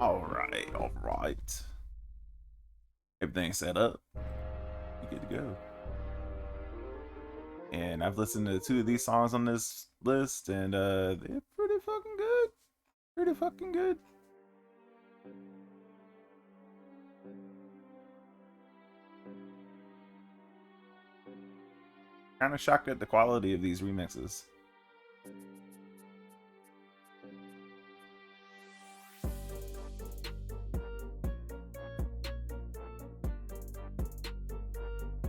All right. Everything's set up. You good to go. And I've listened to two of these songs on this list, and they're pretty fucking good. Pretty fucking good. Kind of shocked at the quality of these remixes.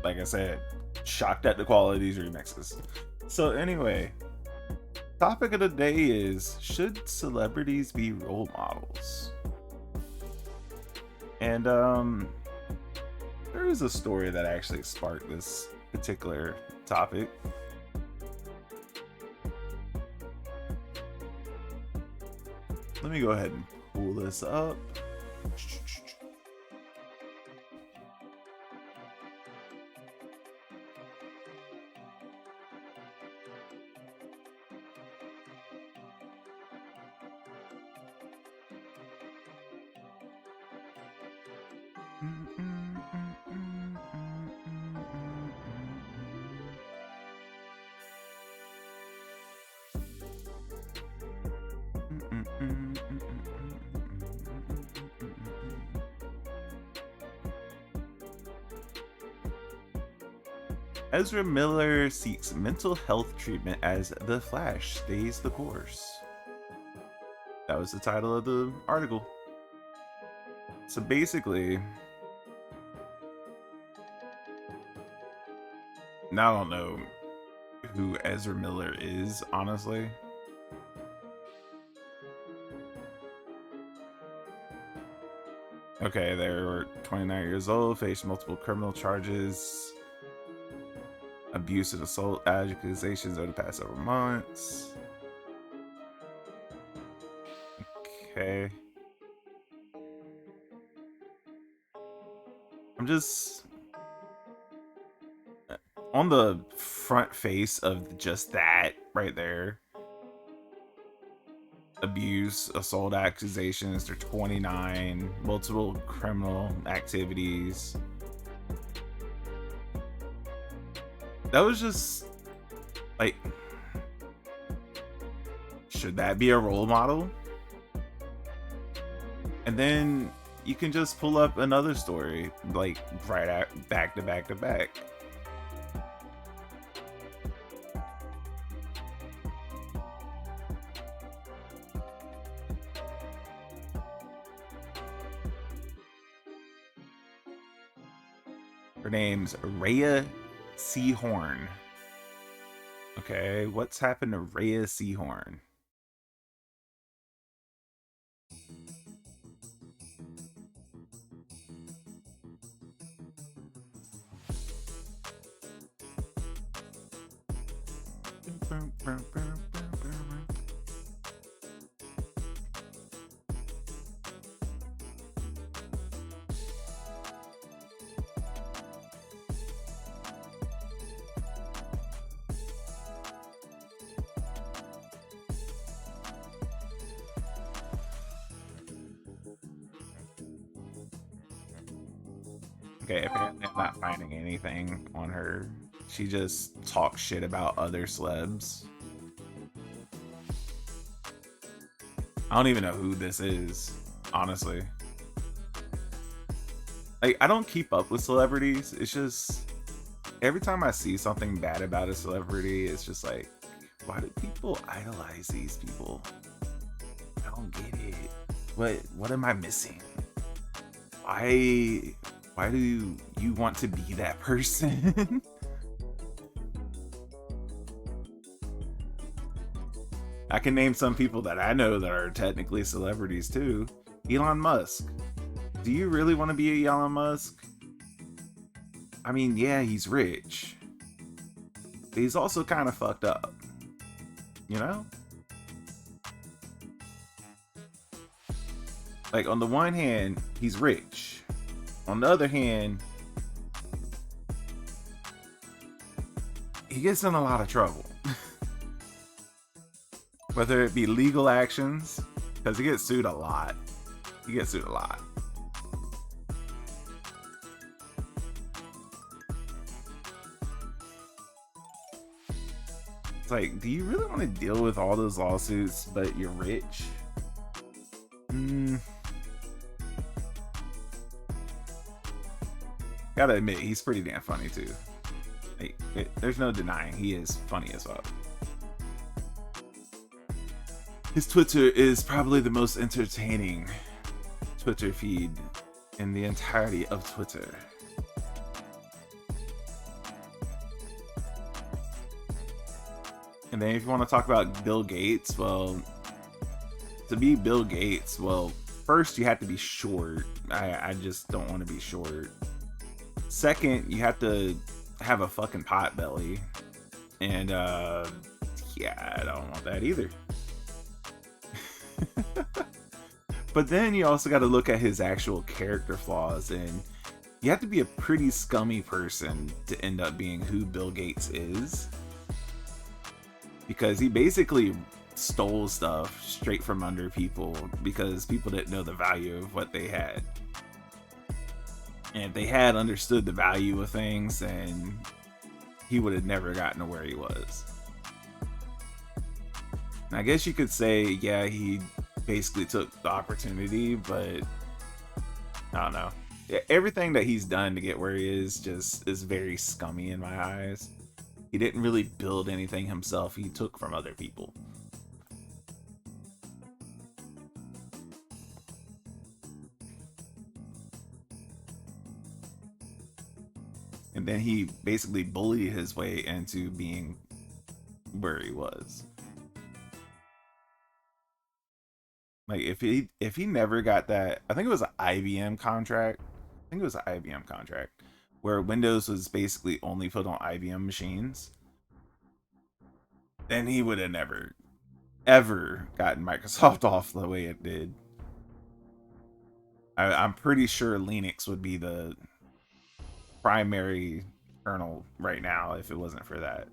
Like I said, shocked at the quality of these remixes. So anyway, topic of the day is, should celebrities be role models? And there is a story that actually sparked this particular topic. Let me go ahead and pull this up. Ezra Miller seeks mental health treatment as The Flash stays the course. That was the title of the article. So basically, now I don't know who Ezra Miller is, honestly. Okay, they were 29 years old, faced multiple criminal charges, abuse and assault accusations over the past several months. Okay. I'm just on the front face of just that right there. Abuse, assault accusations, they're 29, multiple criminal activities. That was just like, should that be a role model? And then you can just pull up another story, like right at back to back to back. Her name's Rhea Seahorn. Okay, what's happened to Rhea Seahorn? Okay, apparently I'm not finding anything on her. She just talks shit about other celebs. I don't even know who this is, honestly. Like, I don't keep up with celebrities. It's just, every time I see something bad about a celebrity, it's just like, why do people idolize these people? I don't get it. What am I missing? Why do you want to be that person? I can name some people that I know that are technically celebrities too. Elon Musk. Do you really want to be Elon Musk? I mean, yeah, he's rich. But he's also kind of fucked up. You know? Like, on the one hand, he's rich. On the other hand, he gets in a lot of trouble. Whether it be legal actions, because he gets sued a lot. He gets sued a lot. It's like, do you really want to deal with all those lawsuits, but you're rich? Gotta admit, he's pretty damn funny too. Like, there's no denying he is funny as well. His Twitter is probably the most entertaining Twitter feed in the entirety of Twitter. And then if you want to talk about Bill Gates, well, to be Bill Gates, well, first you have to be short. I just don't want to be short. Second, you have to have a fucking pot belly. And yeah, I don't want that either. But then you also got to look at his actual character flaws, and you have to be a pretty scummy person to end up being who Bill Gates is. Because he basically stole stuff straight from under people because people didn't know the value of what they had. And if they had understood the value of things, then he would have never gotten to where he was. And I guess you could say, yeah, he basically took the opportunity, but I don't know. Everything that he's done to get where he is just is very scummy in my eyes. He didn't really build anything himself. He took from other people. And then he basically bullied his way into being where he was. Like if he never got that, I think it was an IBM contract. I think it was an IBM contract where Windows was basically only put on IBM machines. Then he would have never, ever gotten Microsoft off the way it did. I'm pretty sure Linux would be the primary kernel right now if it wasn't for that.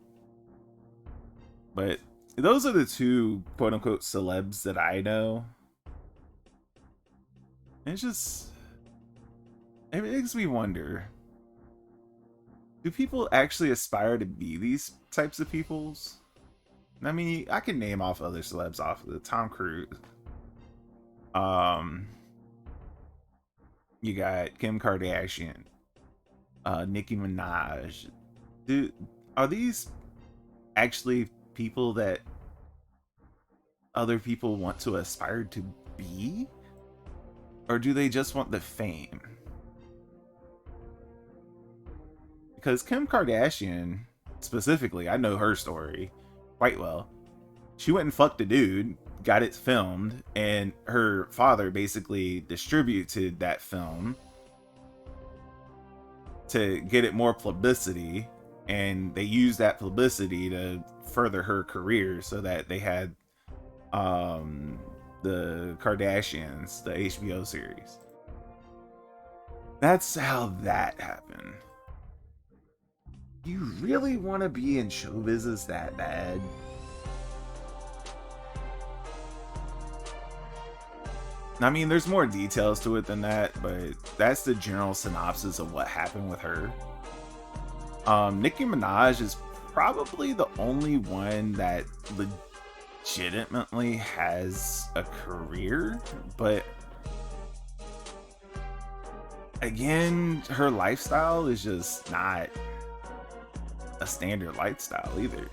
But those are the two quote-unquote celebs that I know. It's just, it makes me wonder, do people actually aspire to be these types of peoples? I mean, I can name off other celebs off of the Tom Cruise. You got Kim Kardashian, Nicki Minaj. Are these actually people that other people want to aspire to be? Or do they just want the fame? Because Kim Kardashian, specifically, I know her story quite well. She went and fucked a dude, got it filmed, and her father basically distributed that film to get it more publicity, and they used that publicity to further her career so that they had the Kardashians, the HBO series. That's how that happened. You really want to be in show business that bad? I mean, there's more details to it than that, but that's the general synopsis of what happened with her. Nicki Minaj is probably the only one that legitimately has a career, but again, her lifestyle is just not a standard lifestyle either.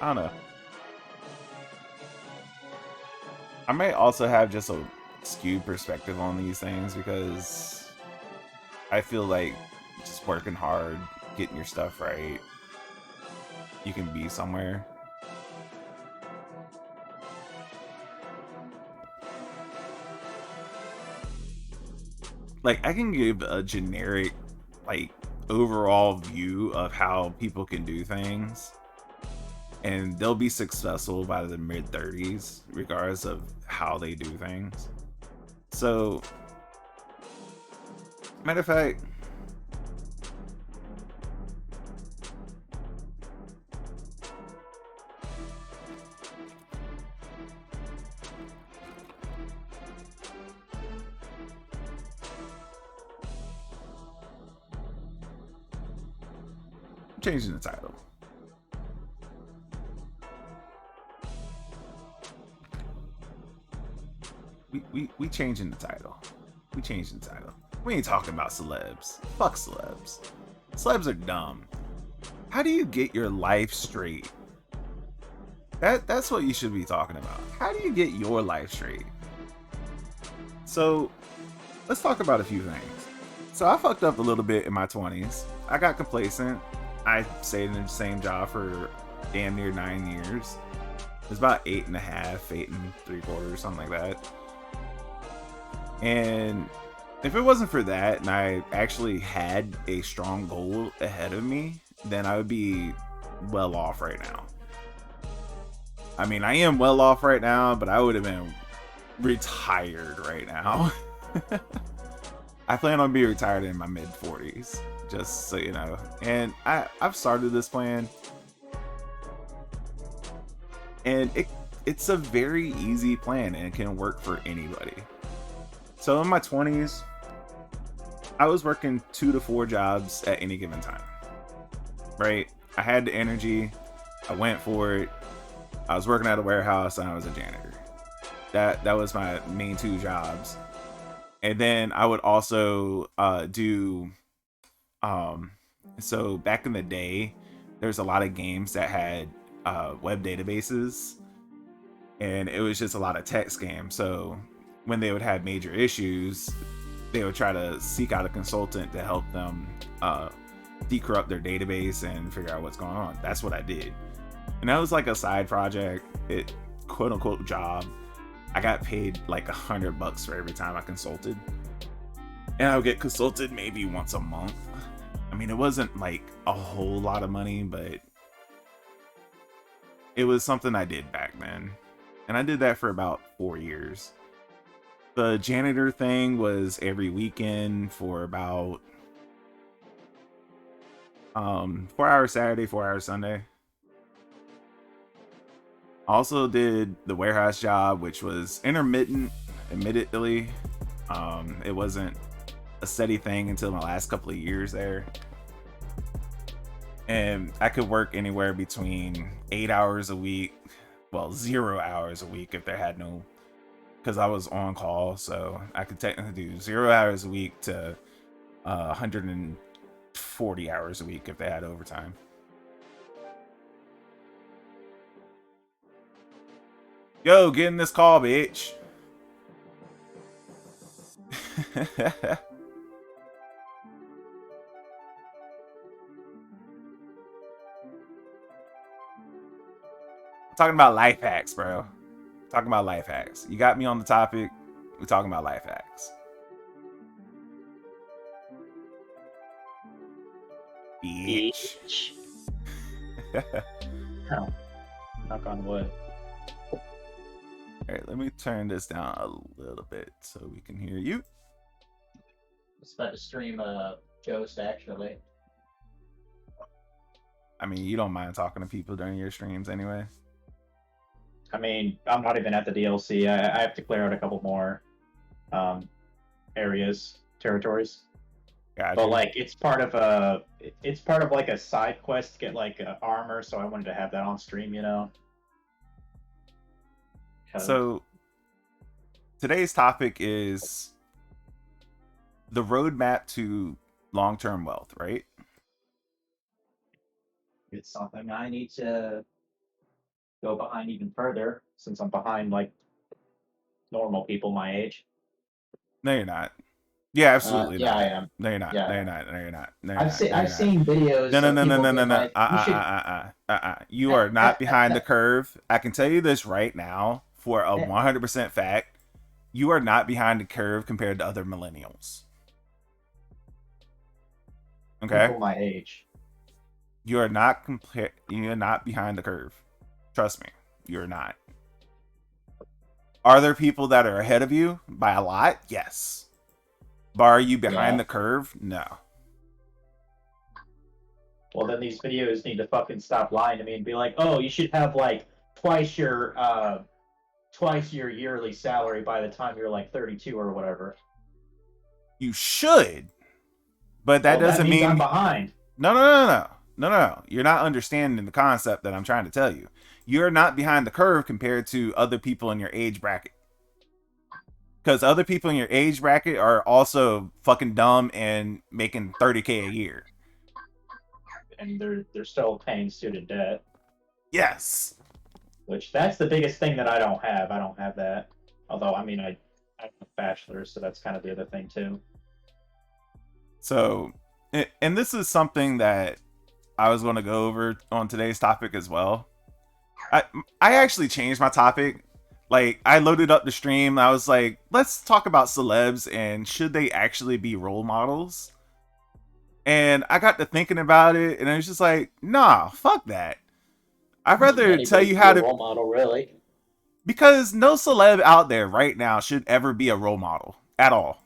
I don't know. I might also have just a skewed perspective on these things because I feel like just working hard, getting your stuff right, you can be somewhere. Like, I can give a generic, like, overall view of how people can do things, and they'll be successful by the mid 30s, regardless of how they do things. So, matter of fact, I'm changing the title. We changing the title. We changing the title. We ain't talking about celebs. Fuck celebs. Celebs are dumb. How do you get your life straight? That's what you should be talking about. How do you get your life straight? So, let's talk about a few things. So, I fucked up a little bit in my 20s. I got complacent. I stayed in the same job for damn near 9 years. It was about 8.5, 8 3/4, something like that. And if it wasn't for that, and I actually had a strong goal ahead of me, then I would be well off right now. I mean, I am well off right now, but I would have been retired right now. I plan on being retired in my mid 40s, just so you know. And I've started this plan, and it's a very easy plan, and it can work for anybody. So in my 20s, I was working 2 to 4 jobs at any given time. Right? I had the energy. I went for it. I was working at a warehouse and I was a janitor. That was my main 2 jobs. And then I would also do so back in the day, there's a lot of games that had web databases, and it was just a lot of tech scams. So when they would have major issues, they would try to seek out a consultant to help them decorrupt their database and figure out what's going on. That's what I did. And that was like a side project, it quote unquote job. I got paid like $100 for every time I consulted. And I would get consulted maybe once a month. I mean, it wasn't like a whole lot of money, but it was something I did back then. And I did that for about 4 years. The janitor thing was every weekend for about 4 hours Saturday, 4 hours Sunday. Also did the warehouse job, which was intermittent, admittedly. It wasn't a steady thing until my last couple of years there. And I could work anywhere between 8 hours a week, well, 0 hours a week if they had no, because I was on call, so I could technically do 0 hours a week to 140 hours a week if they had overtime. Yo, get in this call, bitch. Talking about life hacks, bro. Talking about life hacks. You got me on the topic. We're talking about life hacks. Bitch. Oh, knock on wood. Alright, let me turn this down a little bit so we can hear you. I was about to stream Ghost, actually. I mean, you don't mind talking to people during your streams anyway. I mean, I'm not even at the DLC. I have to clear out a couple more areas, territories. Gotcha. But like, it's part of like a side quest to get like armor. So I wanted to have that on stream, you know. So today's topic is the roadmap to long-term wealth, right? It's something I need to go behind even further since I'm behind like normal people my age. No, you're not. Yeah, absolutely Yeah, I not. am. No, you're not. Yeah, No, I you're am. not. No, you're not. No, you're I've not. seen No, you're I've not. seen No, videos no, of no, no, people no, no, being no. like, "You should." You are not behind the curve. I can tell you this right now for a 100% fact. You are not behind the curve compared to other millennials. Okay? People my age. You are not behind the curve. Trust me. You're not. Are there people that are ahead of you by a lot? Yes. But are you behind Yeah. the curve? No. Well, then these videos need to fucking stop lying to me and be like, "Oh, you should have like twice your yearly salary by the time you're like 32 or whatever." You should, but that Well, that doesn't means I'm mean behind. no. You're not understanding the concept that I'm trying to tell you. You're not behind the curve compared to other people in your age bracket. Because other people in your age bracket are also fucking dumb and making 30K a year. And they're still paying student debt. Yes. Which that's the biggest thing that I don't have. I don't have that. Although I mean I have a bachelor's, so that's kind of the other thing too. So, and this is something that I was going to go over on today's topic as well. I actually changed my topic. Like, I loaded up the stream. I was like, let's talk about celebs and should they actually be role models? And I got to thinking about it, and I was just like, nah, fuck that. I'd rather tell you how to. Role model, really. Because no celeb out there right now should ever be a role model at all.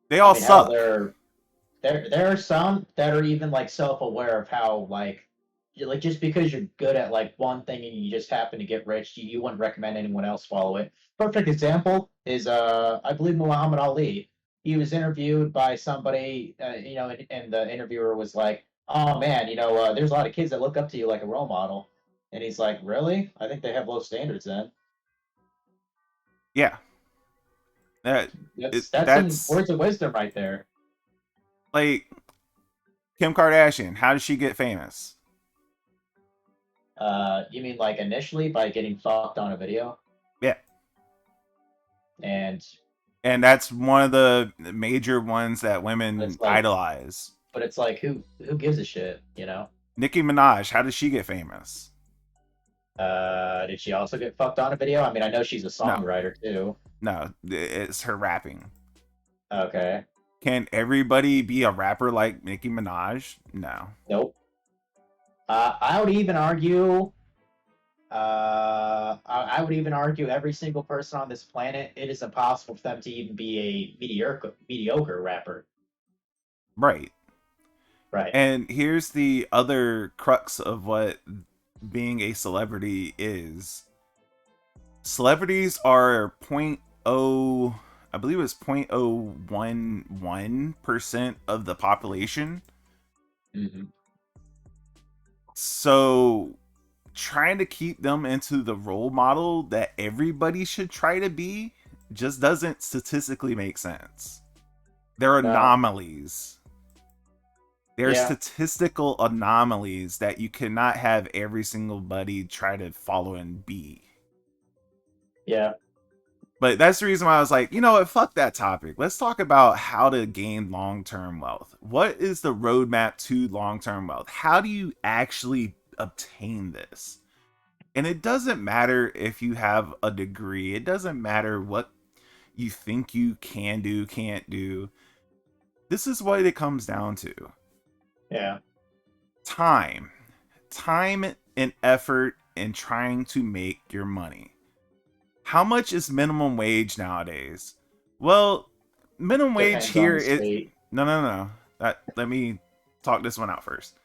They all suck. There are some that are even like self-aware of how like just because you're good at like one thing and you just happen to get rich, you wouldn't recommend anyone else follow it. Perfect example is I believe Muhammad Ali. He was interviewed by somebody, and the interviewer was like, "Oh man, there's a lot of kids that look up to you like a role model," and he's like, "Really? I think they have low standards then." Yeah. That's some That's words of wisdom right there. like Kim Kardashian. How did she get famous? You mean like initially by getting fucked on a video? Yeah. And And that's one of the major ones that women it's like, idolize. but it's like, who gives a shit, Nicki Minaj, how did she get famous? Did she also get fucked on a video? I mean, I know she's a songwriter too. No, it's her rapping. Okay. Can everybody be a rapper like Nicki Minaj? No. Nope. I would even argue. I would even argue every single person on this planet, it is impossible for them to even be a mediocre rapper. Right. Right. And here's the other crux of what being a celebrity is. Celebrities are 0.0, I believe it's 0.011% of the population. Mm-hmm. So trying to keep them into the role model that everybody should try to be just doesn't statistically make sense. They're anomalies. There are statistical anomalies that you cannot have every single buddy try to follow and be. Yeah. But that's the reason why I was like, you know what, fuck that topic. Let's talk about how to gain long-term wealth. What is the roadmap to long-term wealth? How do you actually obtain this? And it doesn't matter if you have a degree. It doesn't matter what you think you can do, can't do. This is what it comes down to. Yeah. Time and effort in trying to make your money. How much is minimum wage nowadays? Well, minimum wage here is no. Let me talk this one out first.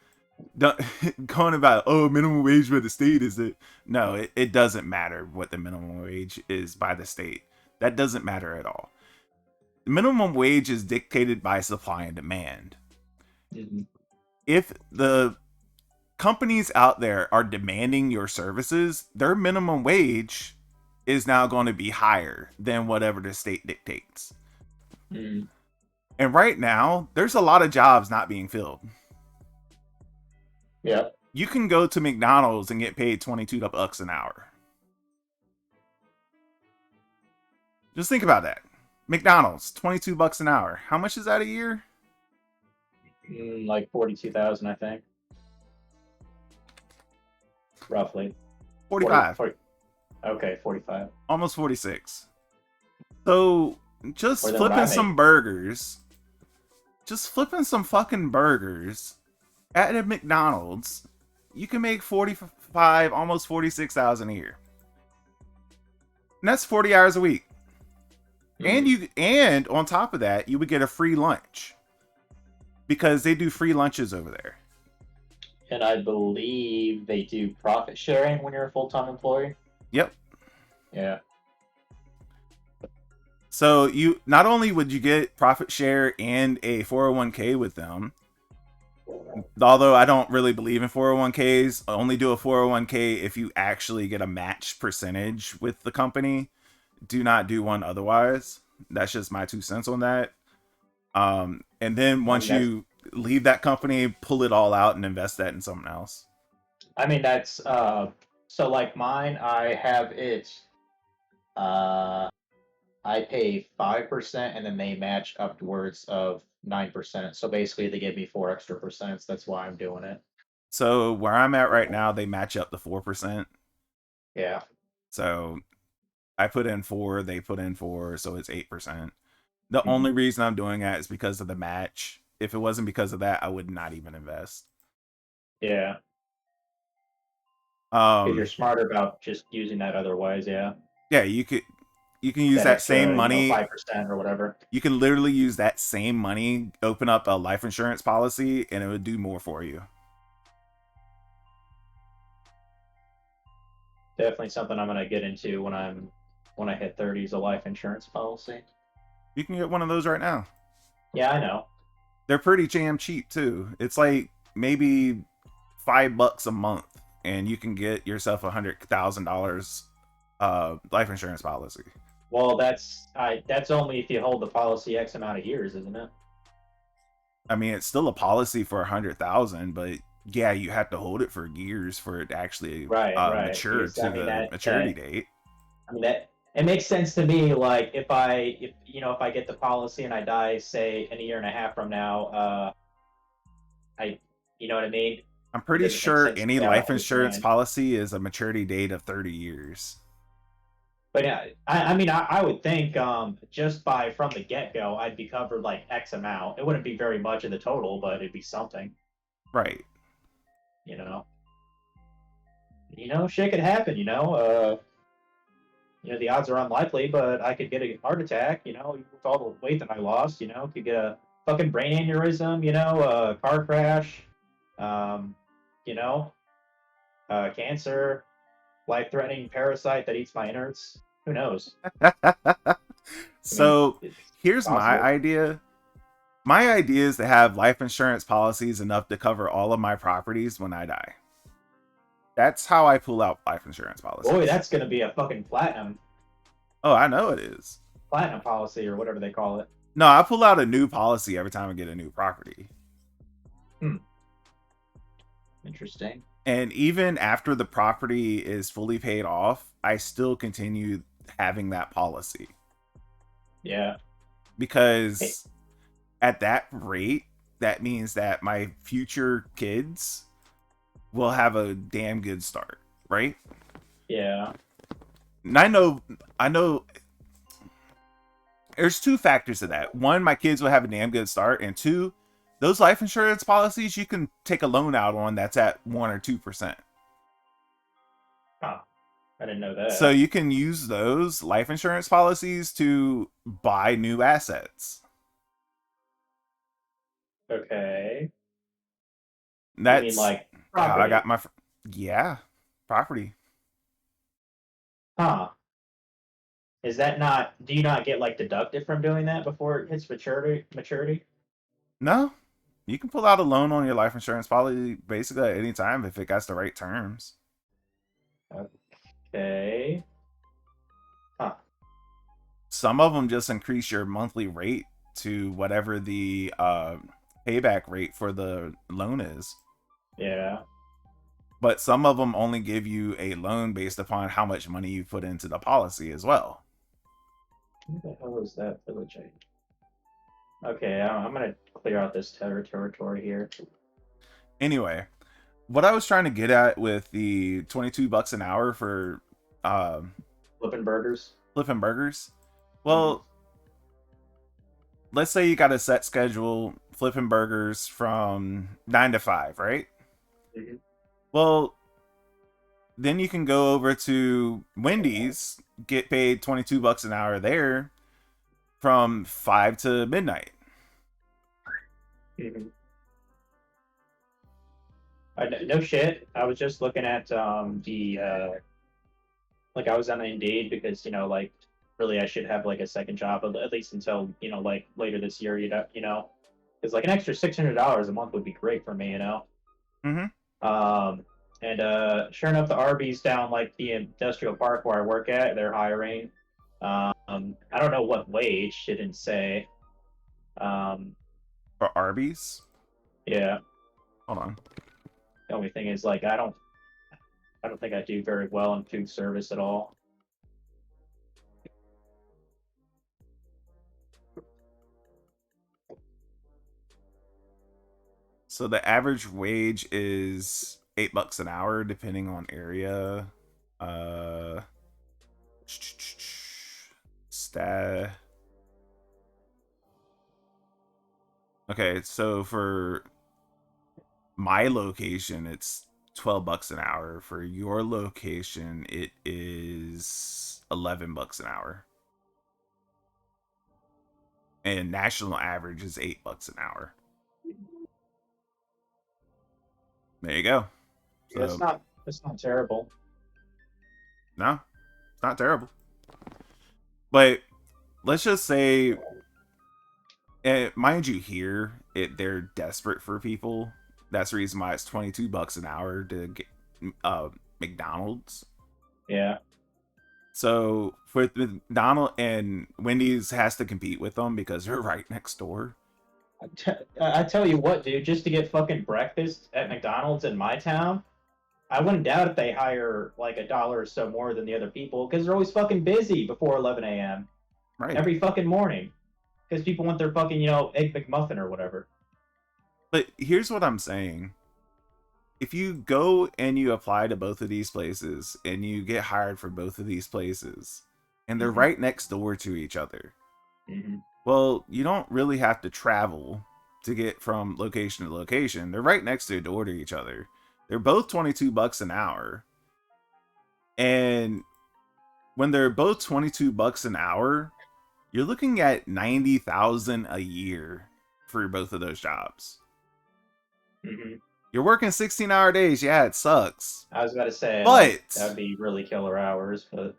Going about minimum wage by the state is it? No, it doesn't matter what the minimum wage is by the state. That doesn't matter at all. The minimum wage is dictated by supply and demand. Mm-hmm. If the companies out there are demanding your services, their minimum wage is now going to be higher than whatever the state dictates. Mm-hmm. And right now, there's a lot of jobs not being filled. Yeah. You can go to McDonald's and get paid $22 an hour. Just think about that. McDonald's, $22 an hour. How much is that a year? Like 42,000, I think. Roughly. 45. 40, okay, 45. Almost 46. So just More than what I flipping make. some burgers. Just flipping some fucking burgers at a McDonald's, you can make 45, almost 46,000 a year. And that's 40 hours a week. And on top of that, you would get a free lunch. Because they do free lunches over there. And I believe they do profit sharing when you're a full-time employee. Yep. Yeah. So you not only would you get profit share and a 401k with them, although I don't really believe in 401ks, I only do a 401k if you actually get a match percentage with the company. Do not do one otherwise. That's just my 2 cents on that. And then once you leave that company, pull it all out and invest that in something else. I mean, that's so like mine, I have it I pay 5% and then they match upwards of 9%. So basically they give me 4 extra percents. That's why I'm doing it. So where I'm at right now, they match up to 4%. Yeah. So I put in 4, they put in 4, so it's 8%. The only reason I'm doing that is because of the match. If it wasn't because of that, I would not even invest. Yeah. Because you're smarter about just using that otherwise, yeah. Yeah, you can use that extra, same money, 5% or whatever. You can literally use that same money, open up a life insurance policy, and it would do more for you. Definitely something I'm gonna get into when I hit 30 is a life insurance policy. You can get one of those right now. Yeah, I know. They're pretty damn cheap too. It's like maybe $5 a month, and you can get yourself $100,000 life insurance policy. Well, that's only if you hold the policy X amount of years, isn't it? I mean, it's still a policy for 100,000, but yeah, you have to hold it for years for it to actually mature Because, to the maturity date. I mean, that it makes sense to me. Like if I get the policy and I die, say in a year and a half from now, you know what I mean? I'm pretty Does it make sure sense to any pay out life insurance 100,000? policy is a maturity date of 30 years. But yeah, I mean, I would think just from the get go, I'd be covered like X amount. It wouldn't be very much in the total, but it'd be something. Right. You know, shit could happen. The odds are unlikely, but I could get a heart attack. With all the weight that I lost. Could get a fucking brain aneurysm. A car crash. Um, you know, cancer, life-threatening parasite that eats my innards. Who knows? So here's possible. my idea. My idea is to have life insurance policies enough to cover all of my properties when I die. That's how I pull out life insurance policies. Boy, that's gonna be a fucking platinum Oh, I know it is. policy or whatever they call it. No, I pull out a new policy every time I get a new property. Interesting. And even after the property is fully paid off, I still continue having that policy. Yeah. Because at that rate, that means that my future kids will have a damn good start, right? Yeah. And I know there's 2 factors to that. 1, my kids will have a damn good start, and 2, those life insurance policies you can take a loan out on that's at 1 or 2%. Huh. I didn't know that. So you can use those life insurance policies to buy new assets. Okay. That's you mean like how property? I got my property. Huh. Is that not? Do you not get like deducted from doing that before it hits maturity? No, you can pull out a loan on your life insurance policy basically at any time if it got the right terms. Okay. Huh. Some of them just increase your monthly rate to whatever the payback rate for the loan is. Yeah. But some of them only give you a loan based upon how much money you put into the policy as well. What the hell is that village? Okay, I'm gonna clear out this territory here. Anyway, what I was trying to get at with the $22 an hour for Flipping burgers. flipping burgers, well, let's say you got a set schedule flipping burgers from 9 to 5, right? Mhm. Well, then you can go over to Wendy's, get paid $22 an hour there from 5 to midnight. Mhm. No shit. I was just looking at like I was on Indeed because like really I should have like a second job at least until like later this year. Because like an extra $600 a month would be great for me. Mm-hmm. And sure enough, the Arby's down like the industrial park where I work at, they're hiring. I don't know what wage, it didn't say. For Arby's? Yeah. Hold on. The only thing is like I don't think I do very well in food service at all. So the average wage is $8 an hour, depending on area. Stat. Okay, so for my location, it's $12 an hour. For your location, it is $11 an hour. And national average is $8 an hour. There you go. So, that's not terrible. No, it's not terrible. But let's just say, mind you, here they're desperate for people. That's the reason why it's $22 an hour to get McDonald's. Yeah. So for McDonald's and Wendy's has to compete with them because they're right next door. I tell you what, dude, just to get fucking breakfast at McDonald's in my town, I wouldn't doubt if they hire like $1 or so more than the other people because they're always fucking busy before 11 a.m. Right. Every fucking morning because people want their fucking Egg McMuffin or whatever. But here's what I'm saying. If you go and you apply to both of these places and you get hired for both of these places and they're right next door to each other, well, you don't really have to travel to get from location to location. They're right next to the door to each other. They're both $22 an hour. And when they're both $22 an hour, you're looking at $90,000 a year for both of those jobs. You're working 16-hour days. Yeah, it sucks. I was about to say, but that would be really killer hours. But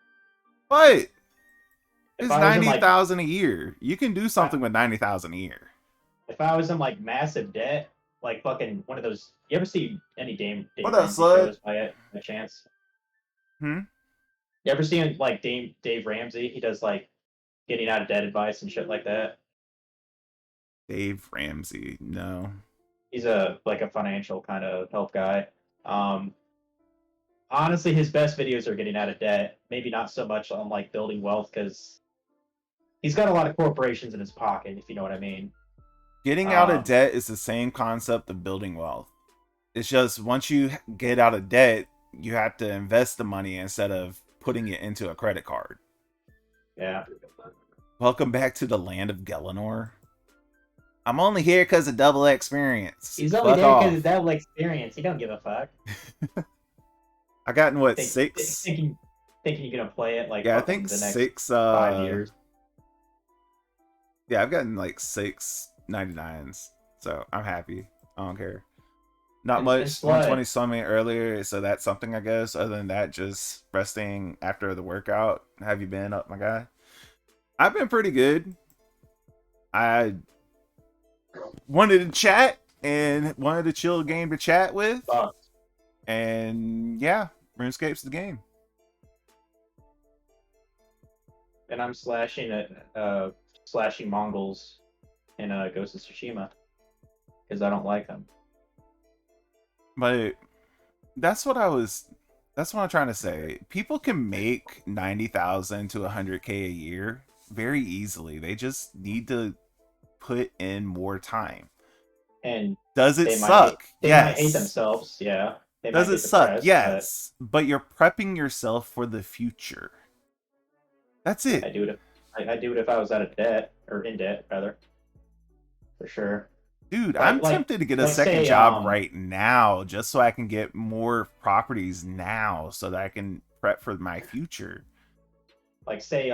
it's $90,000 a year. You can do something with $90,000 a year. If I was in like massive debt, like fucking one of those. You ever see any Dave What up, Ramsey slut? shows by chance? You ever seen like Dave Ramsey? He does like getting out of debt advice and shit like that. Dave Ramsey, no. He's a financial kind of help guy. Honestly, his best videos are getting out of debt. Maybe not so much on like building wealth because he's got a lot of corporations in his pocket, if you know what I mean. Getting out of debt is the same concept of building wealth. It's just once you get out of debt, you have to invest the money instead of putting it into a credit card. Yeah. Welcome back to the land of Gelinor. I'm only here because of double experience. He's only there because of double experience. He don't give a fuck. I gotten what, 6? Thinking you're gonna play it like I think the next 6 5 years. Yeah, I've gotten like 6 99s, so I'm happy. I don't care. Not much. 120 saw me earlier, so that's something, I guess. Other than that, just resting after the workout. How have you been, up, my guy? I've been pretty good. I wanted to chat and wanted a chill game to chat with. And yeah, RuneScape's the game. And I'm slashing Mongols in Ghost of Tsushima because I don't like them. But that's what I'm trying to say. People can make 90,000 to 100K a year very easily. They just need to put in more time. And Does it they might hate, suck? they might hate Yes. themselves. Yeah, they Does might it get suck? depressed, but Yes. But you're prepping yourself for the future. That's it. I do it. I do it if I was out of debt or in debt rather, for sure. Dude, I'm Like like tempted to get a like second say job right now just so I can get more properties now so that I can prep for my future. like say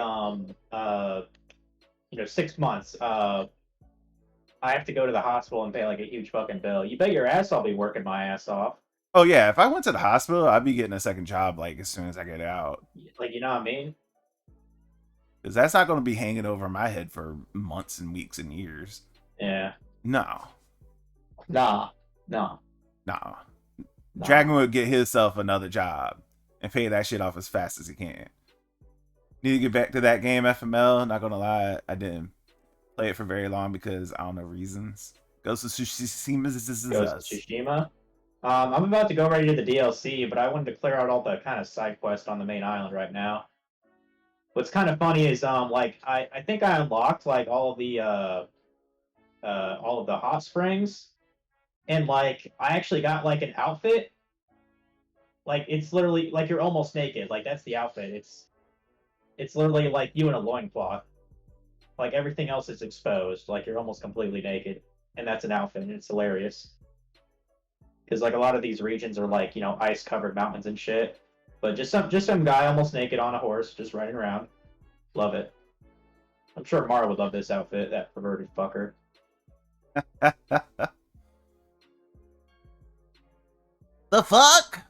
6 months. I have to go to the hospital and pay like a huge fucking bill. You bet your ass I'll be working my ass off. Oh yeah, if I went to the hospital, I'd be getting a second job like as soon as I get out. Like, you know what I mean? Because that's not going to be hanging over my head for months and weeks and years. Yeah. No. Nah. No. Nah. Dragon would get himself another job and pay that shit off as fast as he can. Need to get back to that game, FML. Not going to lie, I didn't play it for very long because I don't know reasons. Ghost of Tsushima. Ghost of Tsushima. I'm about to go right into the DLC, but I wanted to clear out all the kind of side quests on the main island right now. What's kind of funny is I think I unlocked like all of the hot springs, and like I actually got like an outfit. Like it's literally like you're almost naked. Like that's the outfit. It's literally like you in a loincloth. Like everything else is exposed. Like you're almost completely naked, and that's an outfit. And it's hilarious because like a lot of these regions are like ice covered mountains and shit. But just some guy almost naked on a horse just riding around. Love it. I'm sure Mara would love this outfit. That perverted fucker. The fuck?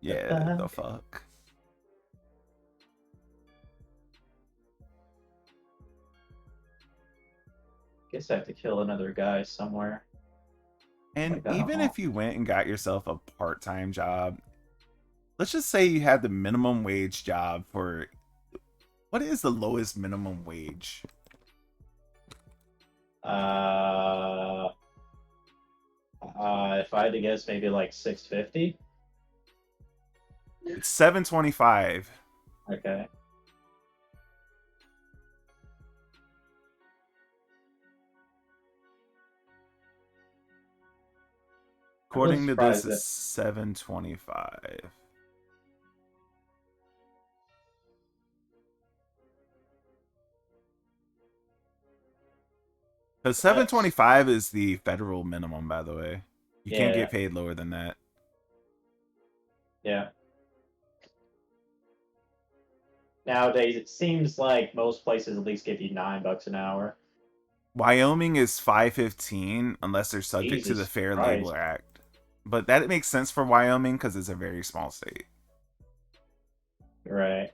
Yeah, the fuck. Guess I have to kill another guy somewhere. And Like, even if you went and got yourself a part-time job, let's just say you had the minimum wage job for... What is the lowest minimum wage? If I had to guess, maybe like 650. It's $7.25. Okay. According to this, that... it's $7.25. Because $7.25 is the federal minimum, by the way. You can't get paid lower than that. Yeah. Nowadays, it seems like most places at least give you $9 an hour. Wyoming is $5.15 unless they're subject to the Fair Labor Act. But that makes sense for Wyoming because it's a very small state. Right.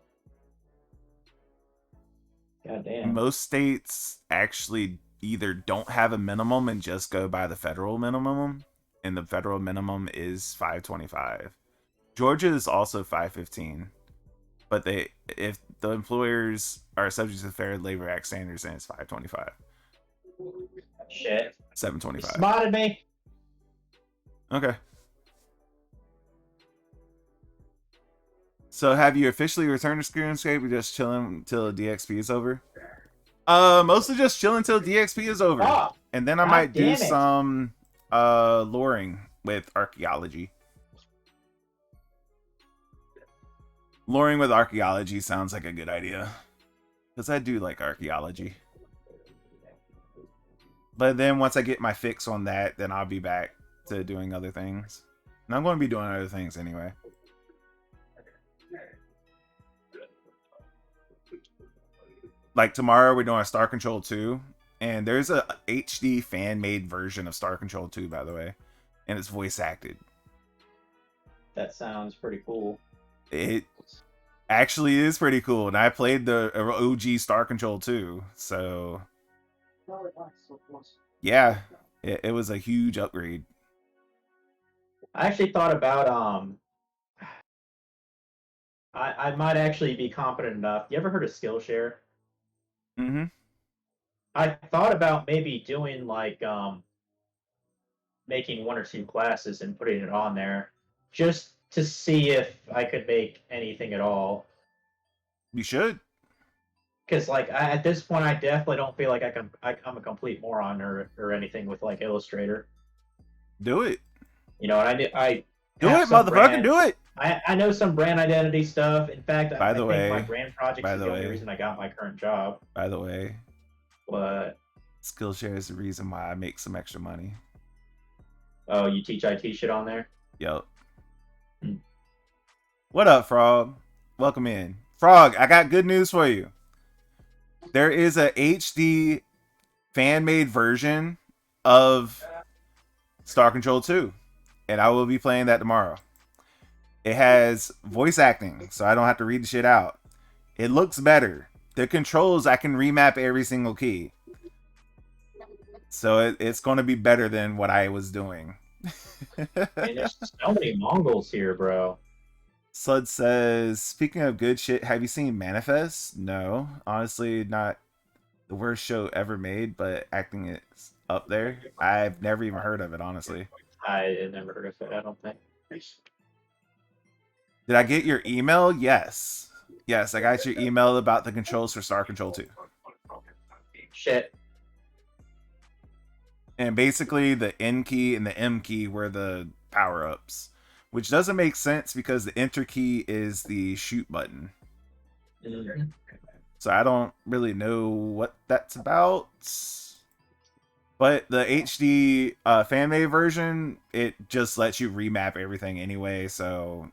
Goddamn. Most states actually either don't have a minimum and just go by the federal minimum, and the federal minimum is $5.25. Georgia is also $5.15, but if the employers are subject to the Fair Labor Act standards, then it's $5.25. Shit. $7.25. You smarted me. Okay. So have you officially returned to RuneScape or just chilling until DXP is over? Mostly just chilling until DXP is over. Oh, and then I might do some loring with archaeology. Loring with archaeology sounds like a good idea. Because I do like archaeology. But then once I get my fix on that, then I'll be back to doing other things. And I'm going to be doing other things anyway. Like tomorrow we're doing Star Control 2. And there's a HD fan-made version of Star Control 2, by the way. And it's voice acted. That sounds pretty cool. It actually is pretty cool. And I played the OG Star Control 2. So yeah, it was a huge upgrade. I actually thought about I might actually be competent enough. You ever heard of Skillshare? Mm-hmm. I thought about maybe doing like making 1 or 2 classes and putting it on there just to see if I could make anything at all. You should. Because like at this point, I definitely don't feel like I'm a complete moron or anything with like Illustrator. Do it. You know, and I Do have it, some motherfucker. brand. Do it. I know some brand identity stuff. In fact, By I the think my way, brand project is the only reason I got my current job. by the way, But Skillshare is the reason why I make some extra money. oh, you teach IT shit on there? Yup. Hmm. What up, Frog? Welcome in. Frog, I got good news for you. There is a HD fan-made version of Star Control 2, and I will be playing that tomorrow. It has voice acting, so I don't have to read the shit out. It looks better. The controls, I can remap every single key. So it's going to be better than what I was doing. Man, there's so many Mongols here, bro. Sud says, speaking of good shit, have you seen Manifest? No. Honestly, not the worst show ever made, but acting is up there. I've never even heard of it, honestly. I never heard of it, I don't think. Did I get your email? Yes. Yes, I got your email about the controls for Star Control 2. Shit. And basically, the N key and the M key were the power-ups. Which doesn't make sense because the enter key is the shoot button. Mm. So I don't really know what that's about. But the HD fan-made version, it just lets you remap everything anyway. So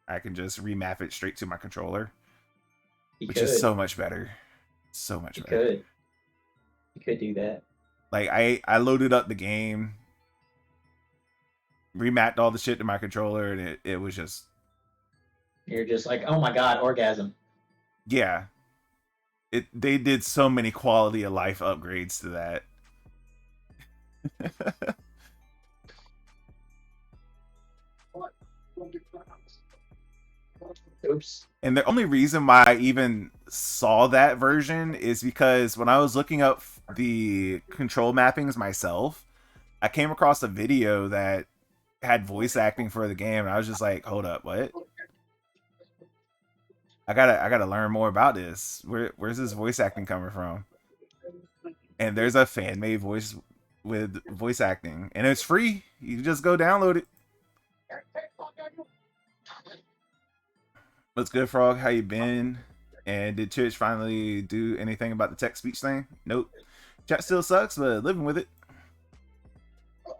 I can just remap it straight to my controller. Which is so much better. So much better. You could do that. Like, I loaded up the game, remapped all the shit to my controller, and it was just... You're just like, oh my god, orgasm. Yeah. They did so many quality of life upgrades to that. Oops. And the only reason why I even saw that version is because when I was looking up the control mappings myself, I came across a video that had voice acting for the game, and I was just like, hold up, what? I gotta learn more about this. Where's this voice acting coming from? And there's a fan-made voice with voice acting, and it's free. You just go download it. What's good, Frog? How you been? And did Twitch finally do anything about the text-speech thing? Nope. Chat still sucks, but living with it.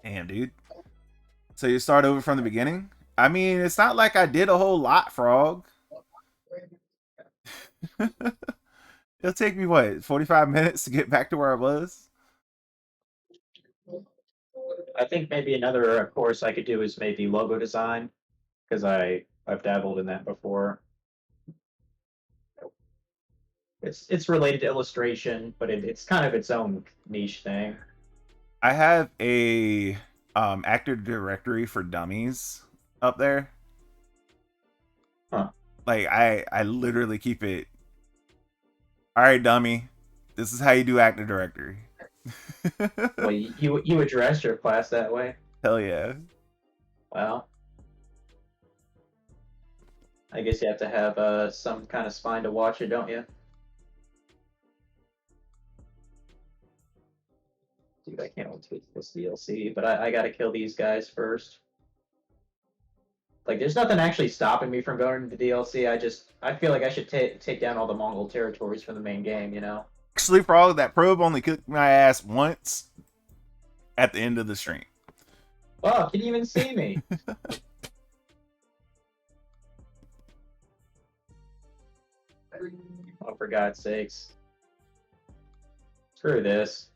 Damn, dude. So you start over from the beginning? I mean, it's not like I did a whole lot, Frog. It'll take me, what, 45 minutes to get back to where I was? I think maybe another course I could do is maybe logo design, because I've dabbled in that before. It's related to illustration, but it's kind of its own niche thing. I have a actor directory for dummies up there. Huh. Like I literally keep it. All right, dummy. This is how you do actor directory. Well, you address your class that way? Hell yeah. Well, I guess you have to have some kind of spine to watch it, don't you? Dude, I can't wait to get this DLC, but I gotta kill these guys first. Like, there's nothing actually stopping me from going into the DLC. I feel like I should take down all the Mongol territories from the main game, you know? Actually, for all that probe only kicked my ass once at the end of the stream. Oh, can you even see me? Oh, for God's sakes. Screw this.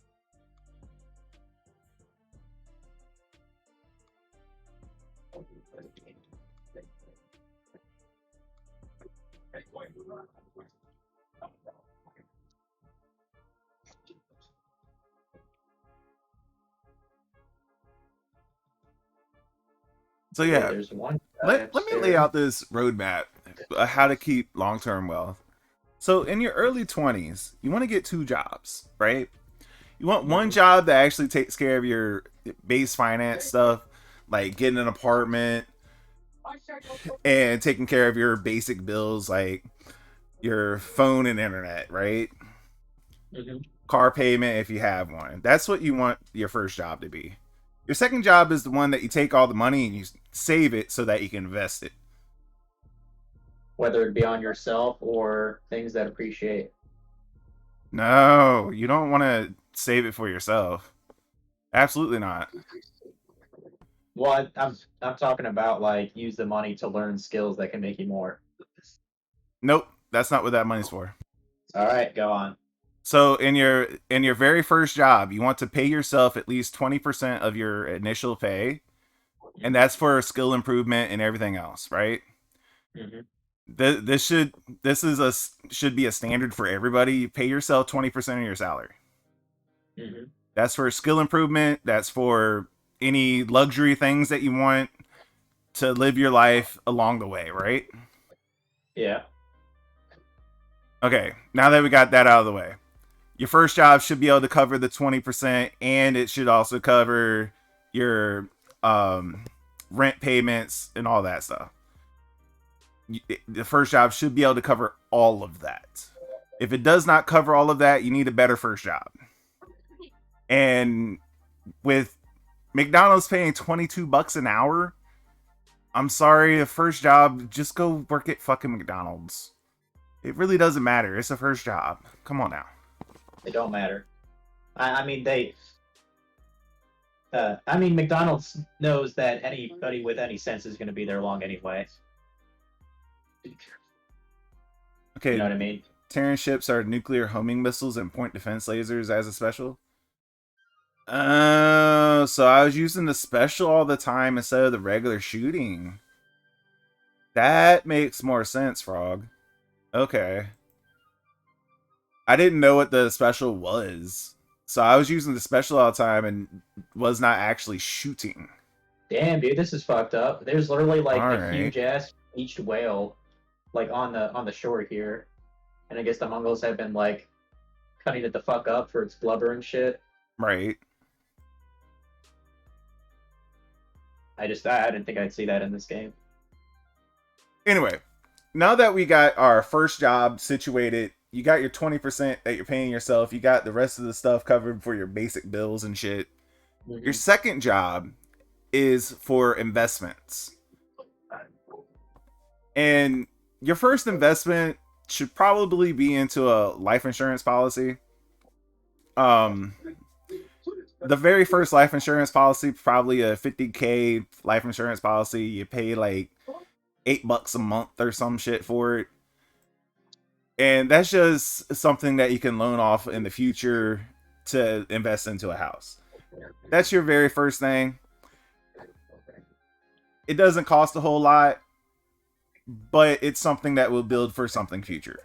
So yeah, There's one let me lay out this roadmap, how to keep long-term wealth. So in your early 20s, you want to get 2 jobs, right? You want one job that actually takes care of your base finance stuff, like getting an apartment and taking care of your basic bills, like your phone and internet, right? Mm-hmm. Car payment if you have one. That's what you want your first job to be. Your second job is the one that you take all the money and you save it so that you can invest it. Whether it be on yourself or things that appreciate. No, you don't want to save it for yourself. Absolutely not. Well, I'm talking about like use the money to learn skills that can make you more. Nope, that's not what that money's for. All right, go on. So in your very first job, you want to pay yourself at least 20% of your initial pay, and that's for skill improvement and everything else, right? Mm-hmm. Should be a standard for everybody. You pay yourself 20% of your salary. Mm-hmm. That's for skill improvement. That's for any luxury things that you want to live your life along the way, right? Yeah. Okay, now that we got that out of the way, your first job should be able to cover the 20%, and it should also cover your rent payments and all that stuff. The first job should be able to cover all of that. If it does not cover all of that, you need a better first job. And with McDonald's paying $22 an hour, I'm sorry, a first job, just go work at fucking McDonald's. It really doesn't matter. It's a first job. Come on now. They don't matter. I mean, McDonald's knows that anybody with any sense is going to be there long anyway. Okay. You know what I mean? Terran ships are nuclear homing missiles and point defense lasers as a special. So I was using the special all the time instead of the regular shooting. That makes more sense, Frog. Okay. I didn't know what the special was. So I was using the special all the time and was not actually shooting. Damn, dude, this is fucked up. There's literally like All a right. huge ass beached whale, like on the shore here, and I guess the Mongols have been like cutting it the fuck up for its blubber and shit. Right. I didn't think I'd see that in this game. Anyway, now that we got our first job situated, you got your 20% that you're paying yourself, you got the rest of the stuff covered for your basic bills and shit. Mm-hmm. Your second job is for investments. And your first investment should probably be into a life insurance policy. The very first life insurance policy, probably a $50K life insurance policy. You pay like $8 a month or some shit for it. And that's just something that you can loan off in the future to invest into a house. That's your very first thing. It doesn't cost a whole lot, but it's something that will build for something future.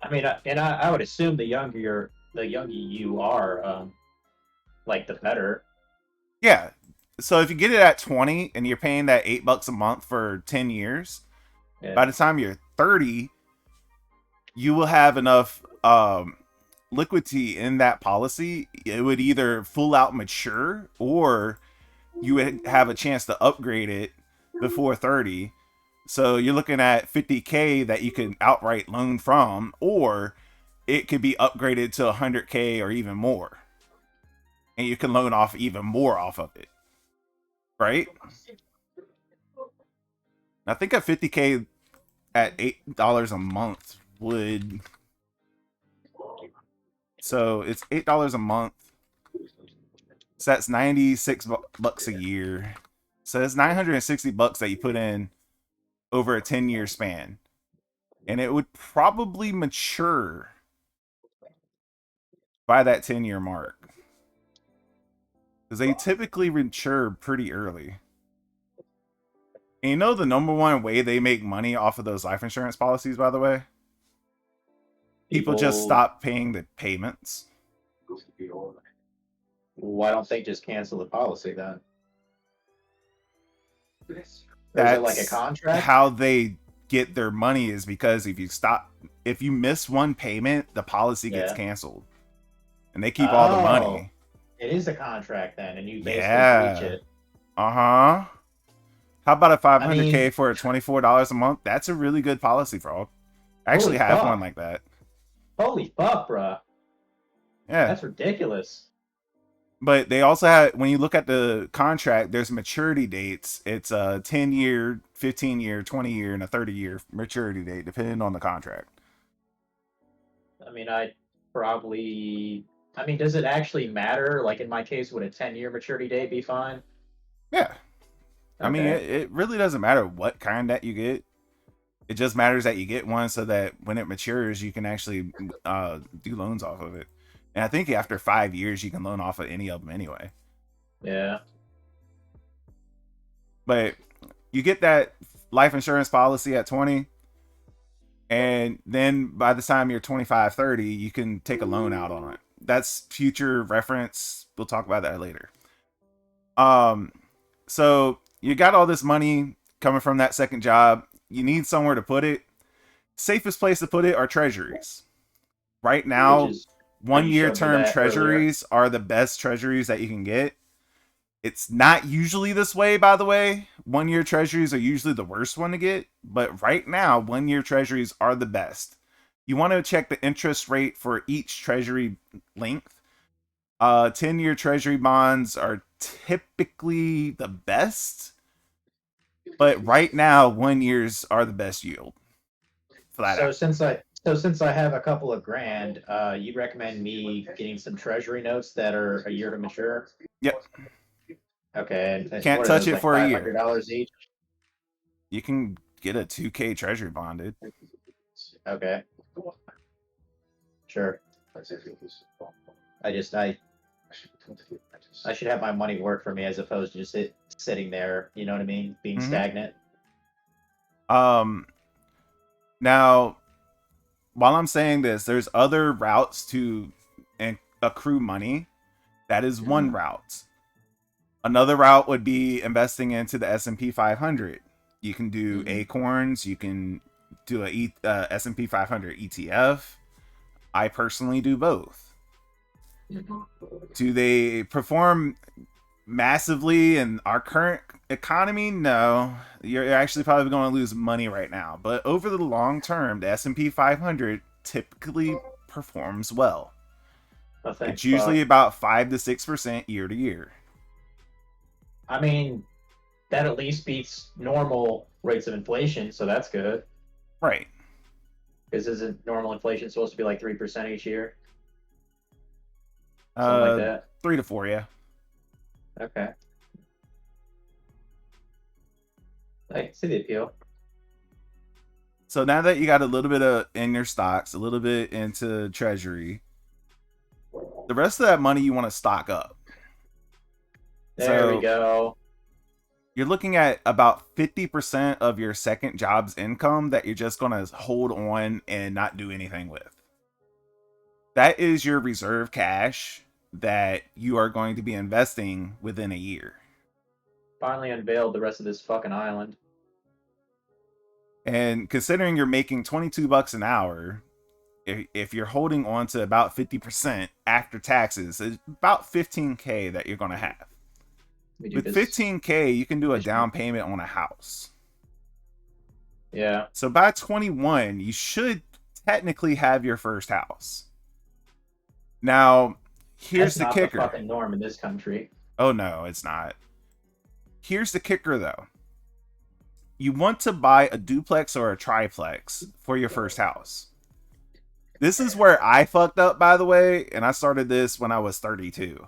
I mean, I would assume the younger you are, like the better. Yeah. So if you get it at 20 and you're paying that $8 a month for 10 years, Yeah. by the time you're 30, you will have enough liquidity in that policy. It would either full out mature or you would have a chance to upgrade it before 30. So you're looking at $50K that you can outright loan from, or it could be upgraded to $100K or even more. And you can loan off even more off of it. Right? I think a $50K at $8 a month would... So it's $8 a month. So that's $96 a year. So it's $960 that you put in over a 10-year span. And it would probably mature by that 10-year mark. Because they typically mature pretty early. And you know the number one way they make money off of those life insurance policies, by the way? People just stop paying the payments. Why don't they just cancel the policy then? That's it like a contract? How they get their money is because if you miss one payment, the policy gets canceled. and they keep all the Oh, money. it is a contract then, and you basically breach Yeah. it. Uh-huh. How about a I mean, 500K for $24 a month? That's a really good policy fraud. I actually holy have one fuck. like that. Holy fuck, bruh. Yeah. That's ridiculous. But they also have, when you look at the contract, there's maturity dates. It's a 10-year, 15-year, 20-year, and a 30-year maturity date, depending on the contract. I mean, I mean, does it actually matter? Like in my case, would a 10-year maturity date be fine? Yeah. I mean, Okay. it really doesn't matter what kind that you get. It just matters that you get one so that when it matures, you can actually do loans off of it. And I think after 5 years, you can loan off of any of them anyway. Yeah. But you get that life insurance policy at 20, and then by the time you're 25, 30, you can take a loan out on it. That's future reference. We'll talk about that later. So you got all this money coming from that second job. You need somewhere to put it. Safest place to put it are treasuries. Right Which now, is when you 1-year showed me term that earlier. treasuries are the best treasuries that you can get. It's not usually this way, by the way. 1-year treasuries are usually the worst one to get, but right now, 1-year treasuries are the best. You want to check the interest rate for each treasury length. 10-year treasury bonds are typically the best, but right now, 1-years are the best yield. Flat So out. since I have a couple of grand, you'd recommend me getting some treasury notes that are a year to mature? Yep. Okay, and Can't what are touch those, it like for a year. $500 each? You can get a 2K treasury bonded. Okay, sure. I should have my money work for me as opposed to just sitting there, you know what I mean? Being Mm-hmm. stagnant. Now, while I'm saying this, there's other routes to accrue money. That is one route. Another route would be investing into the S&P 500. You can do Acorns. You can do a S&P 500 ETF. I personally do both. Do they perform massively in our current economy? No. You're actually probably going to lose money right now. But over the long term, the S&P 500 typically performs well. Oh, thank It's usually fuck. about 5 to 6% year to year. I mean, that at least beats normal rates of inflation, so that's good. Right. Because isn't normal inflation supposed to be like 3% each year? Something like that. 3 to 4, yeah. Okay. I see the appeal. So now that you got a little bit of in your stocks, a little bit into treasury, the rest of that money you want to stock up. There we go. You're looking at about 50% of your second job's income that you're just going to hold on and not do anything with. That is your reserve cash that you are going to be investing within a year. Finally unveiled the rest of this fucking island. And considering you're making $22 an hour, if you're holding on to about 50% after taxes, it's about 15K that you're going to have. With 15K, you can do a down payment on a house. Yeah. So by 21, you should technically have your first house. Now, here's That's the not kicker. the fucking norm in this country. Oh no, it's not. Here's the kicker though. You want to buy a duplex or a triplex for your first house. This is where I fucked up, by the way, and I started this when I was 32.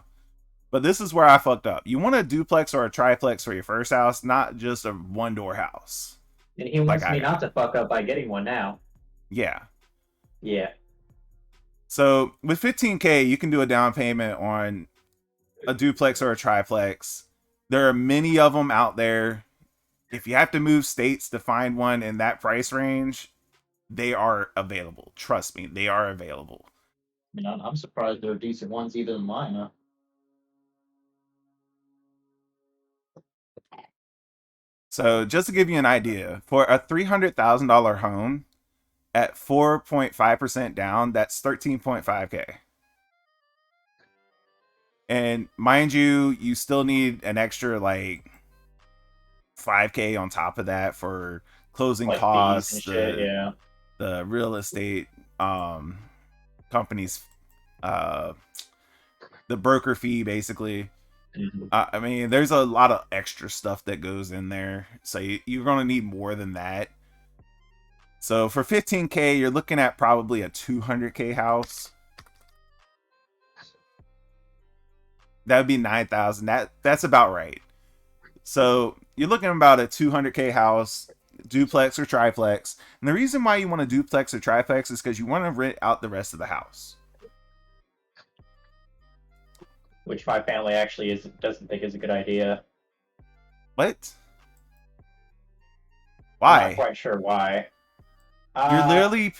But this is where I fucked up. You want a duplex or a triplex for your first house, not just a one-door house. And he wants me not to fuck up by getting one now. Yeah. Yeah. So with 15K, you can do a down payment on a duplex or a triplex. There are many of them out there. If you have to move states to find one in that price range, they are available. Trust me, they are available. I mean, I'm surprised there are decent ones even in mine, huh? So just to give you an idea, for a $300,000 home at 4.5% down, that's 13.5K. And mind you, you still need an extra like 5K on top of that for closing Like fees and costs, shit. Yeah. the real estate companies, uh the broker fee basically. I mean, there's a lot of extra stuff that goes in there, so you're gonna need more than that. So for 15K, you're looking at probably a 200K house. That would be 9,000. That's about right. So you're looking at about a 200K house, duplex or triplex. And the reason why you want a duplex or triplex is because you want to rent out the rest of the house. Which my family actually doesn't think is a good idea. What? I'm not Why? quite sure why. You're literally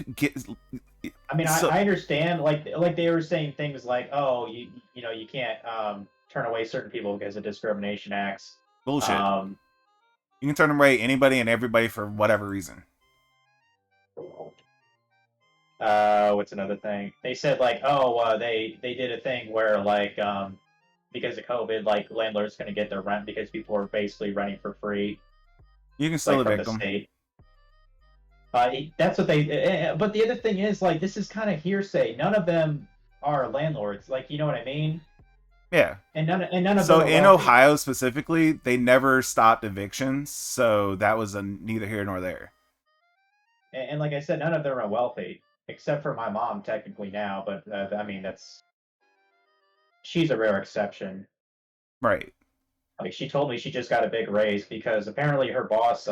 I mean, I understand. Like they were saying things like, "Oh, you know, you can't turn away certain people because of discrimination acts." bullshit. You can turn away anybody and everybody for whatever reason. What's another thing? They said like, "Oh, they did a thing where like because of COVID, like landlords going to get their rent because people are basically renting for free, You can still like from evict the them. state." That's what they. But the other thing is, like, this is kind of hearsay. None of them are landlords. Like, you know what I mean? Yeah. And none of them So are in wealthy. Ohio specifically, they never stopped evictions, so that was neither here nor there. And like I said, none of them are wealthy, except for my mom, technically now. But I mean, she's a rare exception. Right. Like she told me, she just got a big raise because apparently her boss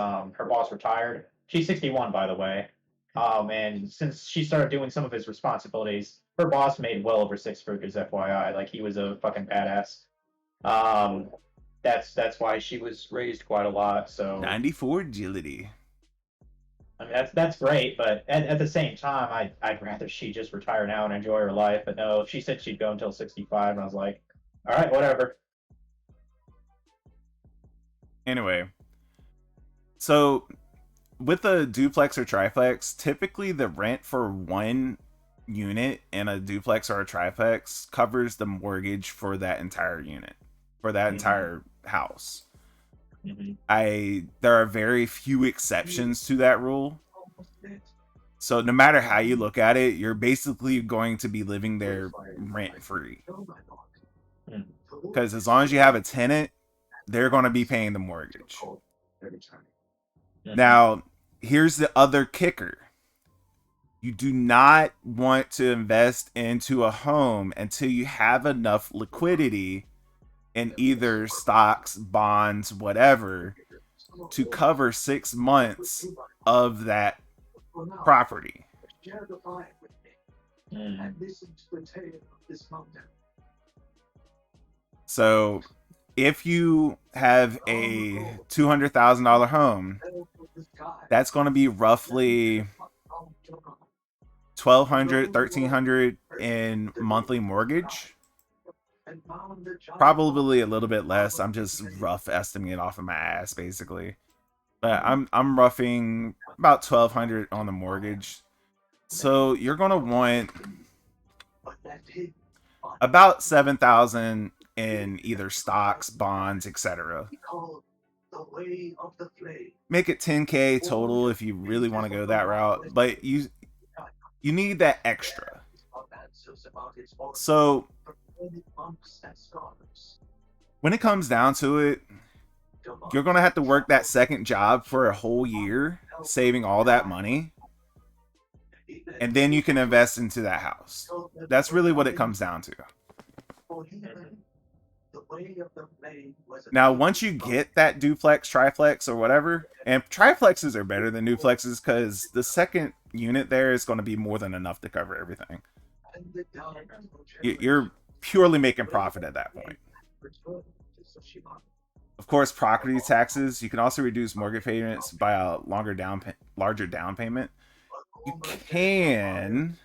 retired. She's 61, by the way. And since she started doing some of his responsibilities, her boss made well over six figures. FYI, like he was a fucking badass. Um, that's why she was raised quite a lot. So 94 agility. I mean, that's great, but at the same time, I'd rather she just retire now and enjoy her life. But no, she said she'd go until 65, and I was like, all right, whatever. Anyway, so with a duplex or triplex, typically the rent for one unit in a duplex or a triplex covers the mortgage for that entire unit, for that entire house. There are very few exceptions to that rule. So no matter how you look at it, you're basically going to be living there rent free. Because as long as you have a tenant, they're going to be paying the mortgage. Now, here's the other kicker. You do not want to invest into a home until you have enough liquidity in either stocks, bonds, whatever, to cover 6 months of that property. So if you have a $200,000 home, that's going to be roughly $1,200, $1,300 in monthly mortgage. Probably a little bit less. I'm just rough estimating off of my ass, basically. But I'm roughing about $1,200 on the mortgage. So you're gonna want about $7,000 in either stocks, bonds, etc. Make it 10K total if you really want to go that route, but you need that extra. So when it comes down to it, you're going to have to work that second job for a whole year, saving all that money, and then you can invest into that house. That's really what it comes down to. Now, once you get that duplex, triplex, or whatever, and triplexes are better than duplexes because the second unit there is going to be more than enough to cover everything. You're purely making profit at that point. Of course, property taxes. You can also reduce mortgage payments by a larger down payment. You can,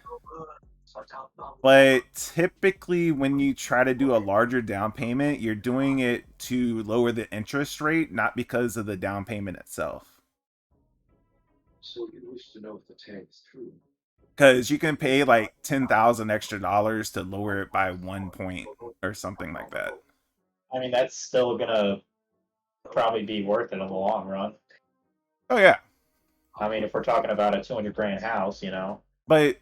but typically when you try to do a larger down payment, you're doing it to lower the interest rate, not because of the down payment itself. So you wish to know if the tale is true? Because you can pay like 10,000 extra dollars to lower it by 1 point or something like that. I mean, that's still gonna probably be worth it in the long run. Oh yeah, I mean, if we're talking about a 200 grand house, but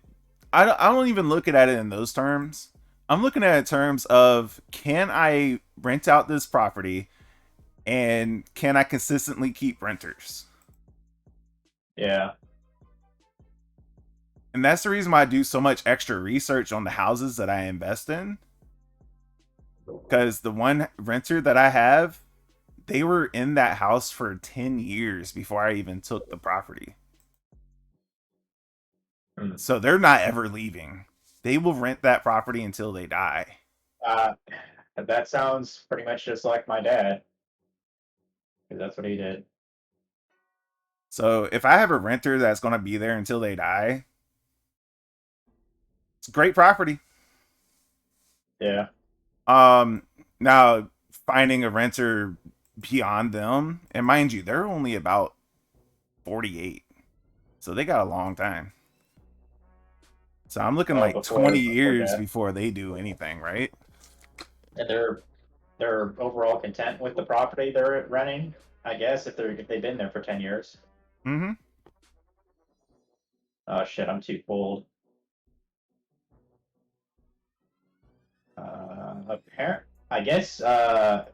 I don't even look at it in those terms. I'm looking at it in terms of, can I rent out this property and can I consistently keep renters? Yeah. And that's the reason why I do so much extra research on the houses that I invest in. Because the one renter that I have, they were in that house for 10 years before I even took the property. So they're not ever leaving. They will rent that property until they die. Uh, that sounds pretty much just like my dad, because that's what he did. So if I have a renter that's going to be there until they die, it's a great property. Yeah. Now finding a renter beyond them, and mind you, they're only about 48, so they got a long time. So I'm looking like 20 years before they do anything, right? And they're overall content with the property they're renting, I guess, if they've been there for 10 years. Mm-hmm. Oh shit, I'm too cold. I guess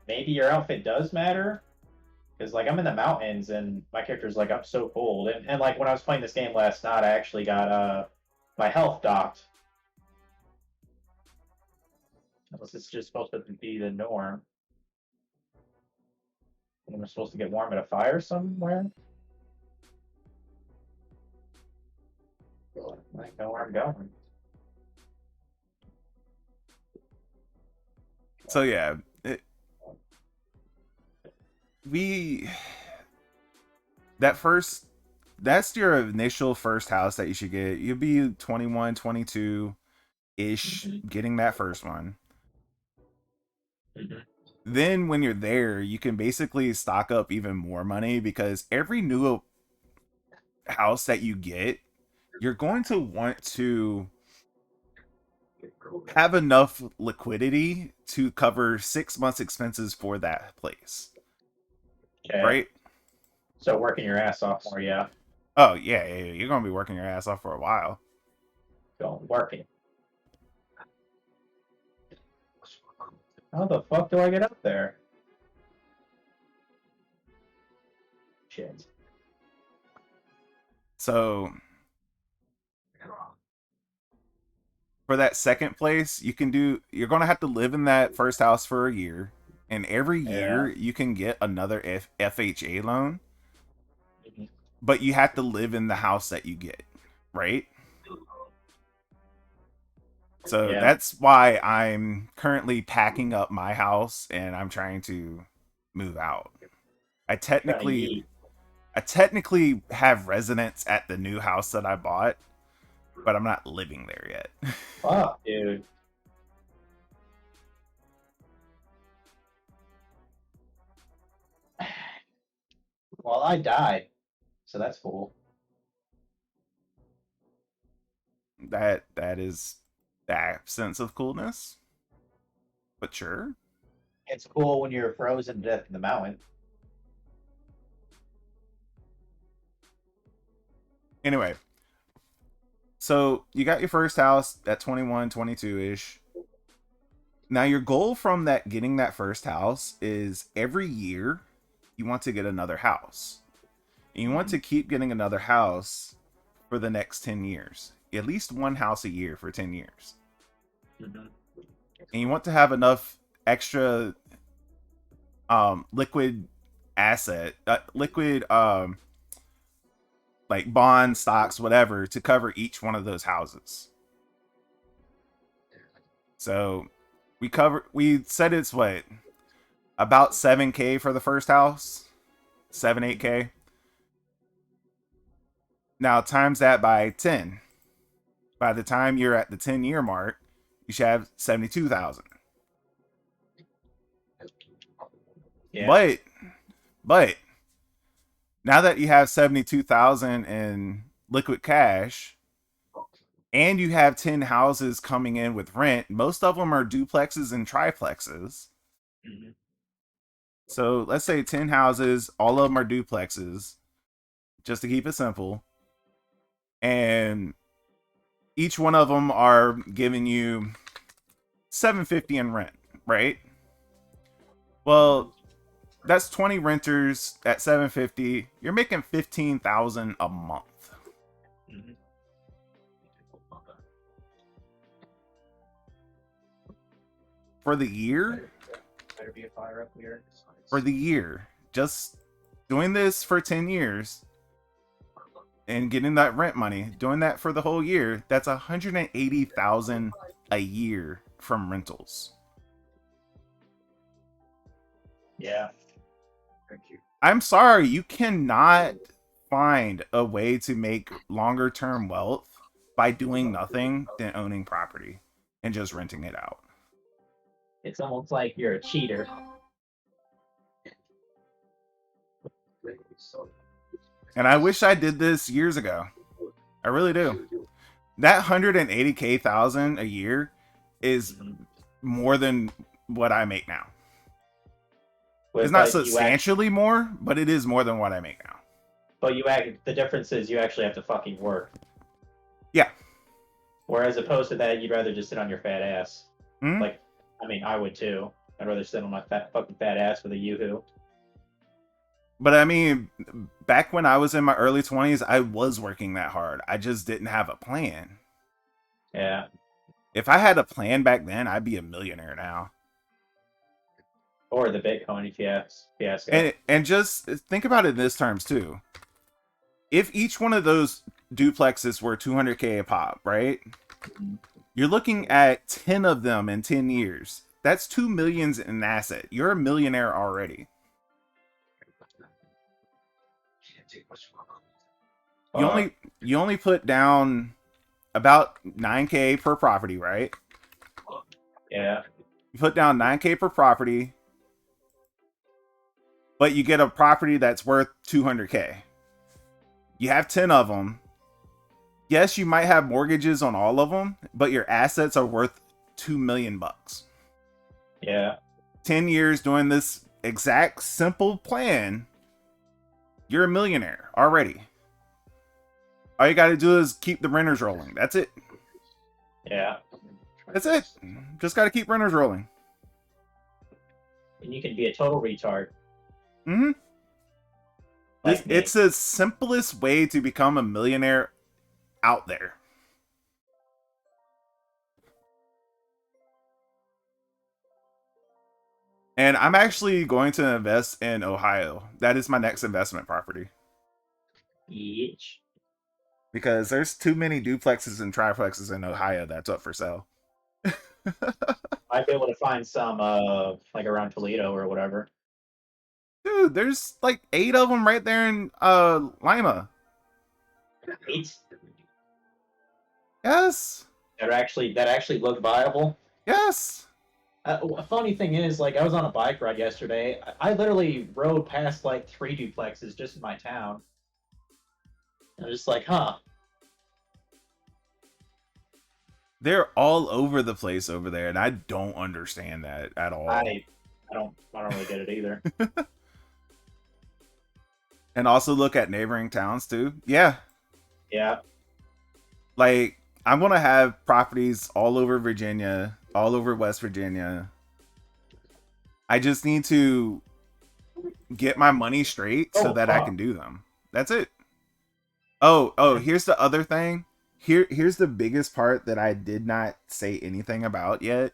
maybe your outfit does matter. Because like I'm in the mountains and my character's like I'm so cold. And like when I was playing this game last night, I actually got my health docked. Unless it's just supposed to be the norm. And we're supposed to get warm at a fire somewhere. I know where I'm going. So yeah, that's your initial first house that you should get. You'll be 21, 22 ish getting that first one. Then when you're there, you can basically stock up even more money, because every new house that you get, you're going to want to have enough liquidity to cover 6 months expenses for that place. Okay. Right? So working your ass off more, yeah. Oh yeah, you're gonna be working your ass off for a while. Don't working. How the fuck do I get up there? Shit. So for that second place, you're gonna have to live in that first house for a year, and every year you can get another FHA loan, but you have to live in the house that you get, right? So that's why I'm currently packing up my house and I'm trying to move out. I technically have residence at the new house that I bought, but I'm not living there yet. Fuck, dude. Well, I died, so that's cool. That is the absence of coolness, but sure. It's cool when you're frozen to death in the mountain. Anyway, so you got your first house at 21, 22-ish. Now your goal from that getting that first house is every year you want to get another house. And you want to keep getting another house for the next 10 years. At least one house a year for 10 years. And you want to have enough extra liquid asset, like bond, stocks, whatever, to cover each one of those houses. So we said it's what, about 7K for the first house, 8K. Now times that by 10. By the time you're at the 10-year mark, you should have 72,000. Yeah. But now that you have 72,000 in liquid cash, and you have 10 houses coming in with rent. Most of them are duplexes and triplexes. Mhm. So let's say 10 houses, all of them are duplexes, just to keep it simple. And each one of them are giving you $750 in rent, right? Well, that's 20 renters at $750. You're making $15,000 a month. Mhm. For the year? Better be a fire up here. For the year. Just doing this for 10 years and getting that rent money, doing that for the whole year, that's $180,000 a year from rentals. Yeah. Thank you. I'm sorry, you cannot find a way to make longer term wealth by doing nothing than owning property and just renting it out. It's almost like you're a cheater. And I wish I did this years ago. I really do. That 180K thousand a year is more than what I make now. It's not substantially more, but it is more than what I make now. But the difference is you actually have to fucking work. Yeah. Whereas opposed to that, you'd rather just sit on your fat ass. Mm-hmm. Like, I mean, I would too. I'd rather sit on my fucking fat ass with a yoo-hoo. But I mean, back when I was in my early 20s, I was working that hard. I just didn't have a plan. Yeah. If I had a plan back then, I'd be a millionaire now. Or the Bitcoin fiasco. And just think about it in this terms too. If each one of those duplexes were 200K a pop, right? You're looking at 10 of them in 10 years. That's $2 million in an asset. You're a millionaire already. You only put down about 9K per property, right? Yeah. You put down 9K per property, but you get a property that's worth 200K. You have 10 of them. Yes, you might have mortgages on all of them, but your assets are worth $2 million. Yeah. 10 years doing this exact simple plan, you're a millionaire already. All you got to do is keep the renters rolling. That's it. Yeah. That's it. Just got to keep renters rolling. And you can be a total retard. Mm-hmm. Like it's the simplest way to become a millionaire out there. And I'm actually going to invest in Ohio. That is my next investment property. Each. Because there's too many duplexes and triplexes in Ohio that's up for sale. I'd be able to find some, like around Toledo or whatever. Dude, there's like 8 of them right there in Lima. 8? Yes. That actually look viable. Yes. A funny thing is, like, I was on a bike ride yesterday. I literally rode past like 3 duplexes just in my town. I'm just like, huh. They're all over the place over there, and I don't understand that at all. I don't really get it either. And also look at neighboring towns too. Yeah. Yeah. Like, I'm gonna have properties all over Virginia, all over West Virginia. I just need to get my money straight so that I can do them. That's it. Oh, here's the other thing. Here's the biggest part that I did not say anything about yet.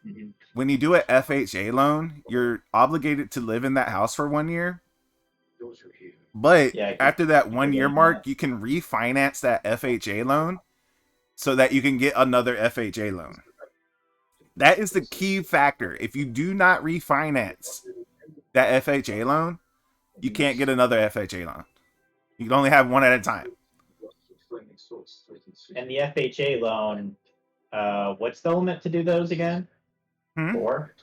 Mm-hmm. When you do an FHA loan, you're obligated to live in that house for 1 year. But after that 1 year mark, you can refinance that FHA loan so that you can get another FHA loan. That is the key factor. If you do not refinance that FHA loan, you can't get another FHA loan. You can only have one at a time. And the FHA loan, what's the limit to do those again? 4?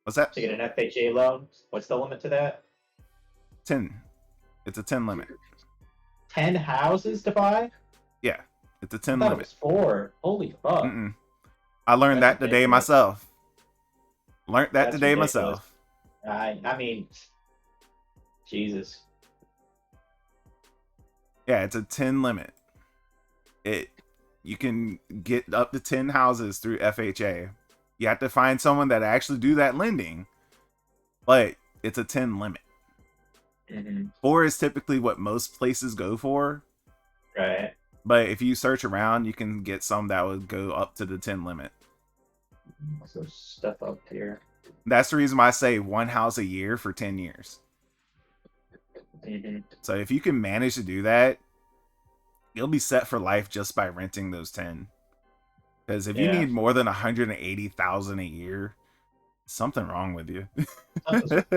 What's that? To get an FHA loan, what's the limit to that? 10. It's a 10 limit. 10 houses to buy? Yeah. It's a I 10 thought it limit. was 4. Holy fuck. Mm-mm. I learned That's that today ridiculous. myself. Learned that That's today ridiculous. myself. I mean, Jesus. Yeah, it's a 10 limit. You can get up to 10 houses through FHA. You have to find someone that actually do that lending, but it's a 10 limit. Mm-hmm. 4 is typically what most places go for. Right. But if you search around, you can get some that would go up to the 10 limit. So stuff up here. That's the reason why I say one house a year for 10 years. Mm-hmm. So if you can manage to do that, you'll be set for life just by renting those 10. Because if you Yeah. need more than 180,000 a year, something wrong with you.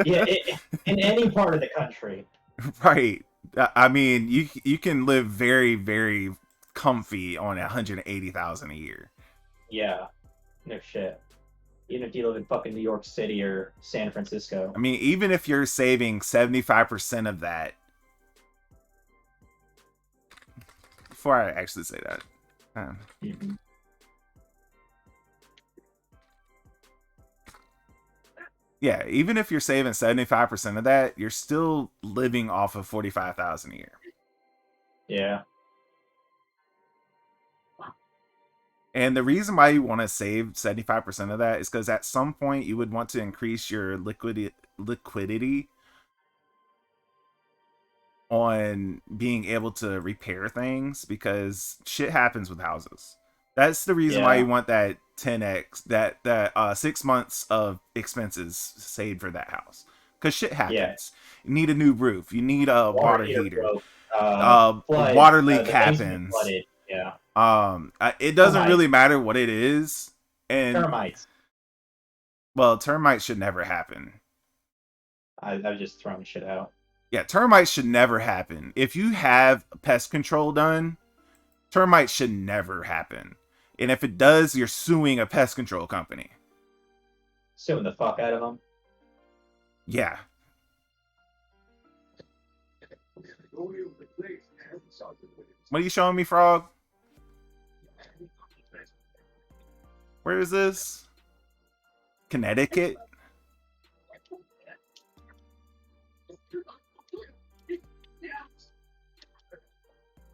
Yeah, in any part of the country. Right. I mean, you can live very, very comfy on 180,000 a year. Yeah. No shit. Even if you live in fucking New York City or San Francisco. I mean, even if you're saving 75% of that, before I actually say that, Mm-hmm. yeah, even if you're saving 75% of that, you're still living off of 45,000 a year. Yeah. And the reason why you want to save 75% of that is because at some point you would want to increase your liquidity on being able to repair things, because shit happens with houses. That's the reason why you want that 10x, that 6 months of expenses saved for that house, because shit happens. Yeah. You need a new roof, you need a water heater, broke, a water leak the basement happens. flooded. Yeah. It doesn't Termites. really matter what it is, and Termites. well, termites should never happen. I was just throwing shit out. Yeah, termites should never happen. If you have pest control done, termites should never happen. And if it does, you're suing a pest control company. Suing the fuck out of them. Yeah. What are you showing me, Frog? Where is this? Connecticut?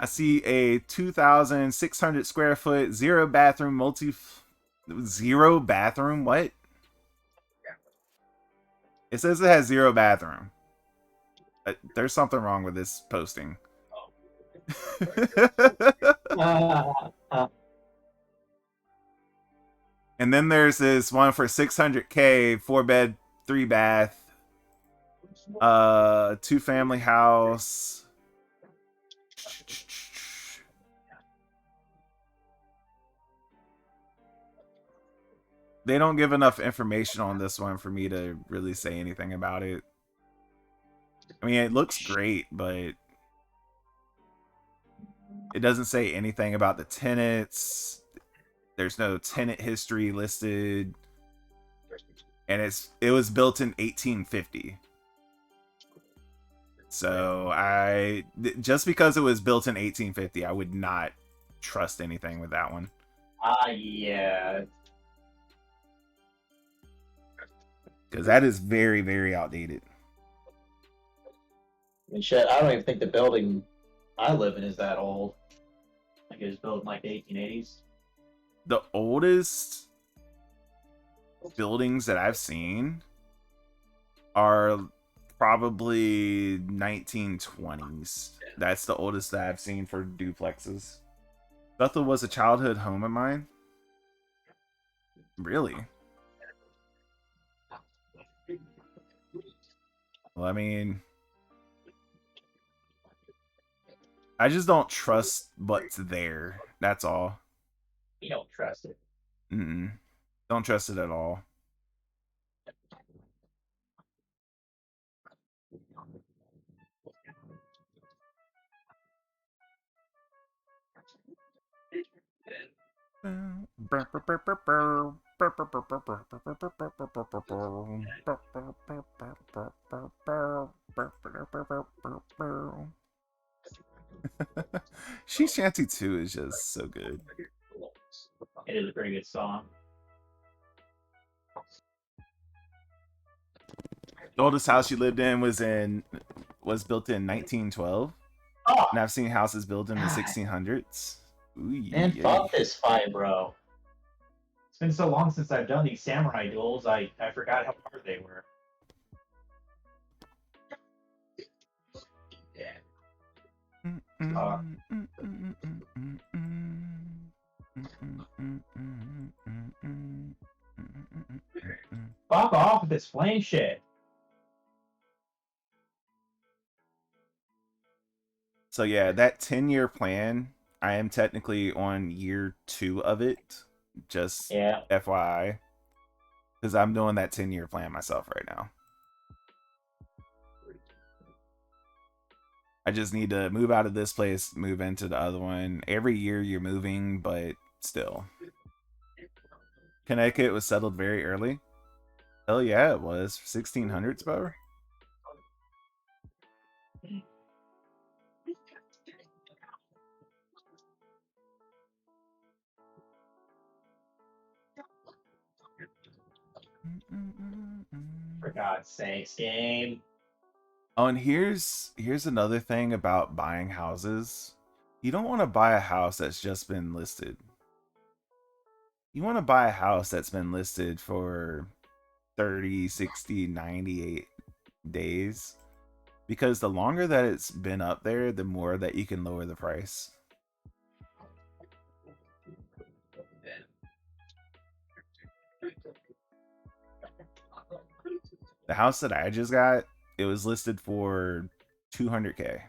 I see a 2,600 square foot, zero bathroom, zero bathroom? What? It says it has zero bathroom. There's something wrong with this posting. And then there's this one for 600K, 4-bed, 3-bath, 2-family house. They don't give enough information on this one for me to really say anything about it. I mean, it looks great, but it doesn't say anything about the tenants. There's no tenant history listed. And it was built in 1850. So just because it was built in 1850, I would not trust anything with that one. Yeah. Because that is very, very outdated. I mean, shit, I don't even think the building I live in is that old. I think it was built in like the 1880s. The oldest buildings that I've seen are probably 1920s. That's the oldest that I've seen for duplexes. Bethel was a childhood home of mine. Really? Well, I mean, I just don't trust what's there. That's all. You don't trust it. Don't trust it at all. She Shanty 2 is just so good. It is a pretty good song. The oldest house she lived in was built in 1912, Oh, and I've seen houses built in the God. 1600s. Ooh, man, yay. fuck this fight, bro. It's been so long since I've done these samurai duels, I forgot how hard they were. Fuck off with this flame shit. So yeah, that 10-year plan, I am technically on year 2 of it. Just Yeah. FYI. Because I'm doing that 10-year plan myself right now. I just need to move out of this place, move into the other one. Every year you're moving, but still. Connecticut was settled very early. Hell yeah, it was. 1600s, bro. For God's sakes, game. Oh, and here's another thing about buying houses. You don't want to buy a house that's just been listed. You want to buy a house that's been listed for 30, 60, 98 days. Because the longer that it's been up there, the more that you can lower the price. The house that I just got, it was listed for 200K.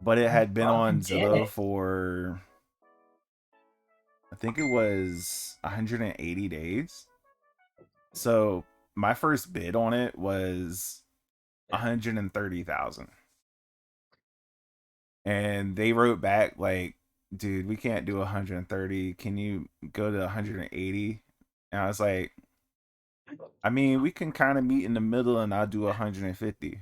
But it had been on Zillow for, I think it was 180 days. So my first bid on it was 130,000. And they wrote back like, dude, we can't do 130. Can you go to 180? And I was like, I mean, we can kind of meet in the middle and I'll do 150.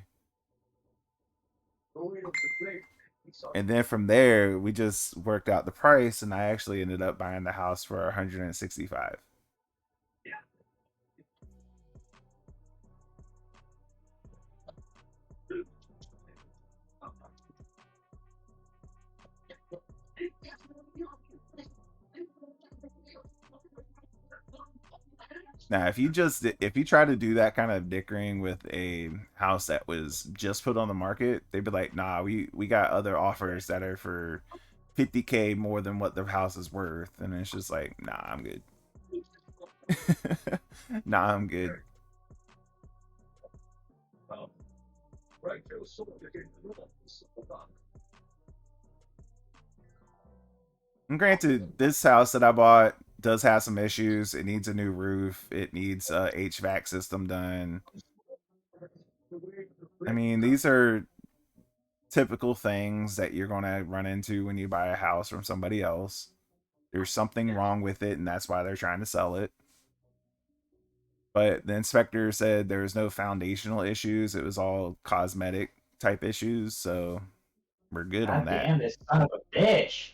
And then from there, we just worked out the price and I actually ended up buying the house for 165. Now, if you try to do that kind of dickering with a house that was just put on the market, they'd be like, "Nah, we got other offers that are for 50K more than what the house is worth," and it's just like, "Nah, I'm good." Nah, I'm good. And granted, this house that I bought does have some issues. It needs a new roof. It needs a HVAC system done. I mean, these are typical things that you're going to run into when you buy a house from somebody else. There's something wrong with it, and that's why they're trying to sell it. But the inspector said there was no foundational issues. It was all cosmetic type issues, so we're good on God that. damn this son of a bitch.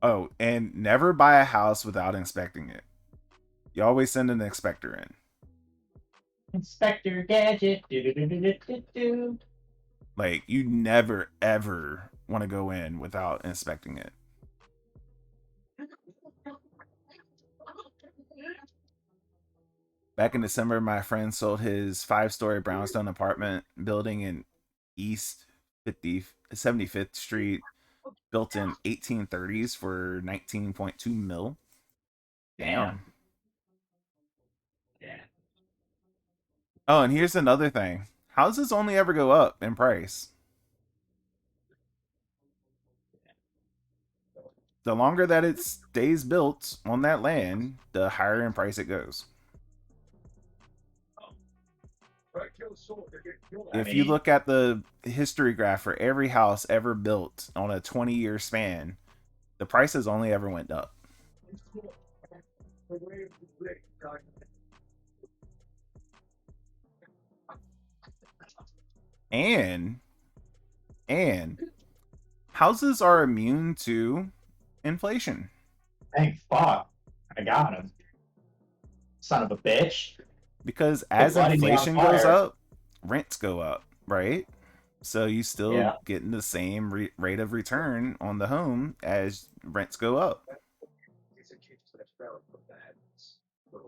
Oh, and never buy a house without inspecting it. You always send an inspector in. Inspector Gadget. Do. Like, you never, ever want to go in without inspecting it. Back in December, my friend sold his 5-story brownstone apartment building in East 75th Street, built in 1830s for 19.2 mil. Damn. Yeah. Oh, and here's another thing. Houses only ever go up in price. The longer that it stays built on that land, the higher in price it goes. If you look at the history graph for every house ever built on a 20-year span, the prices only ever went up. And houses are immune to inflation. Thank fuck. I got him. Son of a bitch. Because Quit as lighting me on inflation goes fire. up, rents go up, right? So you still Yeah. getting the same rate of return on the home as rents go up.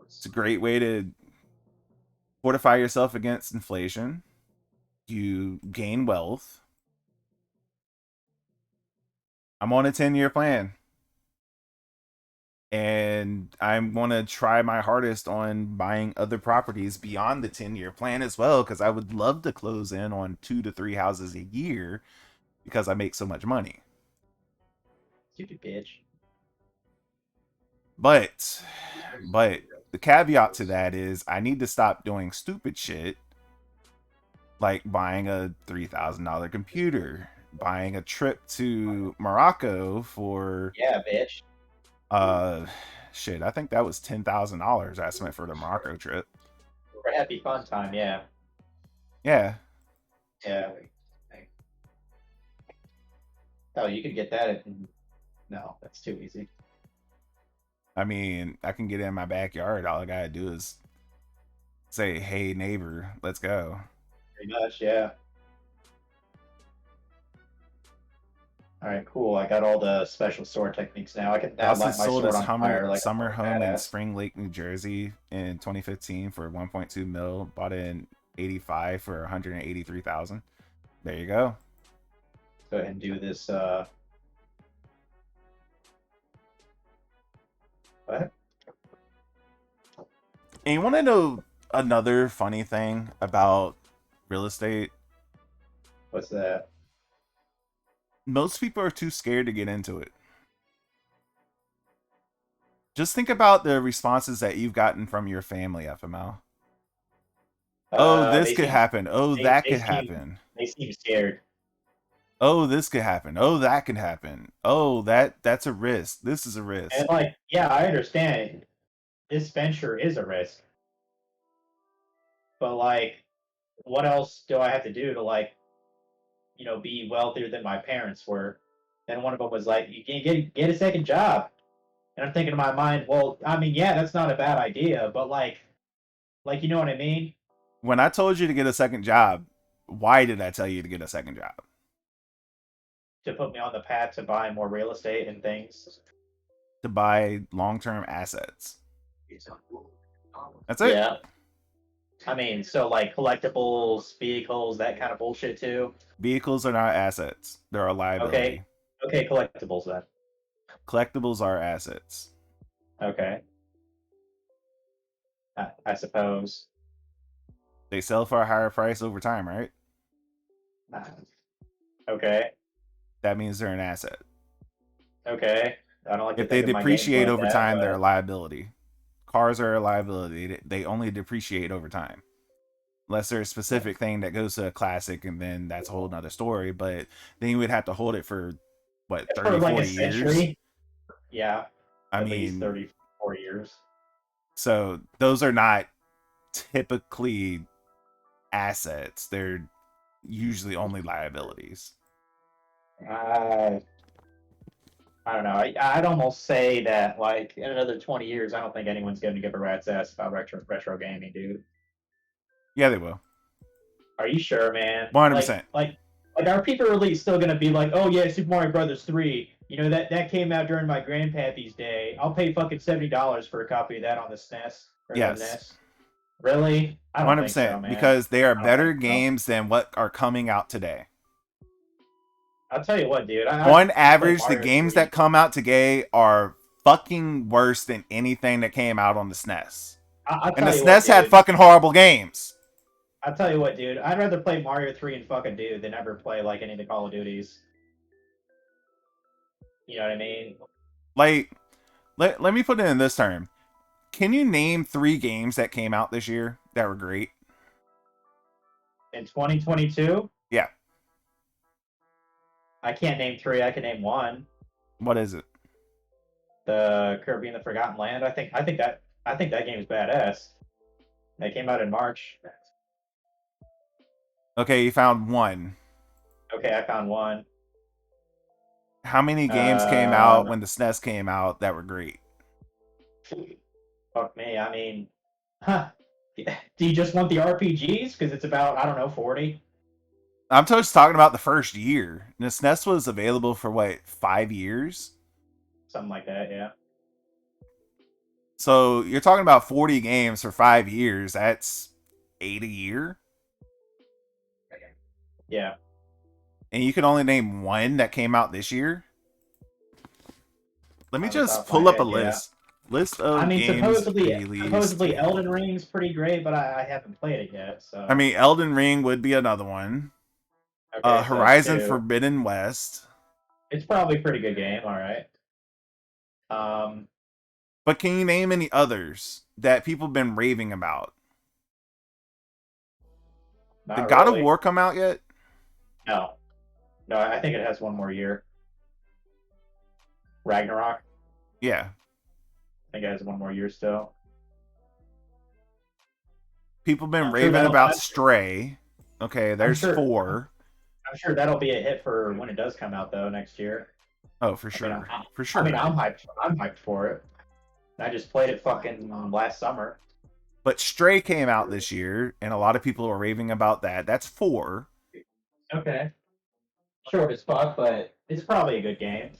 It's a great way to fortify yourself against inflation. You gain wealth. I'm on a 10-year plan. And I'm going to try my hardest on buying other properties beyond the 10-year plan as well, because I would love to close in on 2 to 3 houses a year because I make so much money. Stupid bitch. But the caveat to that is I need to stop doing stupid shit like buying a $3,000 computer, buying a trip to Morocco for Yeah, bitch. shit, I think that was $10,000 I spent for the Morocco trip. For happy fun time, yeah. Yeah. Yeah. Oh, you could get that at... No, that's too easy. I mean, I can get in my backyard. All I gotta do is say, "Hey neighbor, let's go." Pretty much, yeah. All right, cool. I got all the special sword techniques now. I can I now also light my sold sword his on fire like a summer fucking home in badass. Spring Lake, New Jersey in 2015 for 1.2 mil. Bought it in 85 for 183,000. There you go. Go ahead and do this. What? And you want to know another funny thing about real estate? What's that? Most people are too scared to get into it. Just think about the responses that you've gotten from your family, FML. Oh, this They could seem happen. Oh, they, that they could seem happen. they seem scared. Oh, this could happen. Oh, that could happen. Oh, that's a risk. This is a And risk. like, yeah, I understand this venture is a risk, but like, what else do I have to do to like, be wealthier than my parents were? And one of them was like, you can get a second job. And I'm thinking in my mind, well, I mean, yeah, that's not a bad idea, but like you know what I mean? When I told you to get a second job, why did I tell you to get a second job? To put me on the path to buy more real estate and things. To buy long-term assets. That's it. Yeah. I mean, so like collectibles, vehicles, that kind of bullshit too. Vehicles are not assets. They're a Okay. liability. Okay, collectibles then. Collectibles are assets. Okay. I suppose. They sell for a higher price over time, right? Uh, okay. That means they're an asset. Okay. I don't like to If they think of my games depreciate like over that, time, they're a but liability. Cars are a liability. They only depreciate over time. Unless there's a specific thing that goes to a classic, and then that's a whole nother story. But then you would have to hold it for, what, for 30, like a 40 years? century, yeah, I at least mean, 34 years. so those are not typically assets. They're usually only liabilities. I I don't know. I'd almost say that like in another 20 years, I don't think anyone's going to give a rat's ass about retro gaming, dude. Yeah, they will. Are you sure, man? 100%. Like, are people really still gonna be like, oh yeah, Super Mario Brothers 3? That came out during my grandpappy's day. I'll pay fucking $70 for a copy of that on the SNES or the Yes. NES. Really? I don't think so, 100%. man. Because they are I don't better think so. games than what are coming out today. I'll tell you what, dude. On I played average, the Mario games 3. that come out today are fucking worse than anything that came out on the SNES. I'll And the tell you what, SNES had dude. fucking horrible games. I'll tell you what, dude. I'd rather play Mario 3 and fucking dude than ever play like any of the Call of Duties. You know what I mean? Like, let me put it in this term. Can you name 3 games that came out this year that were great? In 2022, Yeah. I can't name 3. I can name 1. What is it? The Kirby and the Forgotten Land. I think that game is badass. That came out in March. Okay, you found one. Okay, I found one. How many games came out when the SNES came out that were great? Fuck me. I mean, huh? Do you just want the RPGs? Because it's about, I don't know, 40. I'm just talking about the first year. The SNES was available for what, 5 years? Something like that, yeah. So you're talking about 40 games for 5 years. That's 8 a year. Yeah. And you can only name one that came out this year. Let me On the top just of my pull up a head, yeah. list. List I of mean, games supposedly released. Elden Ring's pretty great, but I haven't played it yet, so. I mean, Elden Ring would be another one. Okay, so that's Horizon two. Forbidden West. It's probably a pretty good game, alright. Um, But can you name any others that people have been raving about? Did not God of really. War come out yet? No. No, I think it has one more year. Ragnarok. Yeah. I think it has one more year still. People have been I'm sure raving that'll. about Stray. Okay, there's Sure. 4. I'm sure that'll be a hit for when it does come out though next year. Oh, for I sure. mean, For sure. I mean, I'm hyped. I'm hyped for it. I just played it fucking last summer. But Stray came out this year, and a lot of people are raving about that. That's 4. Okay. Short as fuck, but it's probably a good game.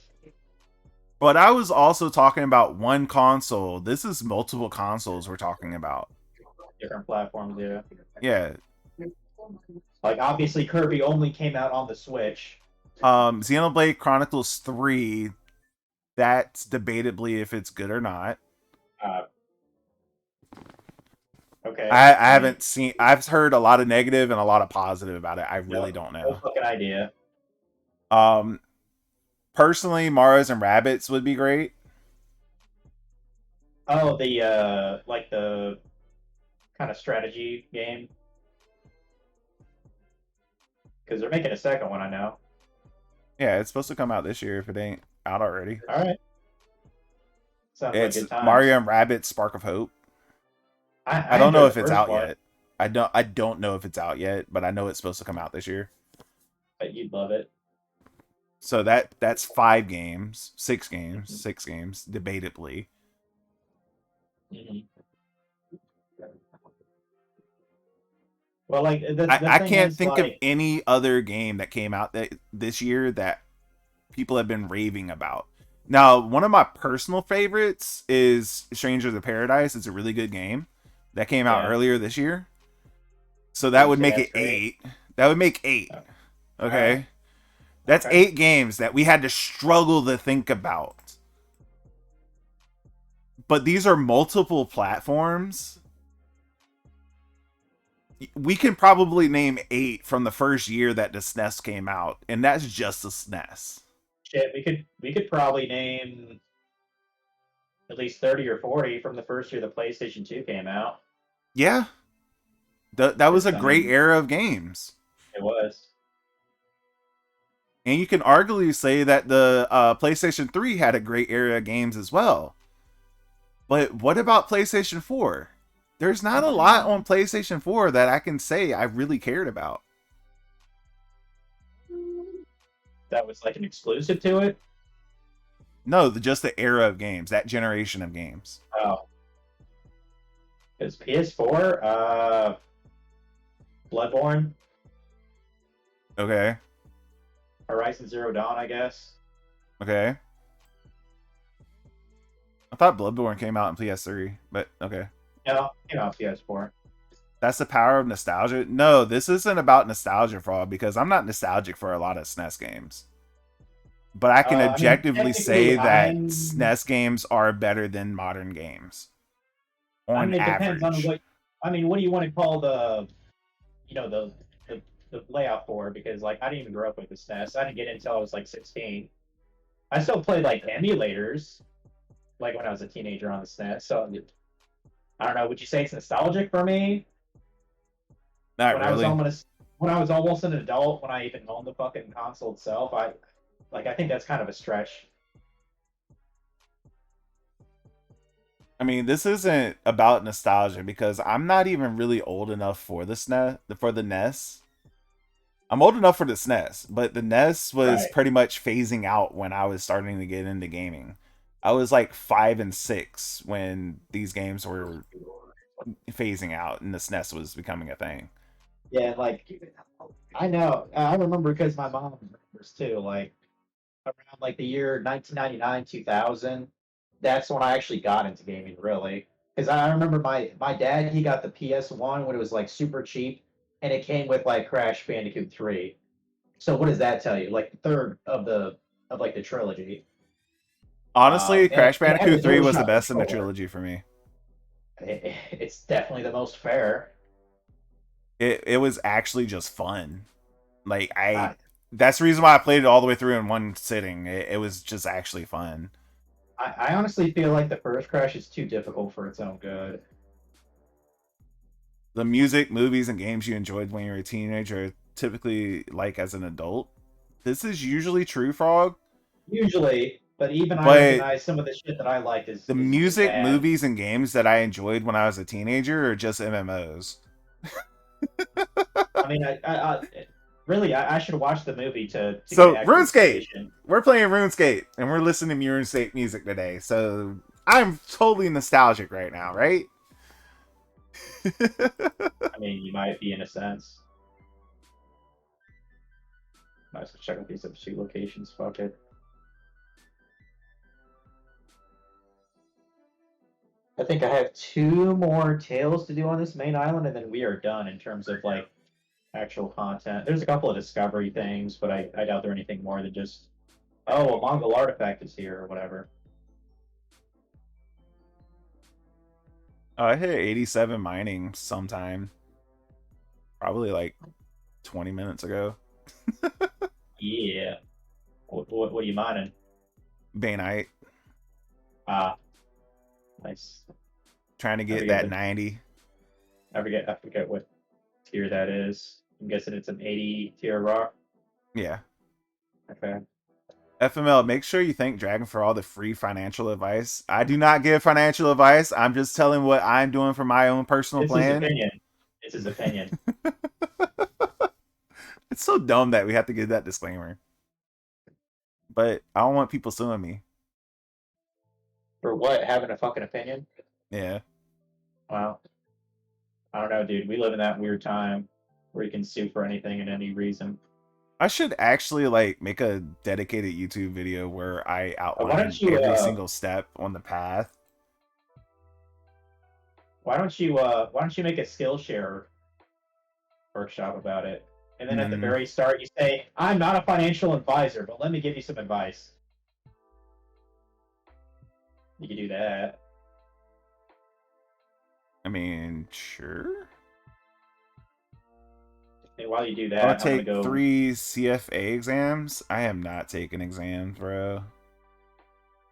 But I was also talking about one console. This is multiple consoles we're talking about. Different platforms, yeah. Yeah. Like obviously Kirby only came out on the Switch. Xenoblade Chronicles 3, that's debatably if it's good or not. Uh, okay. I haven't seen. I've heard a lot of negative and a lot of positive about it. I really don't No know. fucking idea. Personally, Mario's and Rabbids would be great. Oh, the like the kind of strategy game. Because they're making a second one, I know. Yeah, it's supposed to come out this year if it ain't out already. All right. Sounds It's like good times. Mario and Rabbids Spark of Hope. I don't know enjoyed if the it's first out one, yet. I don't know if it's out yet, but I know it's supposed to come out this year. but you'd love it. So that's 5 games, 6 games, 6 games, debatably. Mm-hmm. Well, like the I thing can't is, think of like, any other game that came out this year that people have been raving about. Now, one of my personal favorites is Strangers of Paradise. It's a really good game that came out earlier this year. So that would make it 8. That would make 8. Okay. Right. That's 8 games that we had to struggle to think about. But these are multiple platforms. We can probably name 8 from the first year that the SNES came out, and that's just the SNES. Shit, we could probably name at least 30 or 40 from the first year the PlayStation 2 came out. Yeah. That was a great era of games. It was. And you can arguably say that the PlayStation 3 had a great era of games as well. But what about PlayStation 4? There's not a lot on PlayStation 4 that I can say I really cared about. That was like an exclusive to it? No, just the era of games, that generation of games. Oh. It's PS4, Bloodborne. Okay. Horizon Zero Dawn, I guess. Okay. I thought Bloodborne came out in PS3, but okay. No, came out PS4. That's the power of nostalgia. No, this isn't about nostalgia for all because I'm not nostalgic for a lot of SNES games. But I can objectively say that SNES games are better than modern games. On it average. depends on what do you want to call the layout for? Because like I didn't even grow up with the SNES. I didn't get it until I was like 16. I still played like emulators, like when I was a teenager on the SNES. So I don't know. Would you say it's nostalgic for me? Not really. When I was almost an adult, when I even owned the fucking console itself, I think that's kind of a stretch. I mean, this isn't about nostalgia because I'm not even really old enough for the SNES, for the NES. I'm old enough for the SNES, but the NES was Right. pretty much phasing out when I was starting to get into gaming. I was like 5 and 6 when these games were phasing out and the SNES was becoming a thing. Yeah, like I know. I remember because my mom remembers too. Like around like the year 1999, 2000. That's when I actually got into gaming, really. Because I remember my dad, he got the PS1 when it was like super cheap, and it came with like Crash Bandicoot 3. So what does that tell you? Like the third of like the trilogy. Honestly, And Crash it had the Bandicoot 3 was the DualShock best in the controller. trilogy for me. It's definitely the most fair. It was actually just fun. Like I, that's the reason why I played it all the way through in one sitting. It was just actually fun. I honestly feel like the first Crash is too difficult for its own good. The music, movies, and games you enjoyed when you were a teenager are typically like as an adult. This is usually true, Frog, Usually, but even I but recognize some of the shit that I liked the is music, bad. movies, and games that I enjoyed when I was a teenager are just MMOs. I mean, really, I should watch the movie to get So, accurate RuneScape! information. We're playing RuneScape, and we're listening to RuneScape music today, so I'm totally nostalgic right now, right? I mean, you might be in a sense. Might as well check out these other two locations. Fuck it. I think I have two more tales to do on this main island, and then we are done in terms of like actual content. There's a couple of discovery things, but I doubt they're anything more than just, oh, a Mongol artifact is here or whatever. Oh, I hit 87 mining sometime. Probably like 20 minutes ago. Yeah. What are you mining? Bainite. Ah, nice. Trying to I get forget that what 90. I forget what tier that is. I'm guessing it's an 80 tier rock. Yeah. Okay. FML, make sure you thank Dragon for all the free financial advice. I do not give financial advice. I'm just telling what I'm doing for my own personal It's his plan. opinion. It's his opinion. It's so dumb that we have to give that disclaimer. But I don't want people suing me. For what? Having a fucking opinion? Yeah. Well, I don't know, dude. We live in that weird time where you can sue for anything and any reason. I should actually like make a dedicated YouTube video where I Why outline don't you every single step on the path. why don't you make a Skillshare workshop about it? And then And at the then, very start you say, I'm not a financial advisor, but let me give you some advice. You could do that. I mean, sure. And while you do I want that, to I'm gonna take go 3 CFA exams. I am not taking exams, bro.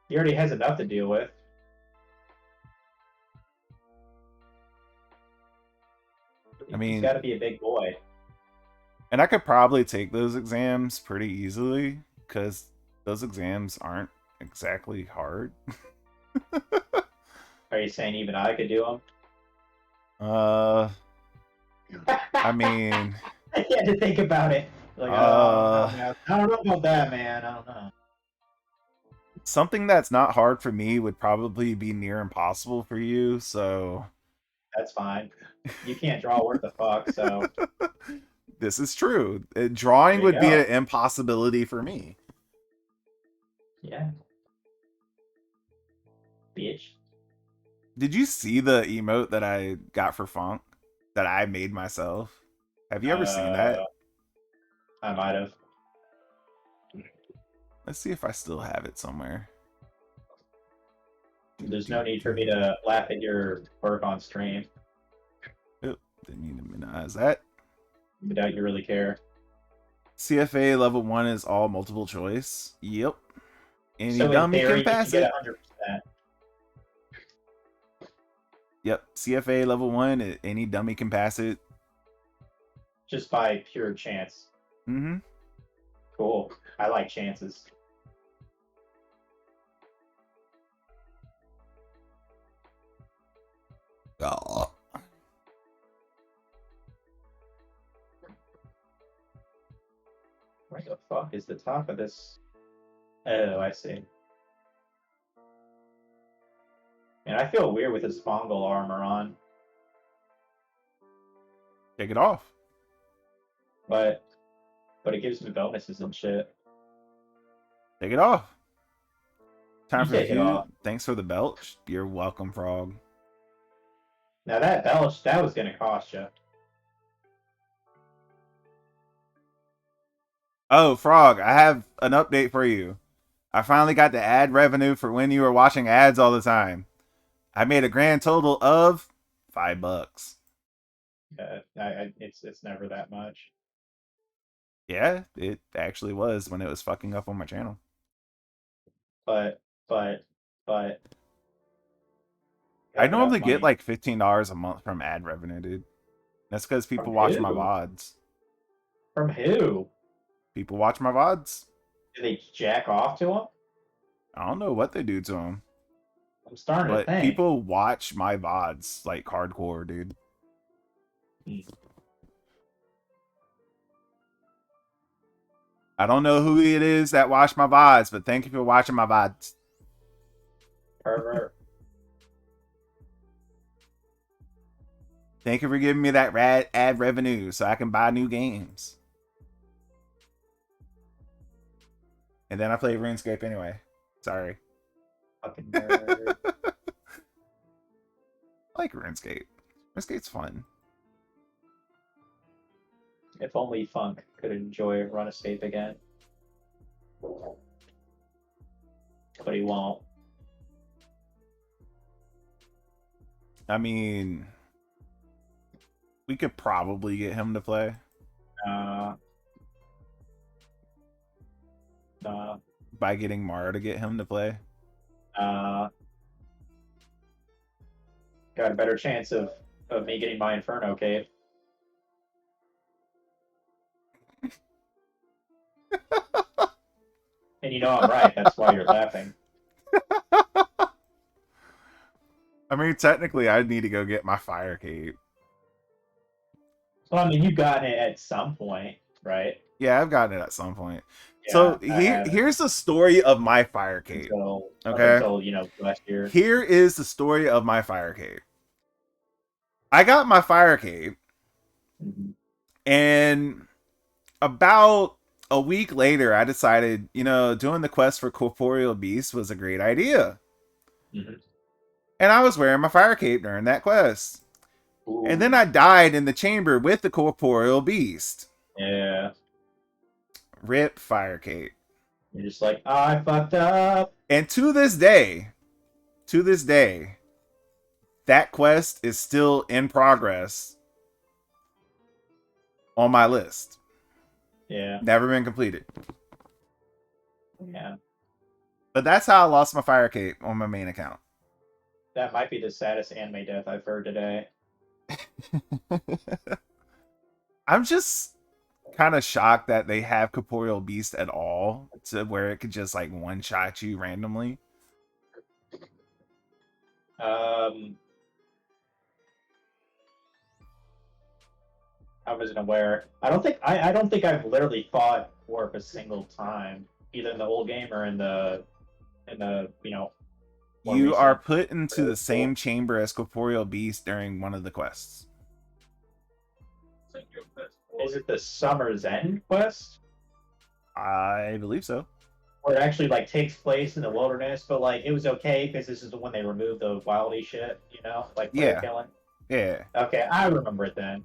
he already has enough to deal with. I He's mean, gotta be a big boy. and I could probably take those exams pretty easily because those exams aren't exactly hard. Are you saying even I could do them? Uh, I mean, I had to think about it. Like, oh uh, no, man. I don't know about that, man. I don't know. something that's not hard for me would probably be near impossible for you. So That's fine. You can't draw worth a fuck, so this is true. Drawing there you would be an go. impossibility for me. Yeah, bitch. Did you see the emote that I got for Funk that I made myself? Have you ever seen that? Uh, I might have. Let's see if I still have it somewhere. There's no need for me to laugh at your work on stream. Oh, didn't mean to minimize that. I doubt you really care. CFA level 1 is all multiple choice. Yep. Any So in dummy theory, can you can pass get it. 100%. Yep. CFA level 1, any dummy can pass it. Just by pure chance. Mm-hmm. Cool. I like chances. Oh. Where the fuck is the top of this? Oh, I see. And I feel weird with this Mongol armor on, Take it off. but it gives me bonuses and shit. Take it off. Time You for take it food. off. Thanks for the belch. You're welcome, Frog. Now that was gonna cost you. Oh, Frog, I have an update for you. I finally got the ad revenue for when you were watching ads all the time. I made a grand total of $5. It's never that much. Yeah, it actually was when it was fucking up on my channel. But I got normally enough get money. like $15 a month from ad revenue, dude. That's because people From watch my who? VODs. From who? People watch my VODs. Do they jack off to them? I don't know what they do to them, I'm starting to but think. people watch my VODs like hardcore, dude. Hmm. I don't know who it is that watch my VODs, but thank you for watching my VODs. Pervert. Thank you for giving me that rad ad revenue so I can buy new games. And then I play RuneScape anyway. Sorry. Fucking nerd. I like RuneScape. RuneScape's fun. If only Funk could enjoy Run Escape again. But he won't. I mean, we could probably get him to play. Nah. By getting Mara to get him to play. Got a better chance of me getting my Inferno cave. And you know I'm right, that's why you're laughing. I mean, technically, I'd need to go get my fire cape. Well, I mean, you've gotten it at some point, right? Yeah, I've gotten it at some point. Yeah, So I haven't. here's the story of my fire cape. Up Okay. until, last year. Here is the story of my fire cape. I got my fire cape, Mhm. and about a week later, I decided, doing the quest for Corporeal Beast was a great idea. Mhm. And I was wearing my fire cape during that quest. Ooh. And then I died in the chamber with the Corporeal Beast. Yeah. Rip fire cape. You're just like, oh, I fucked up. And to this day, that quest is still in progress on my list. Yeah. Never been completed. Yeah. But that's how I lost my fire cape on my main account. That might be the saddest anime death I've heard today. I'm just kind of shocked that they have Corporeal Beast at all, to where it could just like one-shot you randomly. I wasn't aware. I don't think I've literally fought Warp a single time, either in the old game or in the more You are recent. put into the same chamber as Corporeal Beast during one of the quests. Is it the Summer's End quest? I believe so. Where it actually takes place in the wilderness, but it was okay because this is the one they removed the wildy shit, player Yeah. killing. Yeah. Okay, I remember it then.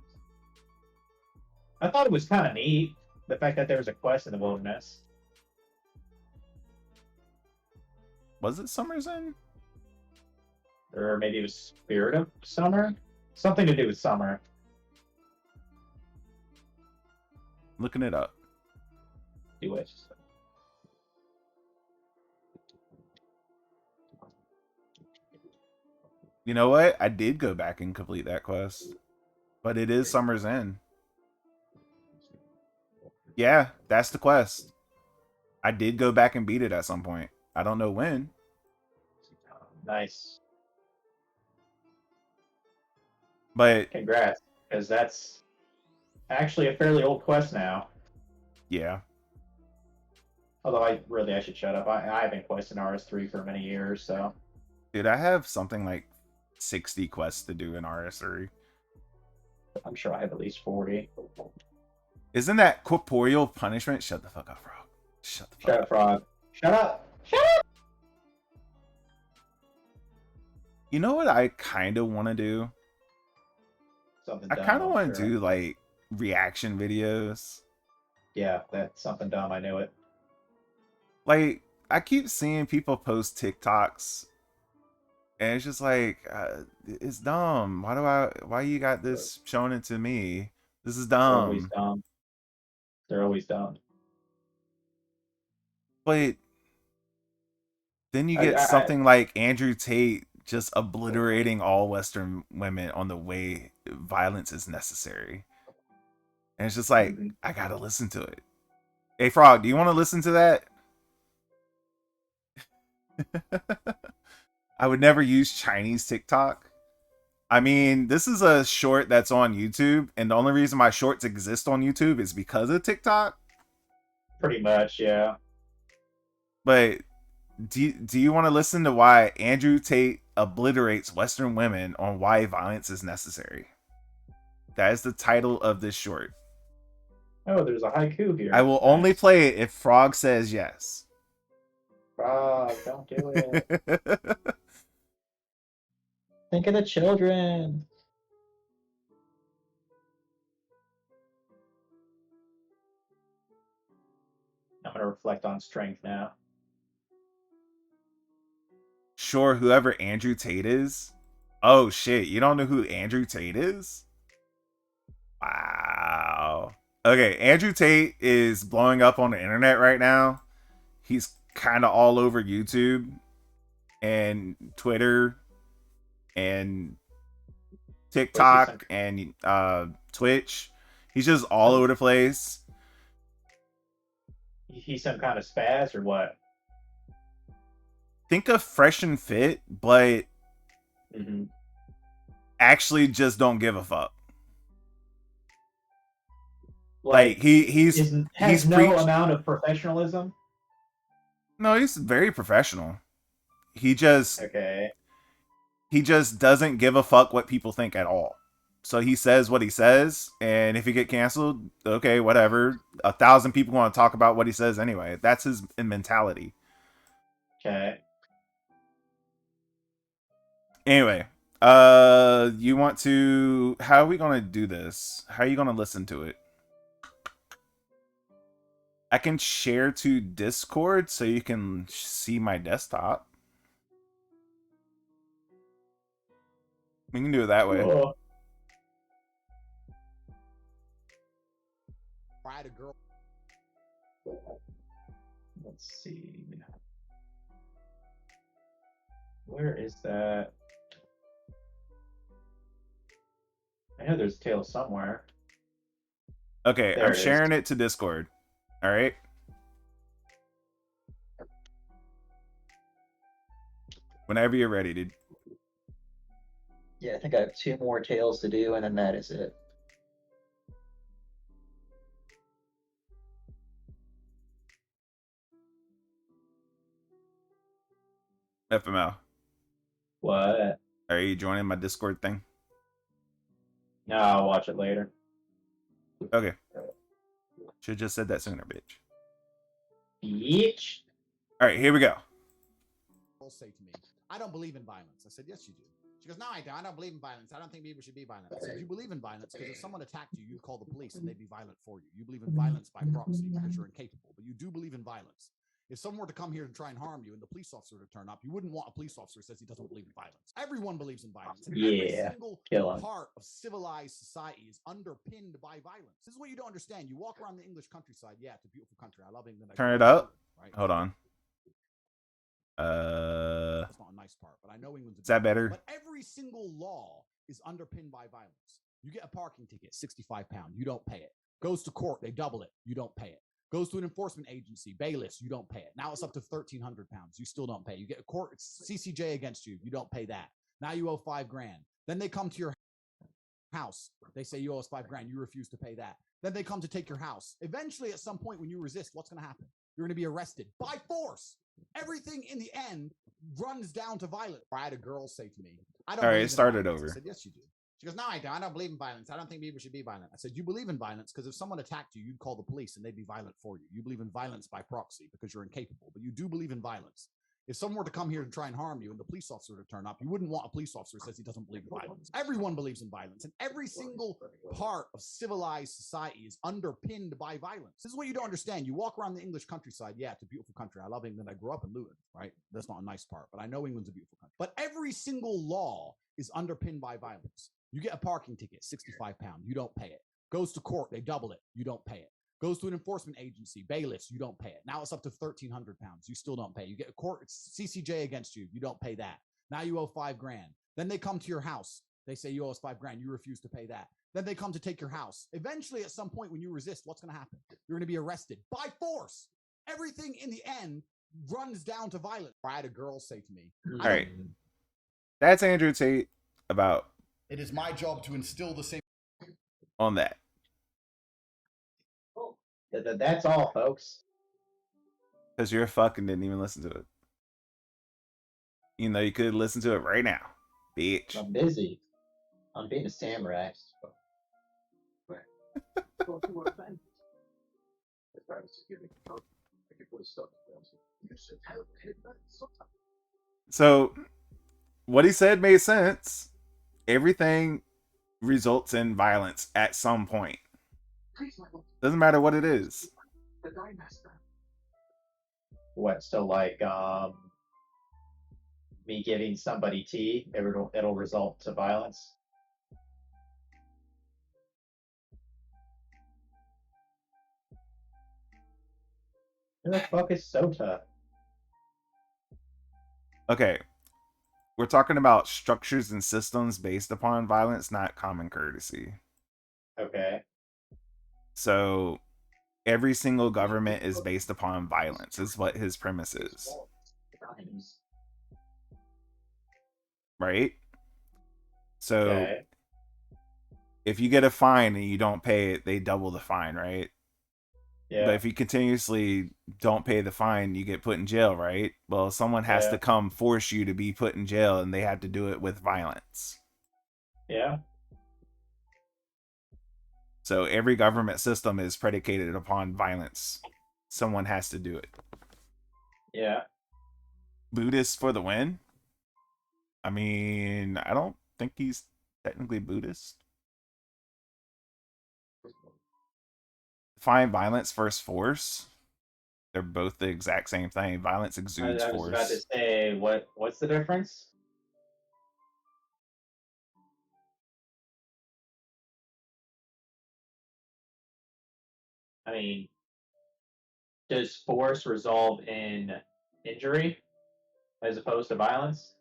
I thought it was kind of neat, the fact that there was a quest in the wilderness. Was it Summer's End? Or maybe it was Spirit of Summer? Something to do with summer. Looking it up. Do it. You know what? I did go back and complete that quest. But it is Summer's End. Yeah, that's the quest. I did go back and beat it at some point. I don't know when. Nice. But Congrats, because that's actually a fairly old quest now. yeah. Although I should shut up. I haven't quested RS3 for many years, so Dude, I have something like 60 quests to do in RS3. I'm sure I have at least 40. Isn't that corporeal punishment? Shut the fuck up, Frog. Shut the fuck Shut up. up, Frog. Shut up. Shut up. You know what I kind of want to do? Something I dumb. kind of I'm want to sure. do like reaction videos. Yeah, that's something dumb. I knew it. Like, I keep seeing people post TikToks, and it's just like, it's dumb. Why you got this shown it to me? This is They're always dumb. dumb. They're always dumb. But then you I, get I, something like Andrew Tate just obliterating all Western women on the way violence is necessary. And it's just like, Mhm. I gotta listen to it. Hey, Frog, do you want to listen to that? I would never use Chinese TikTok. I mean, this is a short that's on YouTube, and the only reason my shorts exist on YouTube is because of TikTok. Pretty much, yeah. But do you want to listen to why Andrew Tate obliterates Western women on why violence is necessary? That is the title of this short. Oh, there's a haiku here. I will Nice. only play it if Frog says yes. Frog, don't do it. Think of the children. I'm gonna reflect on strength now. Sure, whoever Andrew Tate is. Oh shit, you don't know who Andrew Tate is? Wow. Okay, Andrew Tate is blowing up on the internet right now. He's kind of all over YouTube and Twitter and TikTok and Twitch. He's just all over the place. He's some kind of spaz or what? Think of Fresh and Fit, but actually just don't give a fuck. Like he's no amount of professionalism. No, he's very professional. He just doesn't give a fuck what people think at all. So he says what he says, and if he get canceled, okay, whatever. 1,000 people want to talk about what he says anyway. That's his mentality. Okay. Anyway, you want to? How are we gonna do this? How are you gonna listen to it? I can share to Discord so you can see my desktop. We can do it that way. Cool. Girl. Let's see. Where is that? I know there's a tail somewhere. Okay, I'm sharing it to Discord. All right. Whenever you're ready, dude. Yeah, I think I have 2 more tales to do, and then that is it. FML. What? Are you joining my Discord thing? No, I'll watch it later. Okay. Should've just said that sooner, bitch. Bitch. All right, here we go. Say to me, I don't believe in violence. I said, yes, you do. She goes, no, I don't. I don't believe in violence. I don't think people should be violent. I said, you believe in violence because if someone attacked you, you'd call the police and they'd be violent for you. You believe in violence by proxy because you're incapable, but you do believe in violence. If someone were to come here to try and harm you and the police officer to turn up, you wouldn't want a police officer who says he doesn't believe in violence. Everyone believes in violence. And every single part of civilized society is underpinned by violence. This is what you don't understand. You walk around the English countryside. Yeah, it's a beautiful country. I love England. Turn it up. Right? Hold on. That's not a nice part, but I know England's. Is that better? But every single law is underpinned by violence. You get a parking ticket, £65. You don't pay it. Goes to court, they double it. You don't pay it. Goes to an enforcement agency, bailiffs, you don't pay it. Now it's up to £1,300. You still don't pay. You get a court CCJ against you. You don't pay that. Now you owe $5,000. Then they come to your house. They say you owe us $5,000. You refuse to pay that. Then they come to take your house. Eventually, at some point, when you resist, what's going to happen? you're going to be arrested by force. Everything in the end runs down to violence. I had a girl say to me, I don't All right, believe in start it violence. over. I said, yes, you do. She goes, no, I don't. I don't believe in violence. I don't think people should be violent. I said, you believe in violence because if someone attacked you, you'd call the police and they'd be violent for you. You believe in violence by proxy because you're incapable, but you do believe in violence. If someone were to come here and try and harm you and the police officer were to turn up, you wouldn't want a police officer who says he doesn't believe in violence. Everyone believes in violence, and every single part of civilized society is underpinned by violence. This is what you don't understand. You walk around the English countryside. Yeah, it's a beautiful country. I love England. I grew up in Luton, right? That's not a nice part, but I know England's a beautiful country. But every single law is underpinned by violence. You get a parking ticket, £65. You don't pay it. Goes to court, they double it. You don't pay it. Goes to an enforcement agency, bailiffs, you don't pay it. Now it's up to £1,300. You still don't pay. You get a court CCJ against you. You don't pay that. Now you owe $5,000. Then they come to your house. They say you owe us $5,000. You refuse to pay that. Then they come to take your house. Eventually, at some point, when you resist, what's going to happen? You're going to be arrested by force. Everything in the end runs down to violence. I had a girl say to me, All right. That's Andrew Tate about. It is my job to instill the same On that. That's all, folks. Because you're fucking didn't even listen to it. You know, you could listen to it right now. Bitch. I'm busy. I'm being a samurai. So, what he said made sense. Everything results in violence at some point. Doesn't matter what it is. What? So like, me giving somebody tea, it'll result to violence. Who the fuck is Sota? Okay. We're talking about structures and systems based upon violence, not common courtesy. Okay. So, every single government is based upon violence, is what his premise is. Right? So, Okay. if you get a fine and you don't pay it, they double the fine, right? Yeah. But if you continuously don't pay the fine, you get put in jail, right? Well, someone has Yeah. to come force you to be put in jail, and they have to do it with violence. Yeah. So every government system is predicated upon violence. Someone has to do it. Yeah. Buddhist for the win? I mean, I don't think he's technically Buddhist. Define violence versus force. They're both the exact same thing. Violence exudes I was about to force. say, what's the difference? I mean, does force result in injury as opposed to violence?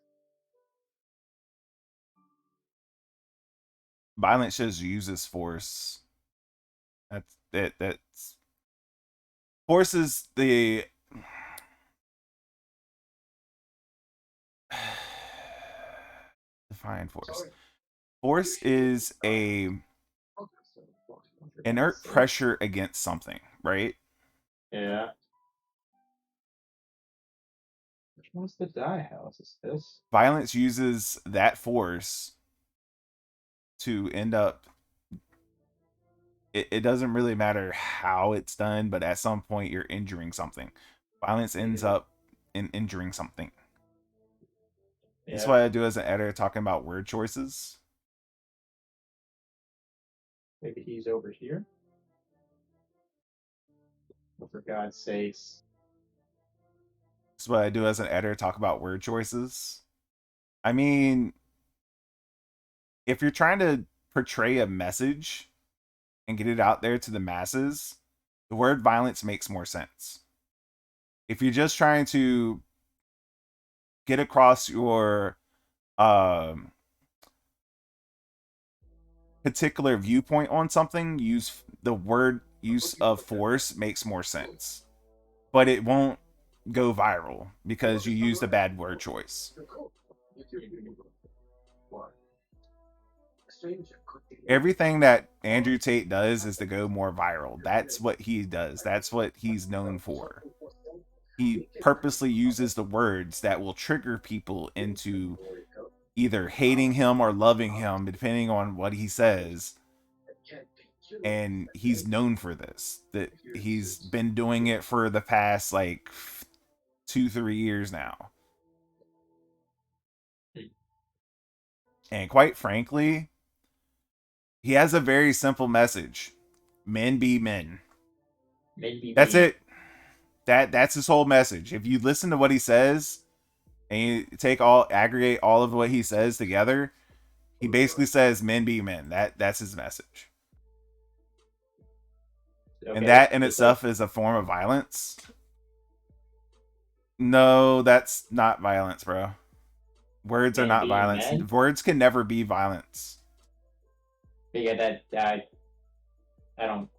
Violence just uses force. That's force is the define force. Force is a inert pressure against something, right? Yeah. Which one's the die house? Is this? Violence uses that force to end up. It doesn't really matter how it's done, but at some point you're injuring something. Violence ends up in injuring something. Yeah. That's what I do as an editor, talking about word choices. Maybe he's over here. Oh, for God's sakes. That's what I do as an editor, talk about word choices. I mean, if you're trying to portray a message and get it out there to the masses, the word violence makes more sense. If you're just trying to get across your particular viewpoint on something, use the word use of force makes more sense. But it won't go viral because you used a bad word choice. Everything that Andrew Tate does is to go more viral. That's what he does. That's what he's known for. he purposely uses the words that will trigger people into either hating him or loving him, depending on what he says. And he's known for this. That he's been doing it for the past like 2-3 years now. And quite frankly, he has a very simple message. Men be men. That's it. That's his whole message. If you listen to what he says and you aggregate all of what he says together, he basically says men be men. That's his message. Okay. And that in itself is a form of violence. No, that's not violence, bro. Words are not violence. Men? Words can never be violence. Yeah, I don't.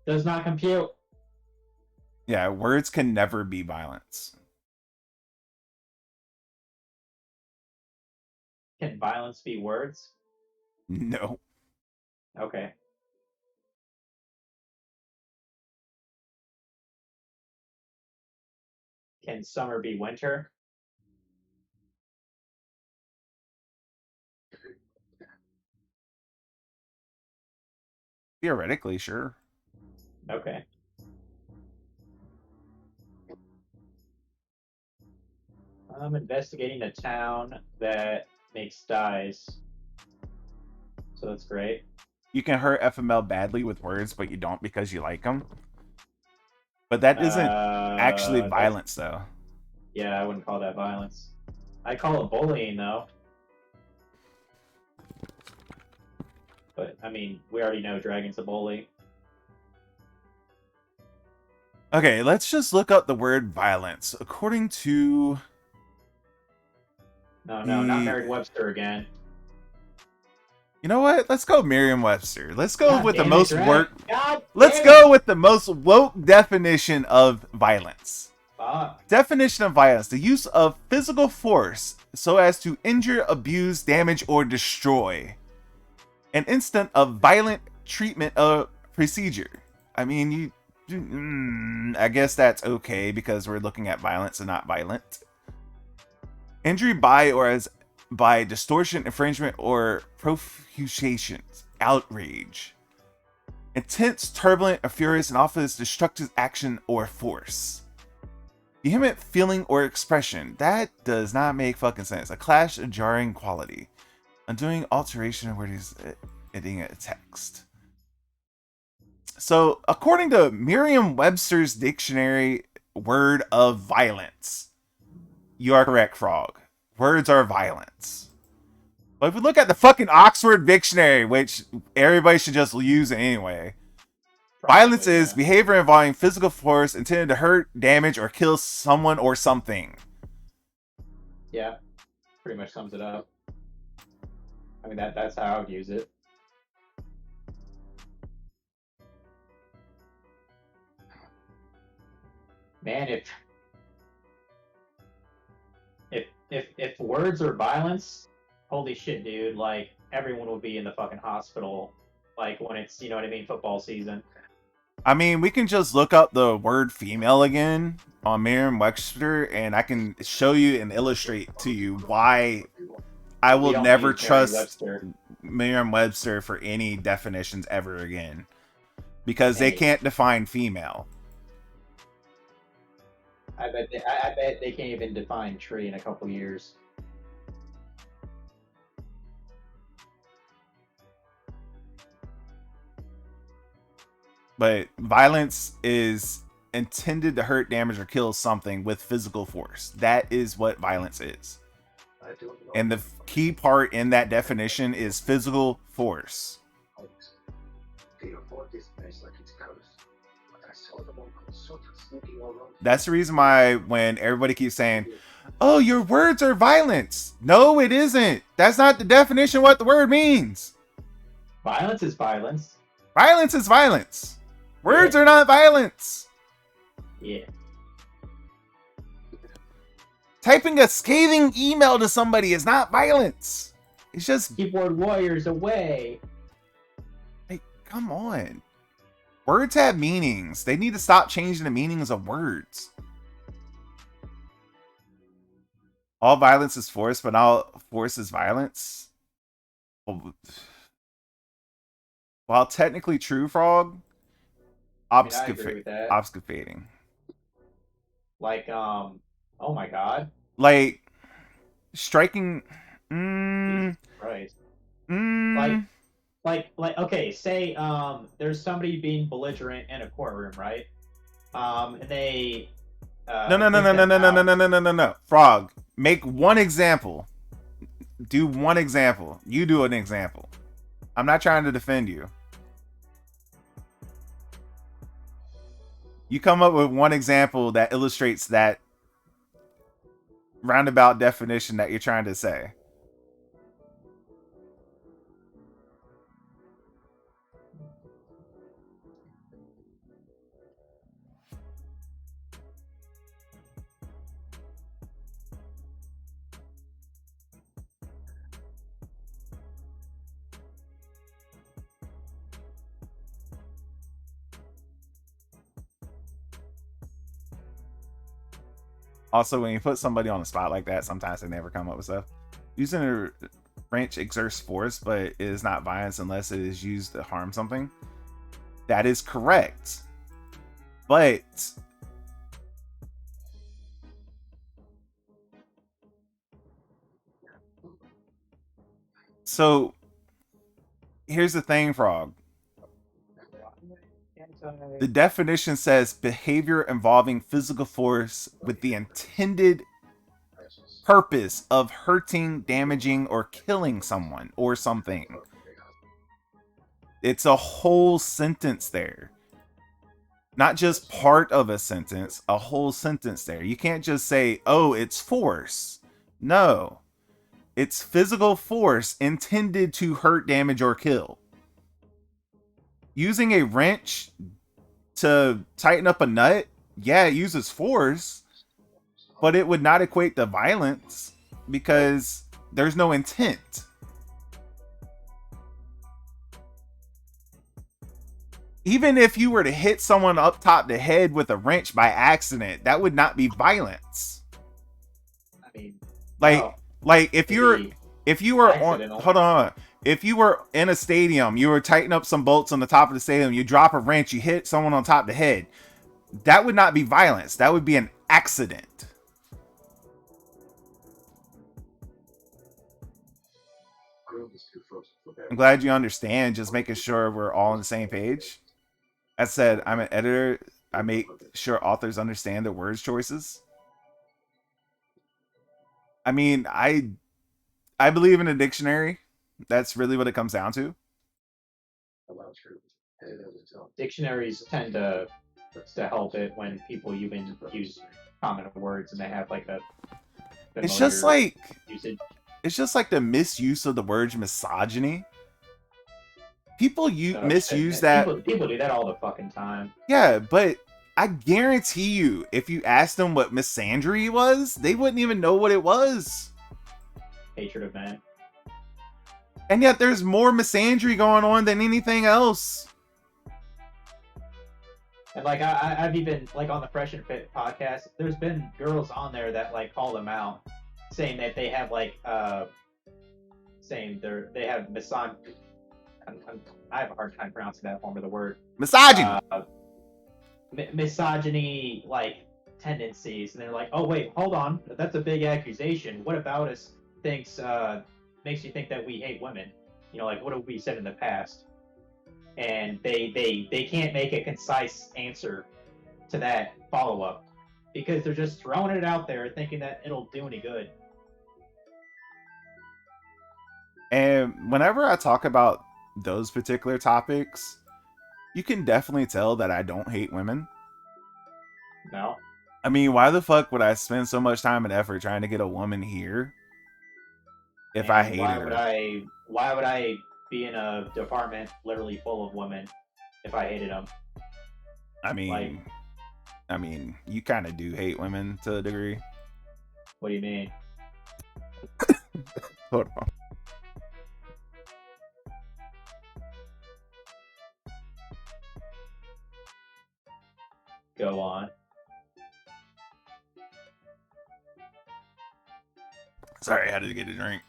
Does not compute. Yeah, words can never be violence. Can violence be words? No. Okay. Can summer be winter? Theoretically, sure. Okay. I'm investigating a town that makes dyes. So that's great. You can hurt FML badly with words, but you don't because you like them. But that isn't actually violence, though. Yeah, I wouldn't call that violence. I call it bullying, though. But, I mean, we already know Dragon's a bully. Okay, let's just look up the word violence. According to... No, not Merriam-Webster again. You know what? Let's go Merriam-Webster. Let's go with the most woke. Let's go with the most woke definition of violence. Definition of violence: the use of physical force so as to injure, abuse, damage, or destroy. An instant of violent treatment of procedure. I mean, I guess that's okay because we're looking at violence and not violent. Injury by or as by distortion, infringement, or profusion, outrage. Intense, turbulent, or furious, and often destructive action or force. Vehement feeling or expression. That does not make fucking sense. A clash of jarring quality. Undoing alteration of words, editing a text. So, according to Merriam-Webster's dictionary word of violence, you are correct, Frog. Words are violence. But if we look at the fucking Oxford Dictionary, which everybody should just use anyway, violence is behavior involving physical force intended to hurt, damage, or kill someone or something. Yeah, pretty much sums it up. I mean, that's how I would use it. Man, if words are violence, holy shit, dude! Like everyone would be in the fucking hospital, like when it's, you know what I mean, football season. I mean, we can just look up the word female again on Merriam-Webster, and I can show you and illustrate to you why I will never trust Merriam-Webster for any definitions ever again, because they can't define female. I bet they can't even define tree in a couple years. But violence is intended to hurt, damage, or kill something with physical force. That is what violence is. And the key part in that definition is physical force. That's the reason why when everybody keeps saying, oh, your words are violence. No, it isn't. That's not the definition of what the word means. Violence is violence. Violence is violence. Words are not violence. Yeah. Typing a scathing email to somebody is not violence. It's just... Keyboard warriors away. Hey, come on. Words have meanings. They need to stop changing the meanings of words. All violence is force, but all force is violence. While technically true, Frog, I mean, I agree with that. obfuscating. Like, oh my god. Like, striking. Jesus Christ. Like, okay, say, there's somebody being belligerent in a courtroom, right? And they, No. Frog, make one example. Do one example. You do an example. I'm not trying to defend you. You come up with one example that illustrates that roundabout definition that you're trying to say. Also, when you put somebody on the spot like that, sometimes they never come up with stuff. Using a wrench exerts force, but it is not violence unless it is used to harm something. That is correct. But so here's the thing, Frog. The definition says behavior involving physical force with the intended purpose of hurting, damaging, or killing someone or something. It's a whole sentence there. Not just part of a sentence, a whole sentence there. You can't just say, oh, it's force. No. It's physical force intended to hurt, damage, or kill. Using a wrench to tighten up a nut, yeah, it uses force, but it would not equate to violence because there's no intent. Even if you were to hit someone up top the head with a wrench by accident, that would not be violence. I mean, like if you were on, hold on, if you were in a stadium, you were tightening up some bolts on the top of the stadium, you drop a wrench, you hit someone on top of the head, that would not be violence. That would be an accident. I'm glad you understand. Just making sure we're all on the same page. As said, I'm an editor. I make sure authors understand their words choices. I mean, I believe in a dictionary. That's really what it comes down to. Dictionaries tend to help it when people even use common words and they have like a It's just like usage. It's just like the misuse of the word misogyny. People misuse that. People do that all the fucking time. Yeah, but I guarantee you, if you asked them what misandry was, they wouldn't even know what it was. Hatred of man. And yet there's more misandry going on than anything else. And like I've even like on the Fresh and Fit podcast, there's been girls on there that like call them out, saying that they have like saying they have I have a hard time pronouncing that form of the word. Misogyny. Misogyny like tendencies, and they're like, oh wait, hold on, that's a big accusation. What about us thinks makes you think that we hate women? You know, like what have we said in the past? And they can't make a concise answer to that follow up because they're just throwing it out there thinking that it'll do any good. And whenever I talk about those particular topics, you can definitely tell that I don't hate women. No. I mean, why the fuck would I spend so much time and effort trying to get a woman here if I hated her? Why would I be in a department literally full of women if I hated them? I mean, you kind of do hate women to a degree. What do you mean? Hold on. Go on. Sorry, I had to get a drink.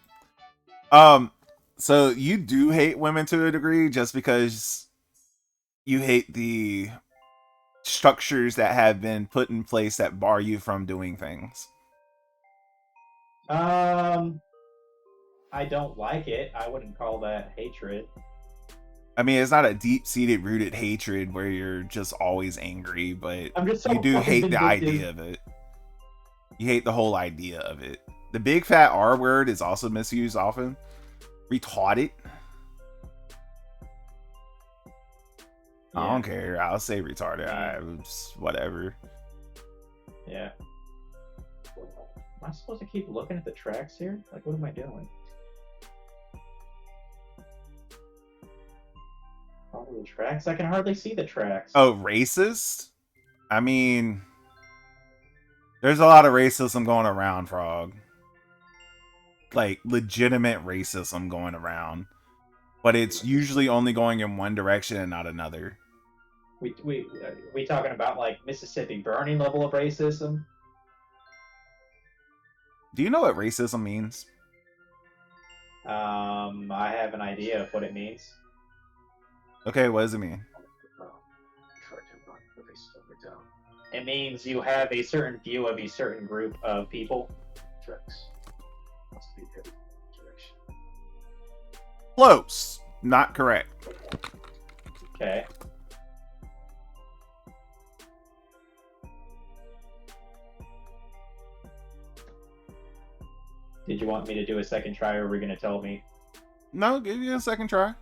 So you do hate women to a degree just because you hate the structures that have been put in place that bar you from doing things. I don't like it. I wouldn't call that hatred. I mean, it's not a deep-seated, rooted hatred where you're just always angry, but I'm just so you do fucking hate the vindictive. idea of it. You hate the whole idea of it. The big fat R word is also misused often. Retarded. I don't care. I'll say retarded. Whatever. Yeah. Am I supposed to keep looking at the tracks here? Like, what am I doing? Follow the tracks? I can hardly see the tracks. Oh, racist? I mean, there's a lot of racism going around, Frog. Like, legitimate racism going around. But it's usually only going in one direction and not another. We talking about, like, Mississippi burning level of racism? Do you know what racism means? I have an idea of what it means. Okay, what does it mean? It means you have a certain view of a certain group of people. Close. Not correct. Okay. Did you want me to do a second try, or were you going to tell me? No, give you a second try.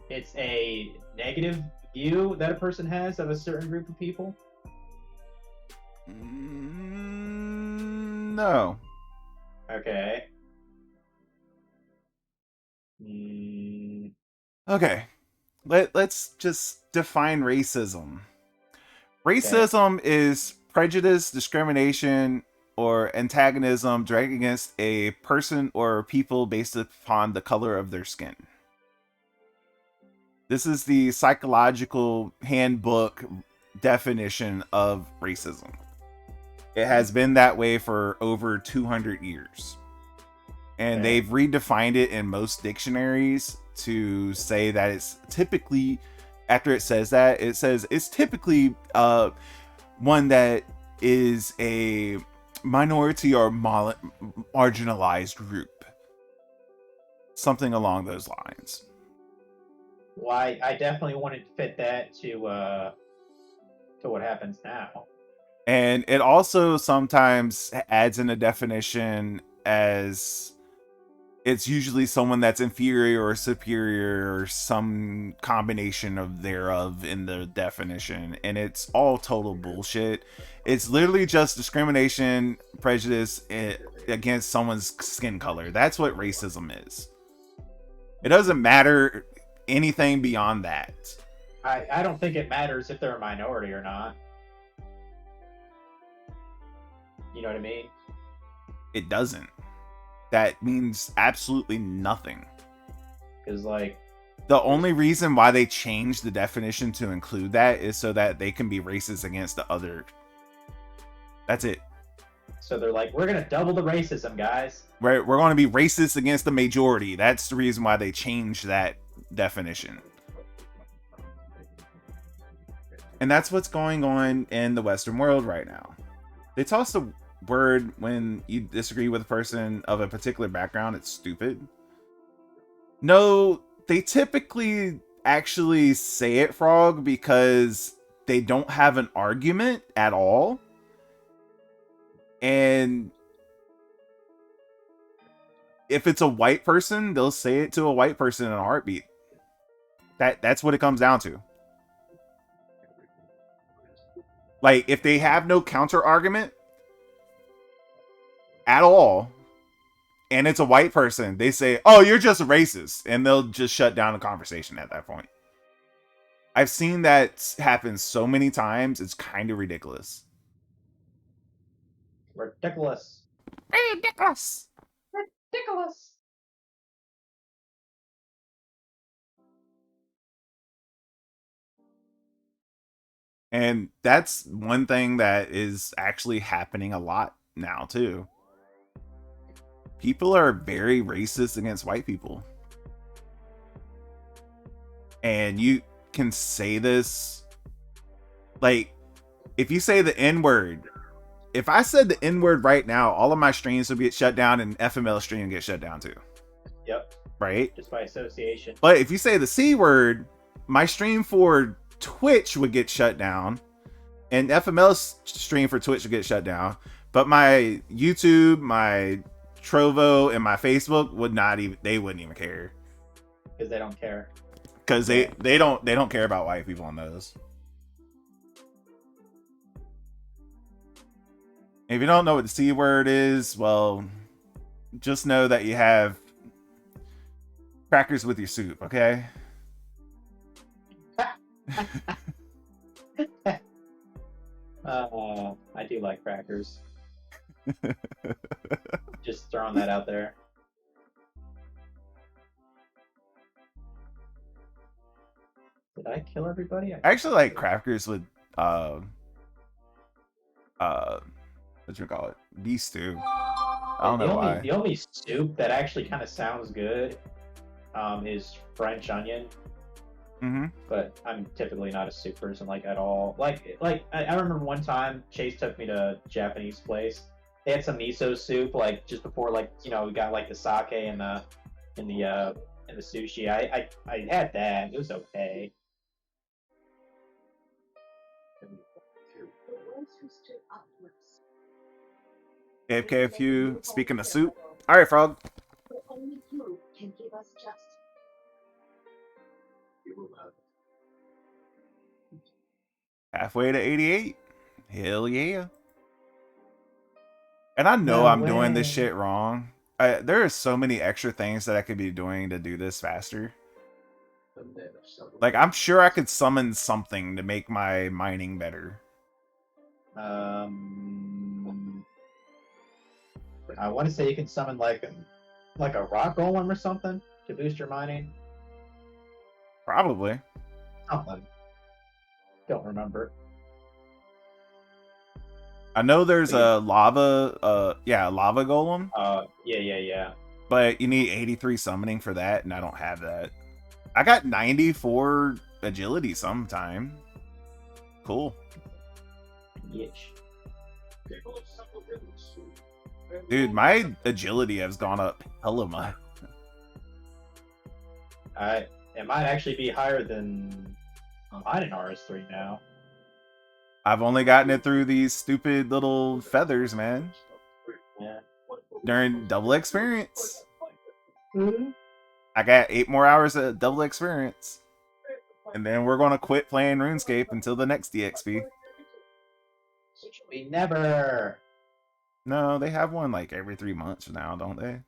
It's a negative view that a person has of a certain group of people. No. Okay. Okay. Let's just define racism. Racism is prejudice, discrimination, or antagonism directed against a person or people based upon the color of their skin. This is the psychological handbook definition of racism. It has been that way for over 200 years. And they've redefined it in most dictionaries to say that it's typically, after it says that, it says it's typically one that is a minority or marginalized group. Something along those lines. Well, I definitely wanted to fit that to what happens now. And it also sometimes adds in a definition as it's usually someone that's inferior or superior or some combination of thereof in the definition. And it's all total bullshit. It's literally just discrimination, prejudice against someone's skin color. That's what racism is. It doesn't matter anything beyond that. I don't think it matters if they're a minority or not. You know what I mean? It doesn't. That means absolutely nothing. Because, like, the only reason why they changed the definition to include that is so that they can be racist against the other. That's it. So they're like, we're going to double the racism, guys. We're going to be racist against the majority. That's the reason why they changed that definition. And that's what's going on in the Western world right now. They toss the word when you disagree with a person of a particular background. It's stupid. No, they typically actually say it, Frog, because they don't have an argument at all. And if it's a white person, they'll say it to a white person in a heartbeat. That's what it comes down to. Like, if they have no counter argument at all, and it's a white person, they say, oh, you're just a racist, and they'll just shut down the conversation at that point. I've seen that happen so many times, it's kind of ridiculous. Ridiculous. Ridiculous. Ridiculous. And that's one thing that is actually happening a lot now too. People are very racist against white people. And you can say this, like, if you say the N-word, if I said the N-word right now, all of my streams would get shut down and FML stream would get shut down too. Yep. Right? Just by association. But if you say the C word, my stream for Twitch would get shut down, and FML's stream for Twitch would get shut down. But my YouTube, my Trovo, and my Facebook would not even, they wouldn't even care. Because they don't care. Because they don't care about white people on those. If you don't know what the C word is, well, just know that you have crackers with your soup, okay? I do like crackers. Just throwing that out there. Did I kill everybody? I actually like crackers with what you call it? Beef stew. I don't know why. The only soup that actually kind of sounds good is French onion. Mm-hmm. But I'm typically not a soup person, like, at all. Like I remember one time Chase took me to a Japanese place. They had some miso soup, like, just before, like, you know, we got like the sake and the sushi. I had that. It was okay. AFK if you speaking of soup. All right, Frog. Only you can give us justice. Halfway to 88. Hell yeah. And I know No I'm doing this way. shit wrong. There are so many extra things that I could be doing to do this faster. Like, I'm sure I could summon something to make my mining better. I want to say you can summon like a rock golem or something to boost your mining. Probably. Something. Don't remember. I know there's a lava golem, Yeah. but you need 83 summoning for that, and I don't have that. I got 94 agility sometime. Cool. Yitch. Dude, my agility has gone up hella much. It might actually be higher than mine in RS3 now. I've only gotten it through these stupid little feathers, man. Yeah. During double experience. Mm-hmm. I got 8 more hours of double experience. And then we're gonna quit playing RuneScape until the next DXP. We never. No, they have one like every 3 months now, don't they?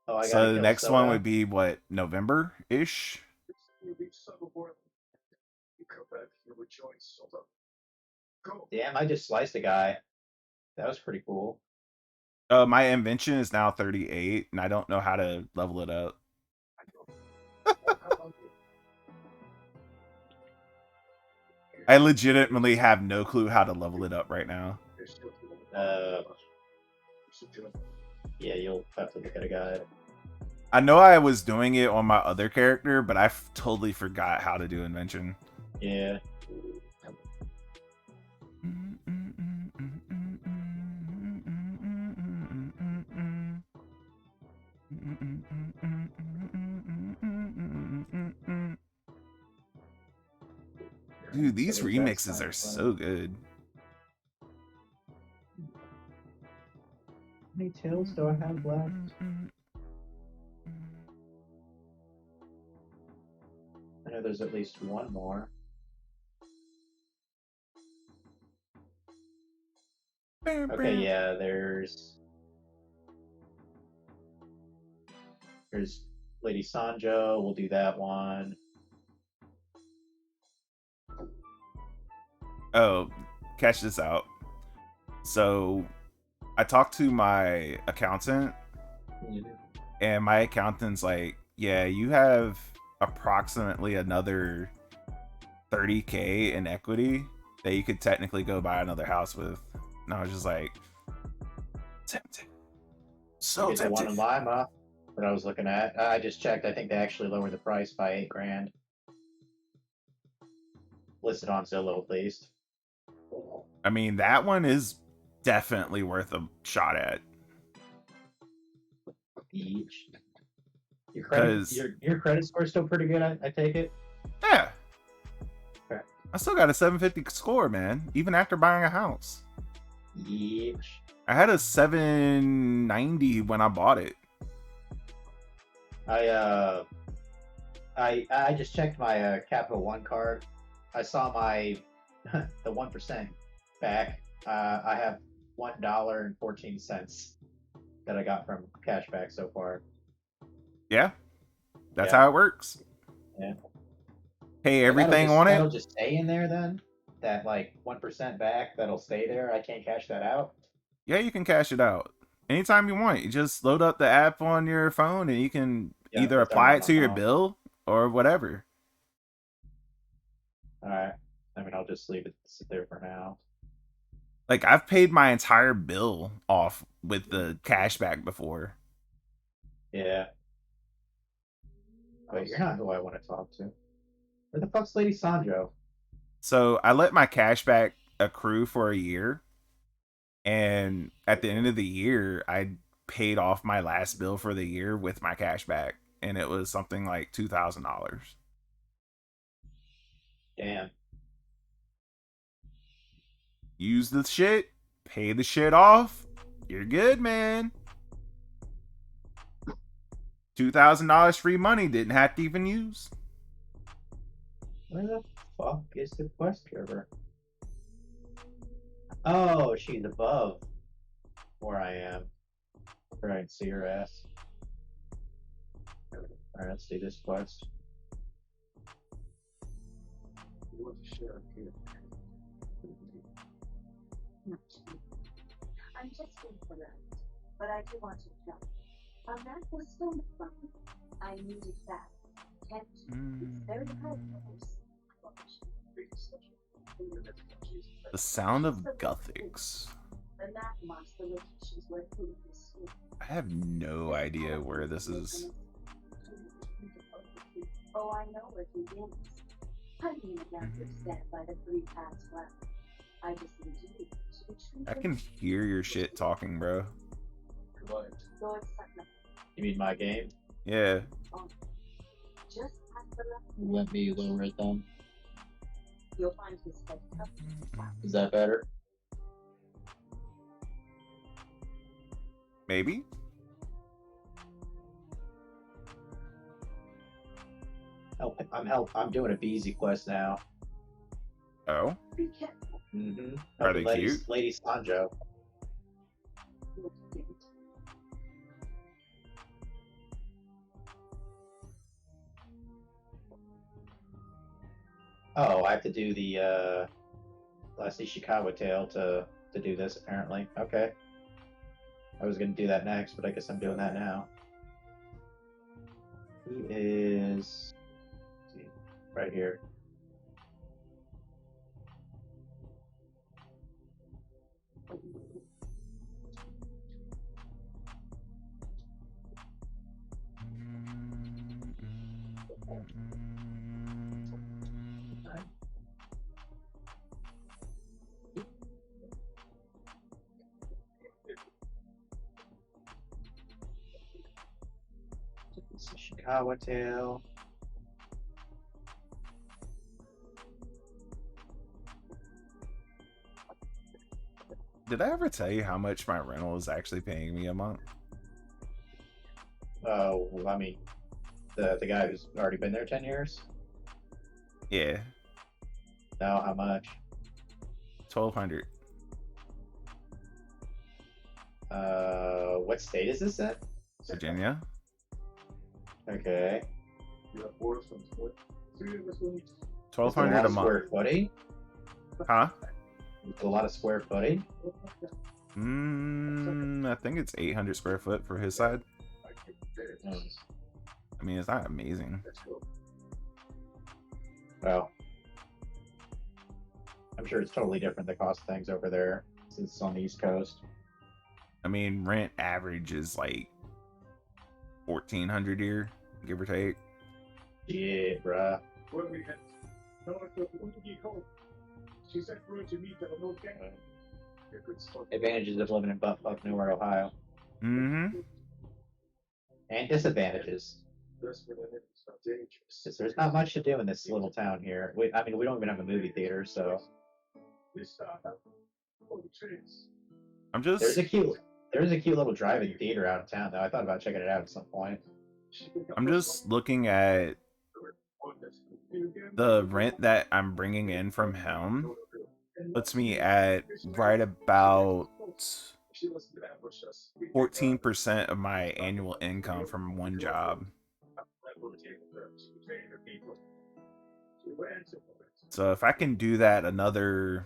Oh, I So the next one would be what, November-ish? Damn, I just sliced a guy. That was pretty cool. My invention is now 38, and I don't know how to level it up. I legitimately have no clue how to level it up right now. Yeah, you'll have to look at a guide. I know I was doing it on my other character, but I totally forgot how to do invention. Yeah. Dude, these remixes are so good. How many tails do I have left? I know there's at least one more. Okay, yeah, there's Lady Sanjo, we'll do that one. Oh, catch this out. So, I talked to my accountant, and my accountant's like, yeah, you have approximately another 30K in equity that you could technically go buy another house with. And I was just like, tempted. So Maybe the one tempted. in Lima that I was looking at. I just checked. I think they actually lowered the price by $8,000. Listed on Zillow at least. I mean, that one is definitely worth a shot at. Each. Your credit score is still pretty good. I take it. Yeah. Okay. I still got a 750 score, man, even after buying a house. Each. I had a 790 when I bought it. I just checked my Capital One card. I saw my the 1% back. I have $1.14 that I got from cashback so far. Yeah. That's Yeah. how it works. Yeah. Pay And everything on that'll it. just stay in there then. That like 1% back, that'll stay there. I can't cash that out. Yeah, you can cash it out anytime you want. You just load up the app on your phone and you can either it's already apply on it my to your phone. bill or whatever. All right. I mean, I'll just leave it sit there for now. Like, I've paid my entire bill off with the cashback before. Yeah. Wait, you're not who I want to talk to. Where the fuck's Lady Sanjo? So I let my cashback accrue for a year. And at the end of the year, I paid off my last bill for the year with my cashback. And it was something like $2,000. Damn. Use the shit, pay the shit off. You're good, man. $2,000 free money, didn't have to even use. Where the fuck is the quest giver? Oh, she's above where I am. Where I can see her ass. Alright, let's do this quest. You want to share here? I'm just incorrect, but I do want to help. That was stolen from me. I need it back. Can't It's very hard The sound of Gothics. The map marks the locations where food is stored. I have no idea where this is. Oh, I know where he begins. I mean, I stand by the 3 paths left. I just need you to retrieve I can hear your shit talking, bro. Go excitement. You mean my game? Yeah. Just past the left. Let me lower it then. You'll find his head up. Is that better? Maybe? I'm doing a Beezy quest now. Oh? Be careful. Mm-hmm. Are they cute? Lady Sanjo. Oh, I have to do the last Ishikawa tale to do this apparently. Okay. I was gonna do that next, but I guess I'm doing that now. He is right here. It's Ishikawa tale. Did I ever tell you how much my rental is actually paying me a month? Oh, I mean, the guy who's already been there 10 years? Yeah. No, how much? $1,200. What state is this in? Virginia. Okay. $1,200 a month. Square footing? Huh? It's a lot of square footing? I think it's 800 square foot for his side. I mean, it's not amazing. Well, I'm sure it's totally different, the cost of things over there. since it's on the East Coast. I mean, rent average is like 1,400 a year, give or take. Yeah, bruh. Advantages of living in buttfuck nowhere, Ohio. Mm-hmm. And disadvantages. There's not much to do in this little town here. I mean, we don't even have a movie theater, so I'm just there's a cute little drive-in theater out of town though. I thought about checking it out at some point. I'm just looking at the rent that I'm bringing in from him. Puts me at right about 14% of my annual income from one job. So if I can do that another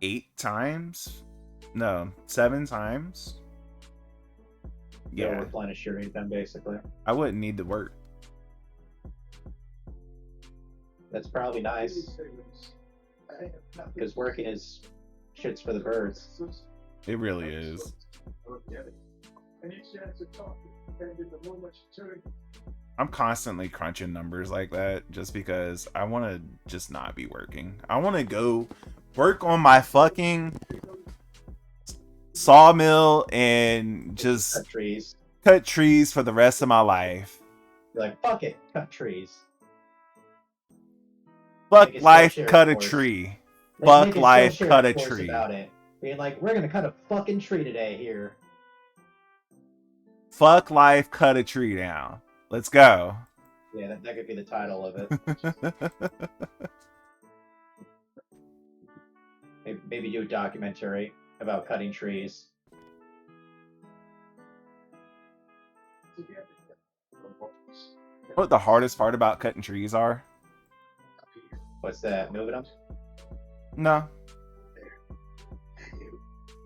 7 times, They'll yeah, replenish your income basically. I wouldn't need to work. That's probably nice. Because working is shits for the birds. It really is. I'm constantly crunching numbers like that just because I want to just not be working. I want to go work on my fucking sawmill and just Cut trees. cut trees for the rest of my life. You're like, fuck it, cut trees. Fuck Make a life, Skillshare cut a course. tree. Make Fuck a life, Skillshare cut a course tree. about it. Being like, we're gonna cut a fucking tree today here. Fuck life, cut a tree down. Let's go. Yeah, that could be the title of it. Maybe do a documentary about cutting trees. What the hardest part about cutting trees are? What's that? Moving them? No.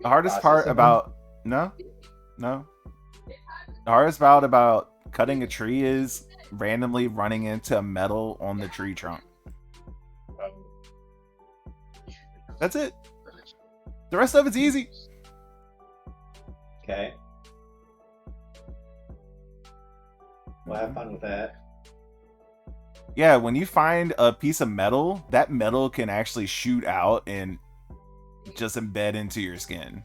The hardest part Processing about no. The hardest part about cutting a tree is randomly running into metal on the tree trunk. That's it. The rest of it's easy. Okay. Well, have fun with that. Yeah, when you find a piece of metal, that metal can actually shoot out and just embed into your skin.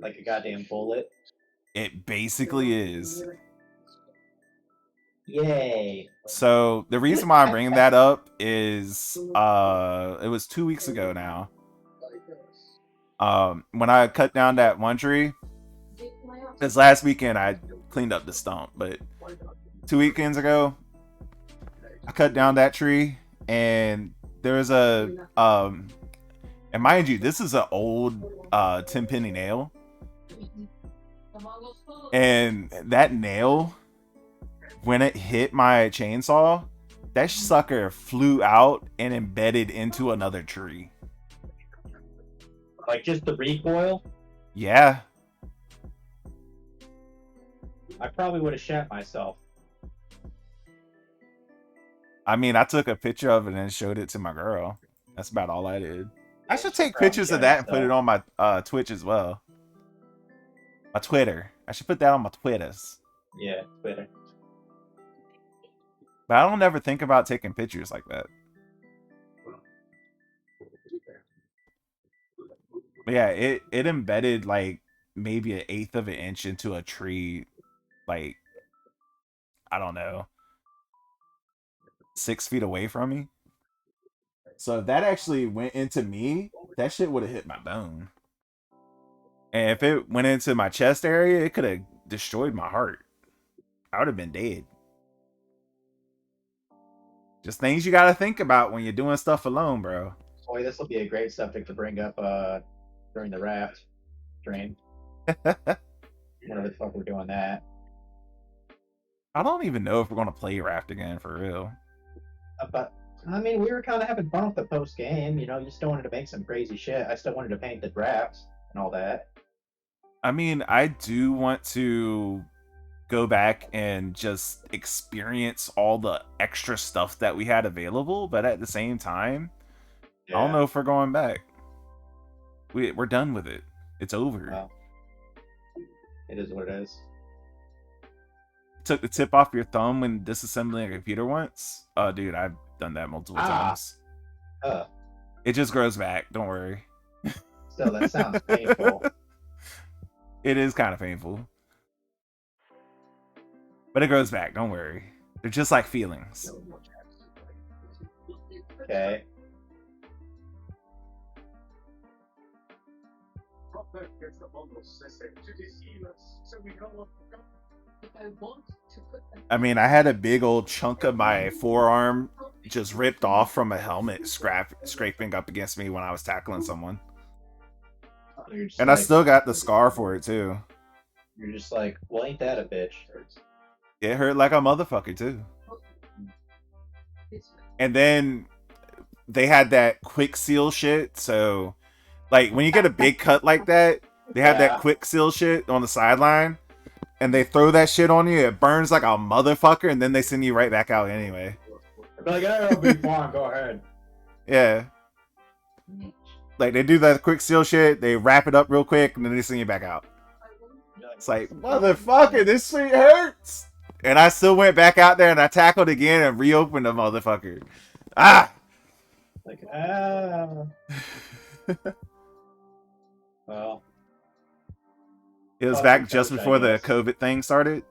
Like a goddamn bullet. It basically is. Yay. So the reason why I'm bringing that up is it was 2 weeks ago now. When I cut down that one tree, this last weekend I cleaned up the stump, but 2 weekends ago I cut down that tree and there was a and mind you, this is an old 10-penny nail. And that nail, when it hit my chainsaw, that sucker flew out and embedded into another tree. Like just the recoil? Yeah. I probably would have shat myself. I mean, I took a picture of it and showed it to my girl. That's about all I did. I should take Probably pictures of shat that and put it myself. on my Twitch as well. My Twitter. I should put that on my Twitters. Yeah, Twitter. But I don't ever think about taking pictures like that. But yeah, it embedded like maybe 1/8 of an inch into a tree, like, I don't know, 6 feet away from me. So if that actually went into me, that shit would have hit my bone. And if it went into my chest area, it could have destroyed my heart. I would have been dead. Just things you gotta think about when you're doing stuff alone, bro. Boy, this will be a great subject to bring up during the raft stream. Whenever the fuck we're doing that. I don't even know if we're gonna play raft again for real. But I mean, we were kind of having fun with the post game. You know, you still wanted to make some crazy shit. I still wanted to paint the drafts and all that. I mean, I do want to go back and just experience all the extra stuff that we had available, but at the same time, I don't Yeah. know if we're going back. We're done with it. It's over. Well, it is what it is. Took the tip off your thumb when disassembling a computer once. Oh, dude, I've done that multiple times. It just grows back. Don't worry. Still, that sounds painful. It is kind of painful. But it grows back. Don't worry. They're just like feelings. Okay. I mean, I had a big old chunk of my forearm just ripped off from a helmet scraping up against me when I was tackling someone. And I still got the scar for it, too. You're just like, well, ain't that a bitch? It hurt like a motherfucker, too. And then they had that quick seal shit, so like when you get a big cut like that, they have that quick seal shit on the sideline, and they throw that shit on you. It burns like a motherfucker, and then they send you right back out anyway. They're like, oh, it'll be fine. Go ahead. Yeah, like they do that quick seal shit, they wrap it up real quick, and then they send you back out. It's like, motherfucker, this shit hurts. And I still went back out there and I tackled again and reopened the motherfucker. Ah! Like, ah. Well. It was back just before the COVID thing started.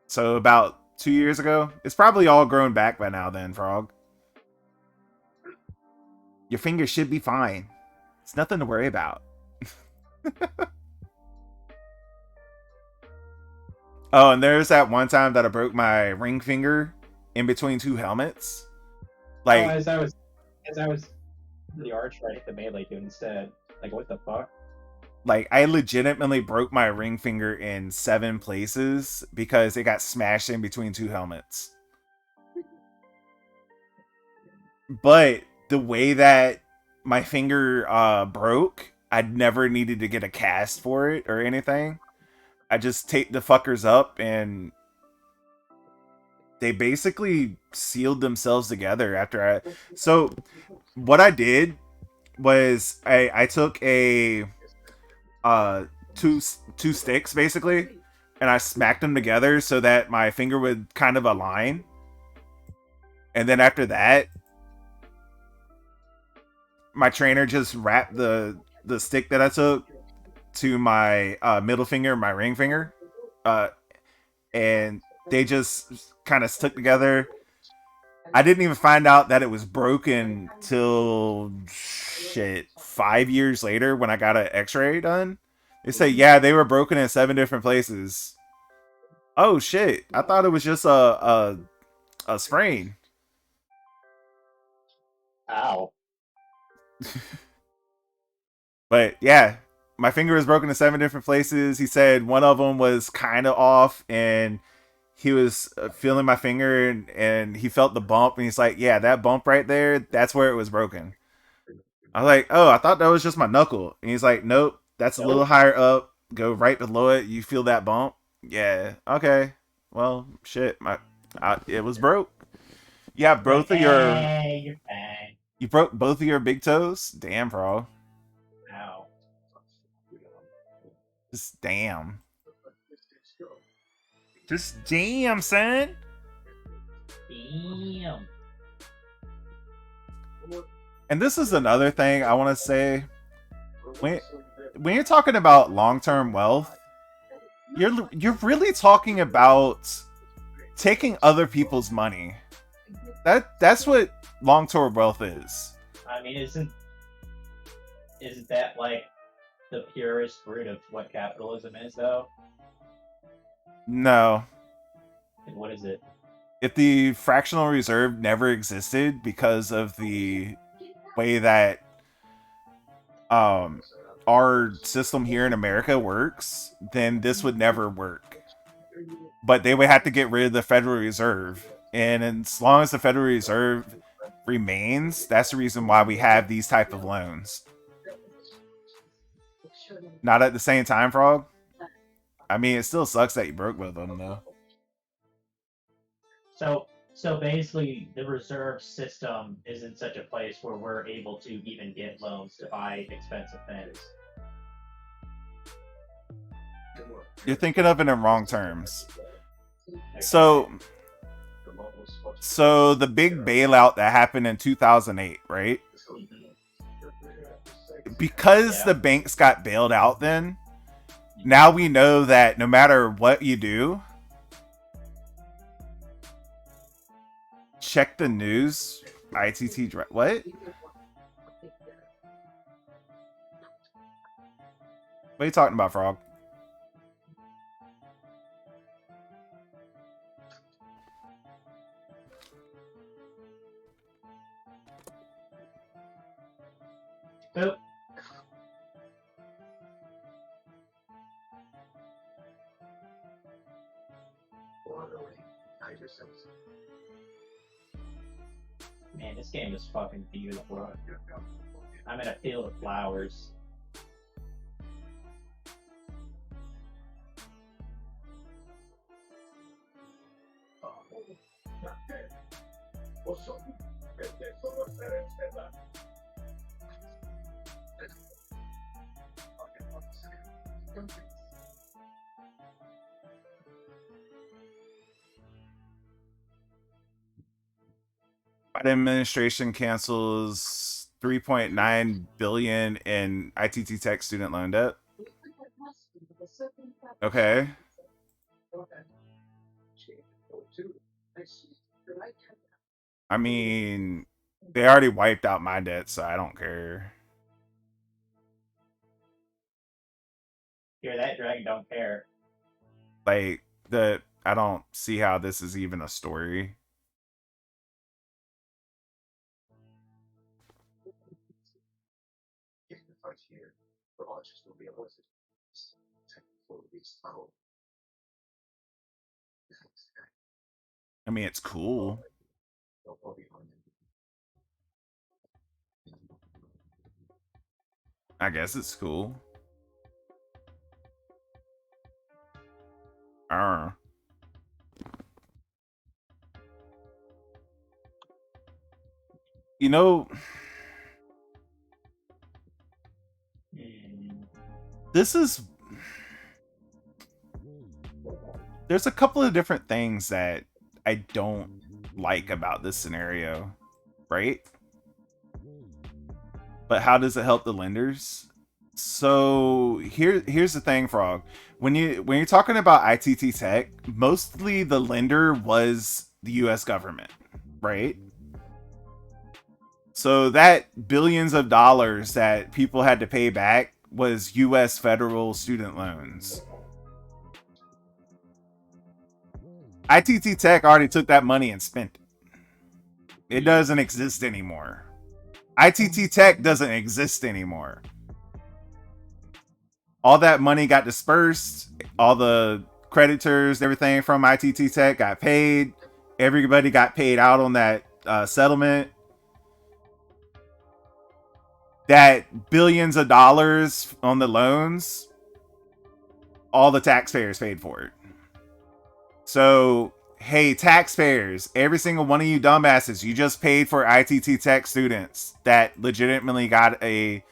So about 2 years ago. It's probably all grown back by now then, Frog. Your finger should be fine. It's nothing to worry about. Oh, and there's that one time that I broke my ring finger in between two helmets. Like, as I was the arch right at the melee dude instead. Like, what the fuck? Like, I legitimately broke my ring finger in 7 places because it got smashed in between two helmets. But the way that my finger broke, I'd never needed to get a cast for it or anything. I just taped the fuckers up and they basically sealed themselves together after So what I did was I took a two sticks basically and I smacked them together so that my finger would kind of align. And then after that, my trainer just wrapped the stick that I took to my middle finger, my ring finger, and they just kind of stuck together. I didn't even find out that it was broken till 5 years later when I got an X-ray done. They say, yeah, they were broken in 7 different places. Oh shit! I thought it was just a sprain. Ow. But yeah, my finger was broken in 7 different places. He said one of them was kind of off, and he was feeling my finger, and he felt the bump, and he's like, yeah, that bump right there, that's where it was broken. I was like, oh, I thought that was just my knuckle. And he's like, nope, that's a little higher up. Go right below it. You feel that bump? Yeah. Okay. Well, shit. It was broke. Yeah, both of your... You're fine. You broke both of your big toes? Damn, bro. Ow. Just damn. Just damn, son. Damn. And this is another thing I want to say. When you're talking about long-term wealth, you're really talking about taking other people's money. That's what long-term wealth is. I mean, isn't that like the purest root of what capitalism is, though? No. And what is it? If the fractional reserve never existed because of the way that our system here in America works, then this would never work. But they would have to get rid of the Federal Reserve. And as long as the Federal Reserve remains, that's the reason why we have these type of loans. Not at the same time, Frog. I mean, it still sucks that you broke both of them, though. So So basically, the reserve system is in such a place where we're able to even get loans to buy expensive things. You're thinking of it in wrong terms. So the big bailout that happened in 2008, right? Because the banks got bailed out then, now we know that no matter what you do, check the news. ITT, what? What are you talking about, Frog? Nope. Man, this game is fucking beautiful. I'm in a field of flowers. Biden administration cancels $3.9 billion in ITT Tech student loan debt. Okay. I mean, they already wiped out my debt, so I don't care. Hear that, Dragon? Don't care. Like, I don't see how this is even a story. I mean, it's cool. I guess it's cool. You know, there's a couple of different things that I don't like about this scenario, right? But how does it help the lenders? So here's the thing, Frog. When you're talking about ITT Tech, mostly the lender was the US government, right? So that billions of dollars that people had to pay back was US federal student loans. ITT Tech already took that money and spent it. It doesn't exist anymore. ITT Tech doesn't exist anymore. All that money got dispersed. All the creditors, everything from ITT Tech got paid. Everybody got paid out on that settlement. That billions of dollars on the loans, all the taxpayers paid for it. So, hey, taxpayers, every single one of you dumbasses, you just paid for ITT Tech students that legitimately got a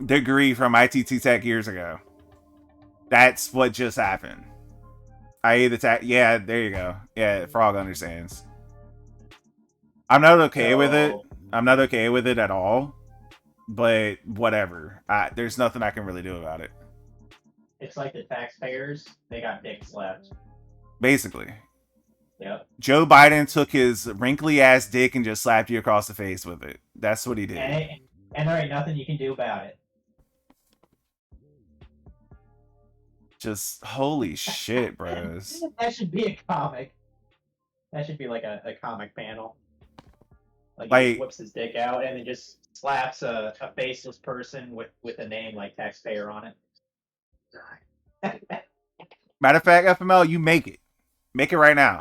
degree from ITT Tech years ago. That's what just happened. I.e. the tax. Yeah, there you go. Yeah, Frog understands. I'm not okay with it. I'm not okay with it at all. But whatever. There's nothing I can really do about it. It's like the taxpayers, they got dick slapped. Basically. Yep. Joe Biden took his wrinkly ass dick and just slapped you across the face with it. That's what he did. And there ain't nothing you can do about it. Just holy shit, bros. That should be a comic. That should be like a comic panel. Like he whips his dick out and then just slaps a faceless person with a name like taxpayer on it. Matter of fact, FML, you make it. Make it right now.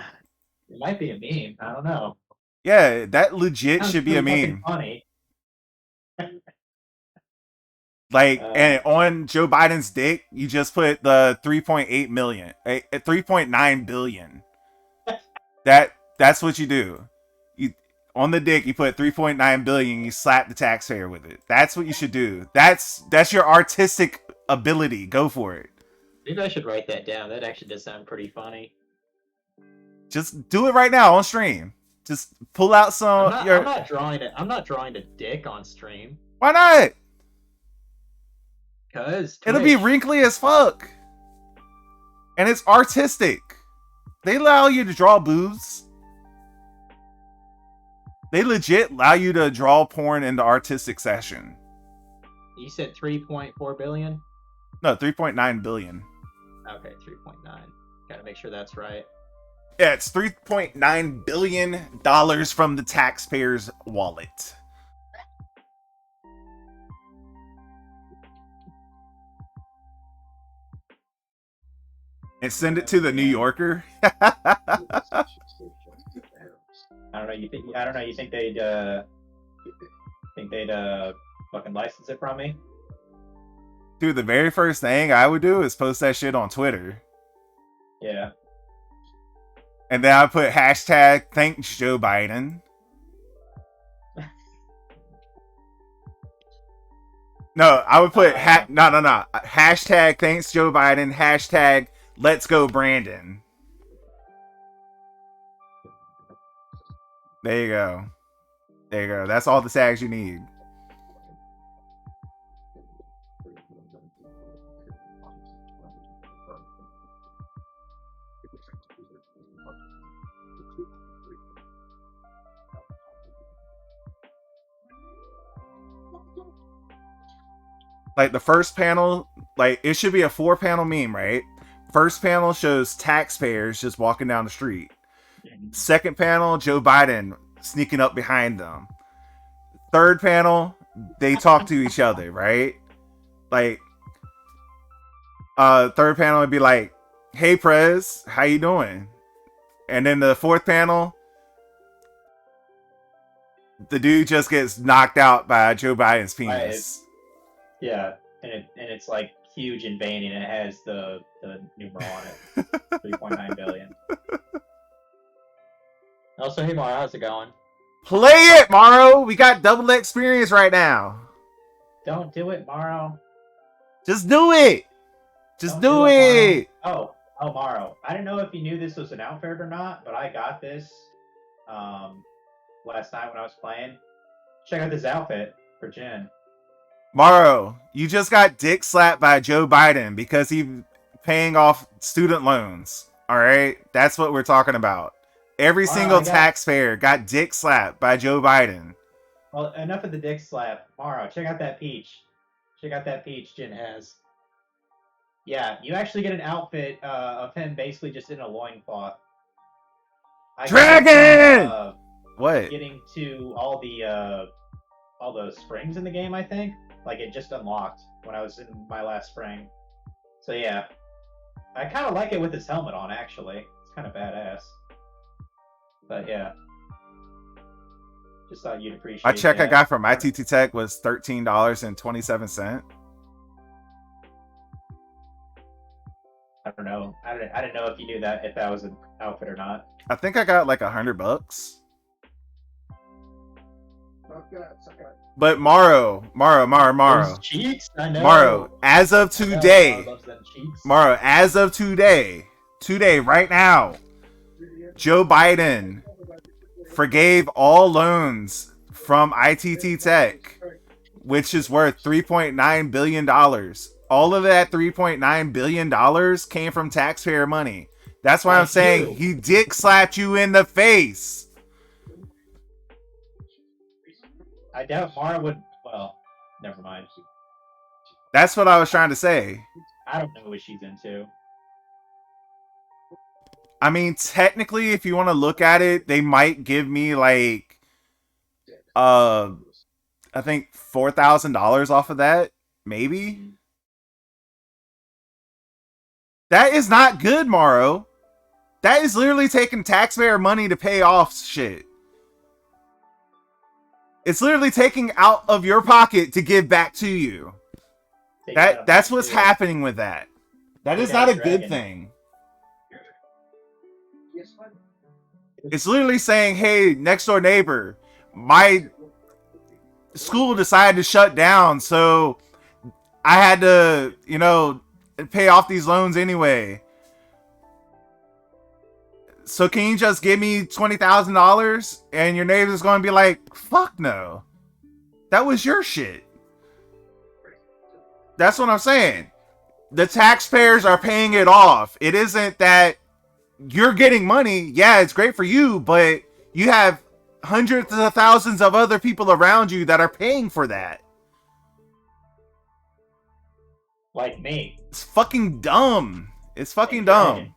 It might be a meme. I don't know. Yeah, that legit should be a meme. Funny. Like, and on Joe Biden's dick, you just put the 3.8 million, 3.9 billion. That's what you do. You on the dick, you put 3.9 billion, you slap the taxpayer with it. That's what you should do. That's your artistic ability. Go for it. Maybe I should write that down. That actually does sound pretty funny. Just do it right now on stream. Just pull out some. I'm not drawing it. I'm not drawing a dick on stream. Why not? Cause It'll be Twitch. wrinkly as fuck, and it's artistic. They allow you to draw boobs. They legit allow you to draw porn in the artistic session. You said 3.4 billion. No, 3.9 billion. Okay, 3.9. Gotta make sure that's right. Yeah, it's $3.9 billion from the taxpayer's wallet. And send it to the New Yorker. I don't know. You think they'd fucking license it from me? Dude, the very first thing I would do is post that shit on Twitter. Yeah. And then I put hashtag thanks Joe Biden. No, I would put no. Hashtag thanks Joe Biden. Hashtag let's go Brandon. There you go. There you go. That's all the tags you need. Like the first panel, like it should be a 4-panel meme, right? First panel shows taxpayers just walking down the street. Second panel, Joe Biden sneaking up behind them. Third panel, they talk to each other, right? Like, third panel would be like, "Hey, Prez, how you doing?" And then the fourth panel, the dude just gets knocked out by Joe Biden's penis. Yeah, and it's like huge and veiny, and it has the numeral on it, 3.9 billion. Also, hey Mar, how's it going? Play it, Morrow. We got double experience right now. Don't do it, Morrow. Just do it. Just do it. Oh, Morrow. I didn't know if you knew this was an outfit or not, but I got this last night when I was playing. Check out this outfit for Jen. Morrow, you just got dick slapped by Joe Biden because he's paying off student loans. All right? That's what we're talking about. Every single taxpayer got dick slapped by Joe Biden. Well, enough of the dick slap. Morrow, check out that peach. Check out that peach Jen has. Yeah, you actually get an outfit of him basically just in a loincloth. Dragon! What? Getting to all the springs in the game, I think. Like, it just unlocked when I was in my last spring. So, yeah. I kind of like it with his helmet on, actually. It's kind of badass. But, yeah. Just thought you'd appreciate My check that. I got from ITT Tech was $13.27. I don't know. I didn't know if you knew that, if that was an outfit or not. I think I got like $100. But Morrow. Those cheeks, I know. Morrow, as of today, I love them cheeks. Morrow, as of today, right now, Joe Biden forgave all loans from ITT Tech, which is worth $3.9 billion. All of that $3.9 billion came from taxpayer money. That's why I'm saying he dick slapped you in the face. I doubt Mara would. Well, never mind. That's what I was trying to say. I don't know what she's into. I mean, technically, if you want to look at it, they might give me like, I think $4,000 off of that, maybe. That is not good, Morrow. That is literally taking taxpayer money to pay off shit. It's literally taking out of your pocket to give back to you. That's what's happening with that. That is not a good thing. It's literally saying, hey, next door neighbor, my school decided to shut down, so I had to, pay off these loans anyway. So can you just give me $20,000? And your neighbor's going to be like, fuck no. That was your shit. That's what I'm saying. The taxpayers are paying it off. It isn't that you're getting money. Yeah, it's great for you, but you have hundreds of thousands of other people around you that are paying for that. Like me. It's fucking dumb. It's fucking dumb.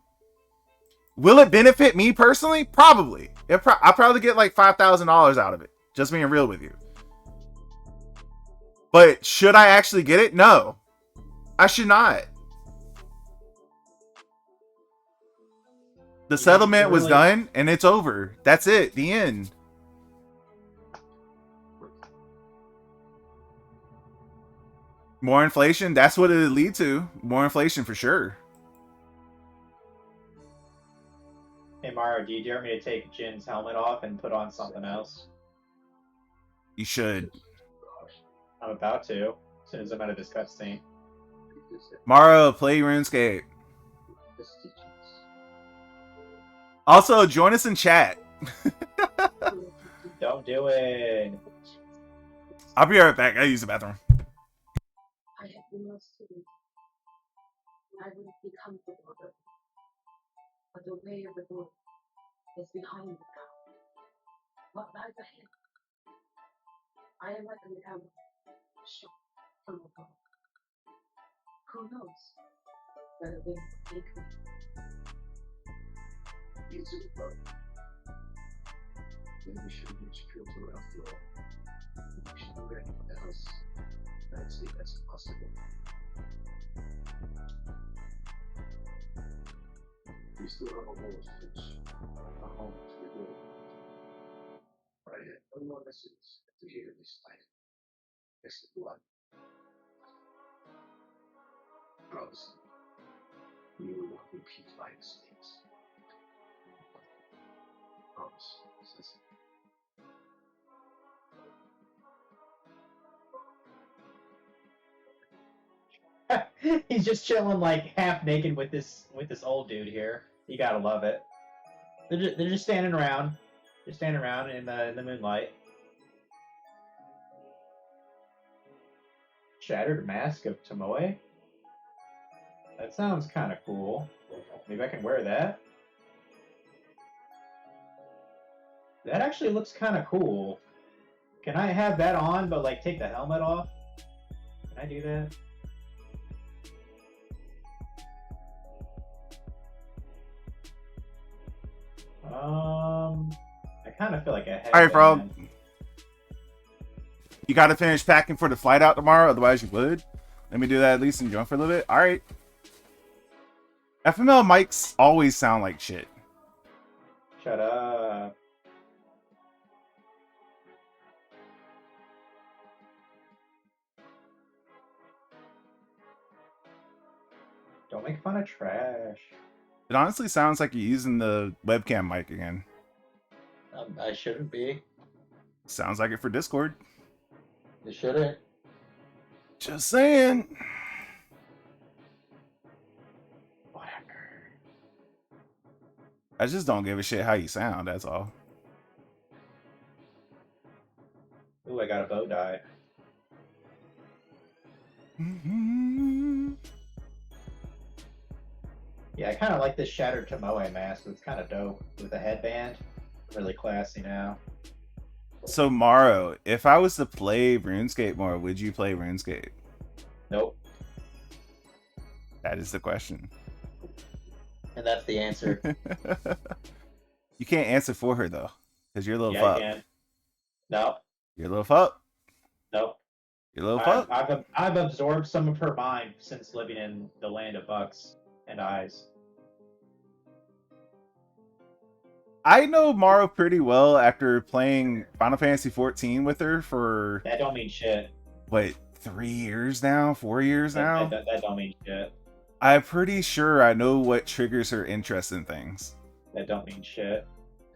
Will it benefit me personally? Probably. I'll probably get like $5,000 out of it. Just being real with you. But should I actually get it? No. I should not. The settlement was done and it's over. That's it. The end. More inflation? That's what it'll lead to. More inflation for sure. Hey Mario, do you dare me to take Jin's helmet off and put on something else? You should. I'm about to, as soon as I'm out of this cutscene. Mario, play RuneScape. Also, join us in chat. Don't do it. I'll be right back. I use the bathroom. I have been lost to you. I will be comfortable, but the way of the Lord is behind me now. What lies ahead? I am like an arrow shot from above. Who knows where the wind will take me? These are the problem. Maybe we shouldn't reach filter after all. We should do anything else. That's the best possible. We still have a hole to finish. A home to rebuild. I had one more message to hear this night. Except one. Promise me, you will not repeat my mistakes. Promise, says He's just chilling like half naked with this old dude here. You gotta love it. They're just standing around. They're standing around in the moonlight. Shattered Mask of Tomoe? That sounds kind of cool. Maybe I can wear that. That actually looks kind of cool. Can I have that on, but like take the helmet off? Can I do that? I kind of feel like I have. All right, bro. You got to finish packing for the flight out tomorrow, otherwise you would. Let me do that at least and join for a little bit. All right. FML mics always sound like shit. Shut up. Don't make fun of trash. It honestly sounds like you're using the webcam mic again. I shouldn't be. Sounds like it for Discord. You shouldn't. Just saying. Whatever. I just don't give a shit how you sound, that's all. Ooh, I got a bow tie. Yeah, I kind of like this Shattered Tomoe mask. It's kind of dope with a headband. Really classy now. So, Maro, if I was to play RuneScape more, would you play RuneScape? Nope. That is the question. And that's the answer. You can't answer for her, though, because you're a little Yeah, fuck. I can. Nope. You're a little fuck. Nope. You're a little fuck. I've absorbed some of her mind since living in the land of bucks and eyes. I know Maro pretty well after playing Final Fantasy 14 with her for, That don't mean shit. what, 3 years now? 4 years now? That don't mean shit. I'm pretty sure I know what triggers her interest in things. That don't mean shit.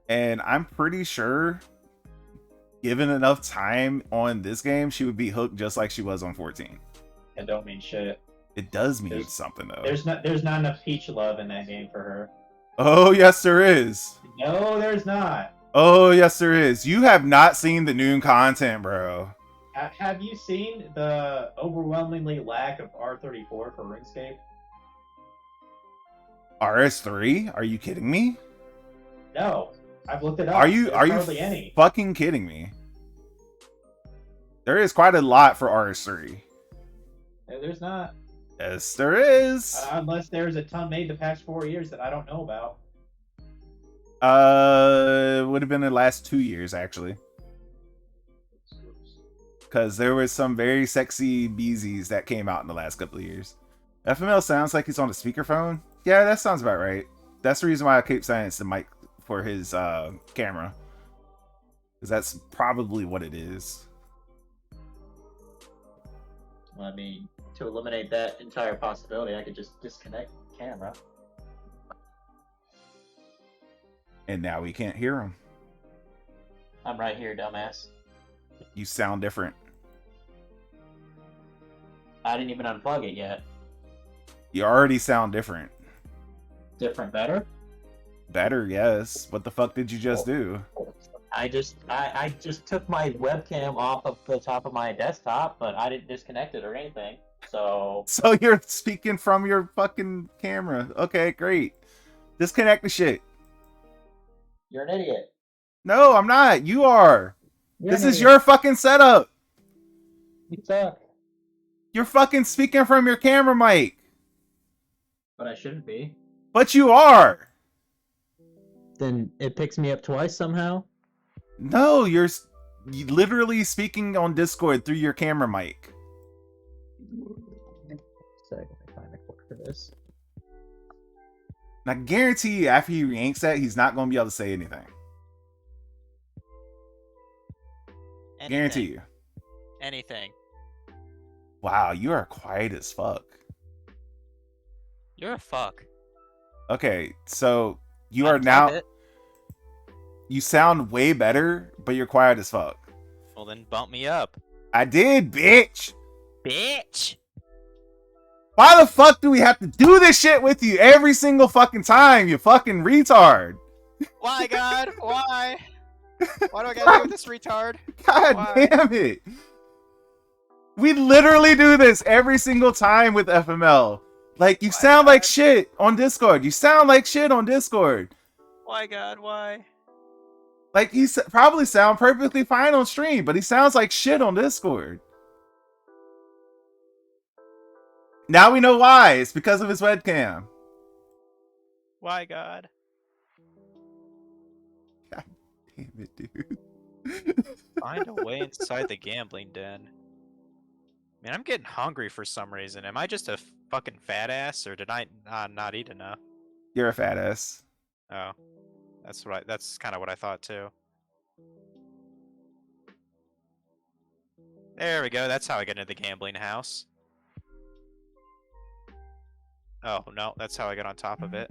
And I'm pretty sure, given enough time on this game, she would be hooked just like she was on 14. It don't mean shit. It does mean There's- something though. There's not enough peach love in that game for her. Oh yes, there is. No, there's not. Oh yes, there is. You have not seen the noon content, bro. Have you seen the overwhelmingly lack of R34 for RuneScape? RS3? Are you kidding me? No, I've looked it up. Are you There's hardly any? fucking kidding me? There is quite a lot for RS3. There's not. Yes, there is. Unless there's a ton made the past 4 years that I don't know about. Would have been the last 2 years actually, because there was some very sexy BZs that came out in the last couple of years. FML sounds like he's on a speakerphone. Yeah, that sounds about right. That's the reason why I keep saying it's the mic for his camera, because that's probably what it is. Well, I mean, to eliminate that entire possibility, I could just disconnect the camera. And now we can't hear him. I'm right here, dumbass. You sound different. I didn't even unplug it yet. You already sound different. Different, better? Better, yes. What the fuck did you just do? I just took my webcam off of the top of my desktop, but I didn't disconnect it or anything. So So you're speaking from your fucking camera. Okay, great. Disconnect the shit. you're an idiot. No, I'm not. You are. You're This an is idiot. your fucking setup. You suck. You're fucking speaking from your camera mic. But I shouldn't be. But you are. Then it picks me up twice somehow. No, you're literally speaking on Discord through your camera mic. Second, I find a click for this. And I guarantee you, after he yanks that, he's not going to be able to say anything. Guarantee you. Anything. Wow, you are quiet as fuck. You're a fuck. Okay, so you are Untype now. it. You sound way better, but you're quiet as fuck. Well, then bump me up. I did, bitch. Bitch! Why the fuck do we have to do this shit with you every single fucking time, you fucking retard? Why, God? Why? Why do I gotta deal with this retard? God Why? damn it. We literally do this every single time with FML. Like, you Why, sound like God? shit on Discord. You sound like shit on Discord. Why, God? Why? Like, he probably sound perfectly fine on stream, but he sounds like shit on Discord. Now we know why. It's because of his webcam. Why, God? God damn it, dude. Find a way inside the gambling den. Man, I'm getting hungry for some reason. Am I just a fucking fat ass, or did I not eat enough? You're a fat ass. Oh, that's kind of what I thought too. There we go. That's how I get into the gambling house. Oh no, that's how I get on top of it.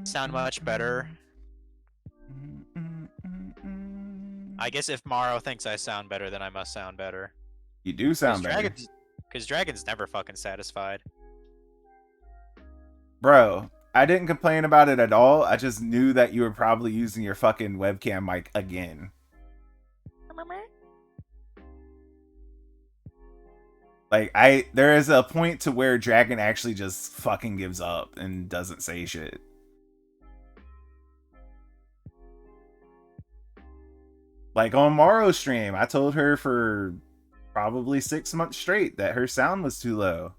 Sound much better. I guess if Morrow thinks I sound better, then I must sound better. You do sound better. Because Dragon's never fucking satisfied. Bro, I didn't complain about it at all. I just knew that you were probably using your fucking webcam mic again. Like, there is a point to where Dragon actually just fucking gives up and doesn't say shit. Like, on Morrow's stream, I told her for probably 6 months straight that her sound was too low.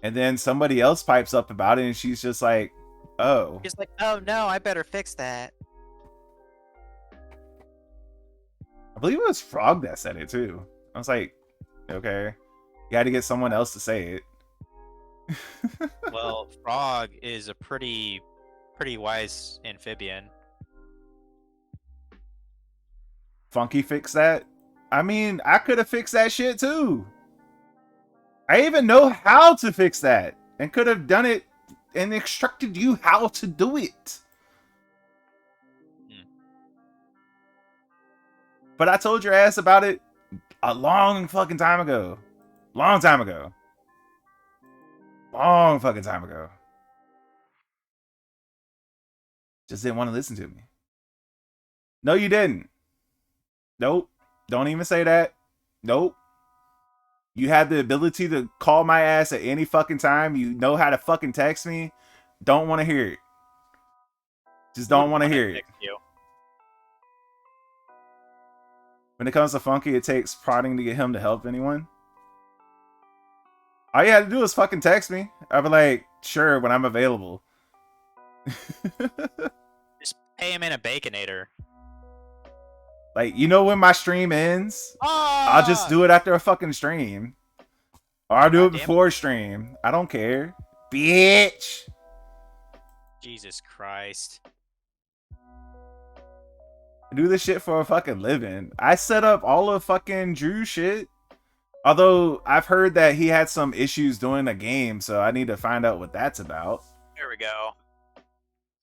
And then somebody else pipes up about it and she's just like, oh. He's like, oh no, I better fix that. I believe it was Frog that said it too. I was like, okay. You had to get someone else to say it. Well, Frog is a pretty wise amphibian. Funky fixed that? I mean, I could have fixed that shit too. I even know how to fix that and could have done it and instructed you how to do it. But I told your ass about it a long fucking time ago. Long time ago. Long fucking time ago. Just didn't want to listen to me. No, you didn't. Nope. Don't even say that. Nope. You had the ability to call my ass at any fucking time. You know how to fucking text me. Don't want to hear it. Just don't want to hear it. You. When it comes to Funky, it takes prodding to get him to help anyone. All you had to do was fucking text me. I'd be like, sure, when I'm available. Just pay him in a Baconator. Like, you know when my stream ends? Ah! I'll just do it after a fucking stream. Or I'll do it Goddamn. before stream. I don't care. Bitch! Jesus Christ. I do this shit for a fucking living. I set up all of fucking Drew shit. Although, I've heard that he had some issues doing the game, so I need to find out what that's about. There we go.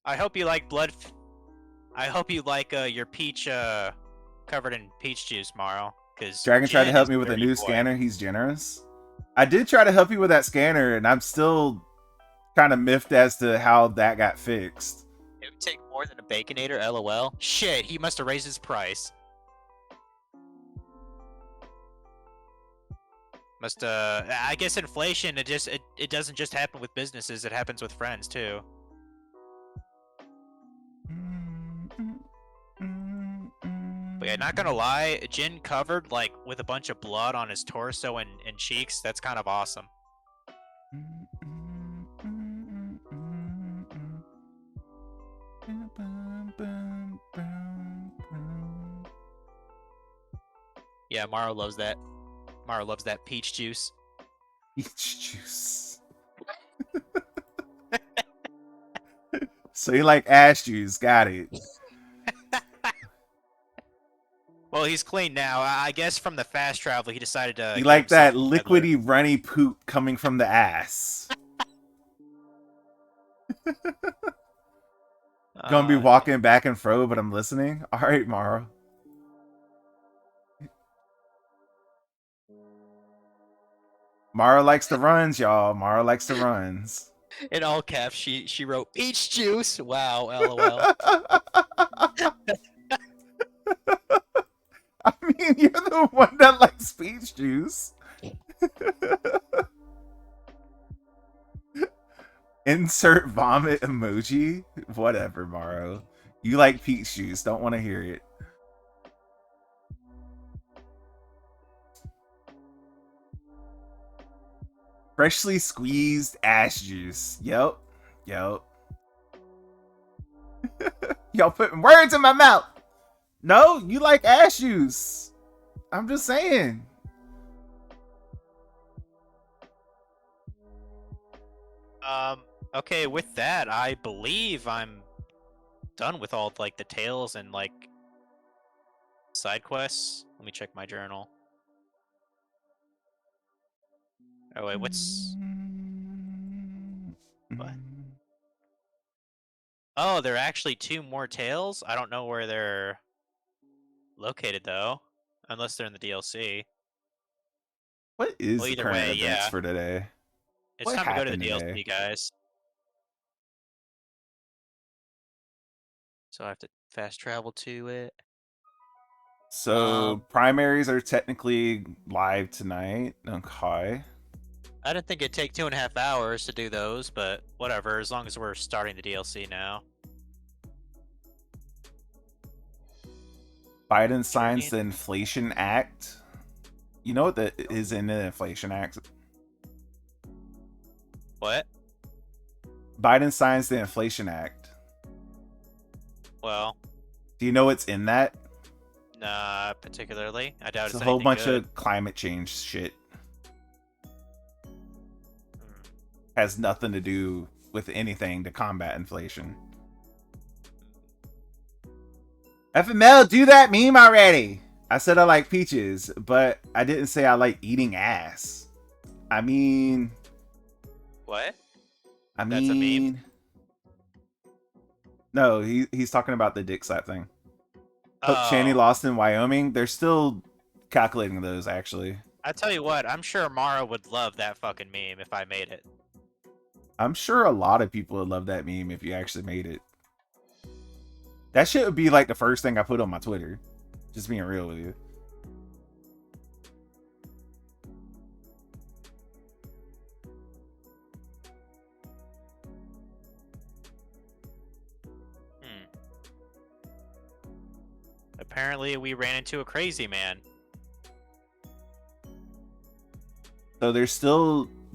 I hope you like I hope you like your peach covered in peach juice, Morrow. Because Dragon tried to help me with a new scanner. He's generous. I did try to help you with that scanner, and I'm still kind of miffed as to how that got fixed. It would take more than a Baconator, LOL. Shit, he must have raised his price. I guess inflation, it doesn't just happen with businesses, it happens with friends too. But yeah, not gonna lie, Jin covered like with a bunch of blood on his torso and cheeks, that's kind of awesome. Yeah, Maro loves that. Maro loves that peach juice. Peach juice. So you like ash juice, got it. Well, he's clean now. I guess from the fast travel, he decided to. You get like that himself together. liquidy, runny poop coming from the ass. Gonna be walking back and fro, but I'm listening. All right, Maro. Mara likes the runs, y'all. Mara likes the runs. In all caps, she wrote peach juice. Wow, LOL. I mean, you're the one that likes peach juice. Insert vomit emoji. Whatever, Maro. You like peach juice. Don't want to hear it. Freshly squeezed ash juice. Yep. Yep. Y'all putting words in my mouth. No, you like ash juice. I'm just saying. Okay, with that, I believe I'm done with all like the tales and like side quests. Let me check my journal. Oh wait, what's what? Oh, there are actually 2 more tales? I don't know where they're located though. Unless they're in the DLC. What is Well, the either current way, events yeah. for today? It's What time to go to the happened DLC, today? guys. So I have to fast travel to it. So primaries are technically live tonight. Okay. I didn't think it'd take 2.5 hours to do those, but whatever, as long as we're starting the DLC now. Biden signs the Inflation Act. You know what that is in the Inflation Act? What? Biden signs the Inflation Act. Well, Do you know what's in that? nah, particularly. I doubt It's it's a whole anything bunch good. of climate change shit. Hmm. Has nothing to do with anything to combat inflation. FML, do that meme already. I said I like peaches, but I didn't say I like eating ass. I mean, What? I That's a meme? mean, no, he's talking about the dick slap thing. Hope Chaney Oh, lost in Wyoming. They're still calculating those, actually. I tell you what, I'm sure Mara would love that fucking meme if I made it. I'm sure a lot of people would love that meme if you actually made it. That shit would be like the first thing I put on my Twitter. Just being real with you. Apparently, we ran into a crazy man. So they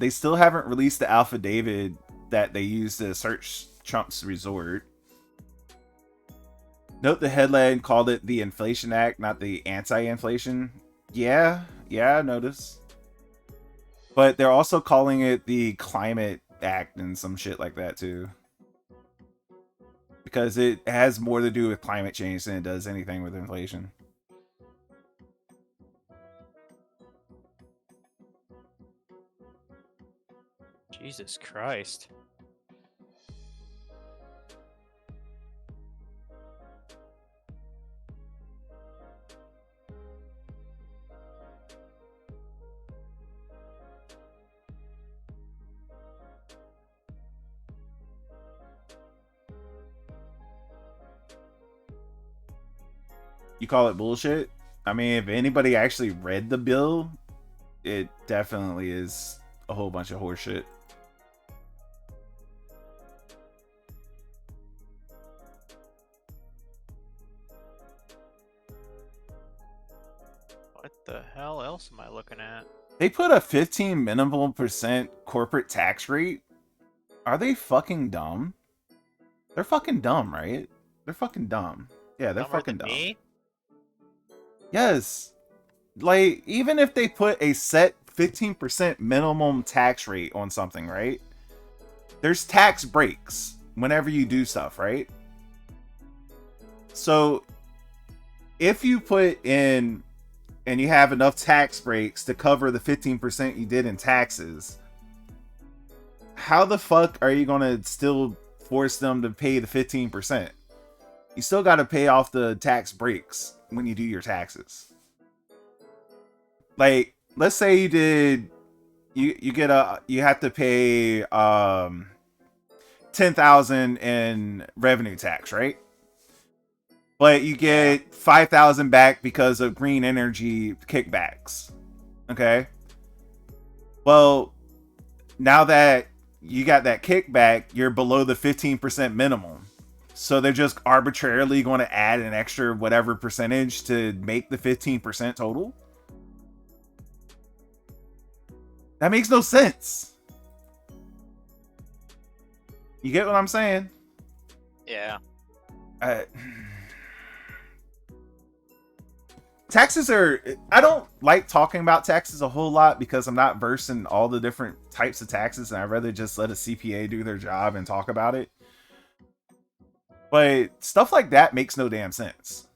still haven't released the affidavit that they used to search Trump's resort. Note the headline called it the Inflation Act, not the Anti-Inflation. Yeah, I noticed. But they're also calling it the Climate Act and some shit like that too. Because it has more to do with climate change than it does anything with inflation. Jesus Christ. You call it bullshit? I mean, if anybody actually read the bill, it definitely is a whole bunch of horseshit. What the hell else am I looking at? They put a 15 minimum percent corporate tax rate. Are they fucking dumb? They're fucking dumb, right? They're fucking dumb. Yeah, they're Dumber fucking than dumb. me? Yes. Like, even if they put a set 15% minimum tax rate on something, right? There's tax breaks whenever you do stuff, right? So, if you put in and you have enough tax breaks to cover the 15% you did in taxes, how the fuck are you gonna still force them to pay the 15%? You still gotta pay off the tax breaks when you do your taxes. Like, let's say you did you have to pay 10,000 in revenue tax, right? But you get 5,000 back because of green energy kickbacks. Okay? Well, now that you got that kickback, you're below the 15% minimum. So they're just arbitrarily going to add an extra whatever percentage to make the 15% total. That makes no sense. You get what I'm saying? Yeah. Taxes are... I don't like talking about taxes a whole lot because I'm not versed in all the different types of taxes, and I'd rather just let a CPA do their job and talk about it. But stuff like that makes no damn sense.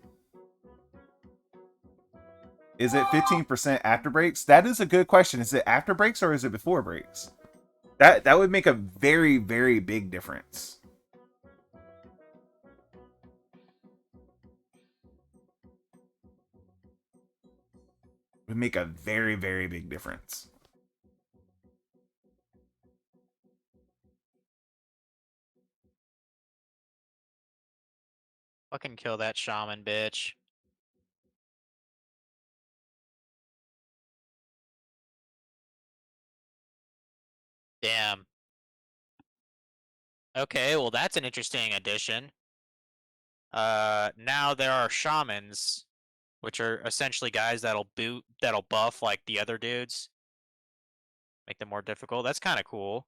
Is it 15% after breaks? That is a good question. Is it after breaks or is it before breaks? That would make a very, very big difference. Would make a very, very big difference. Fucking kill that shaman, bitch. Damn. Okay, well that's an interesting addition. Now there are shamans, which are essentially guys that'll buff like the other dudes. Make them more difficult. That's kind of cool.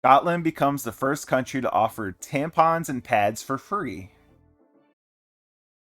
Scotland becomes the first country to offer tampons and pads for free.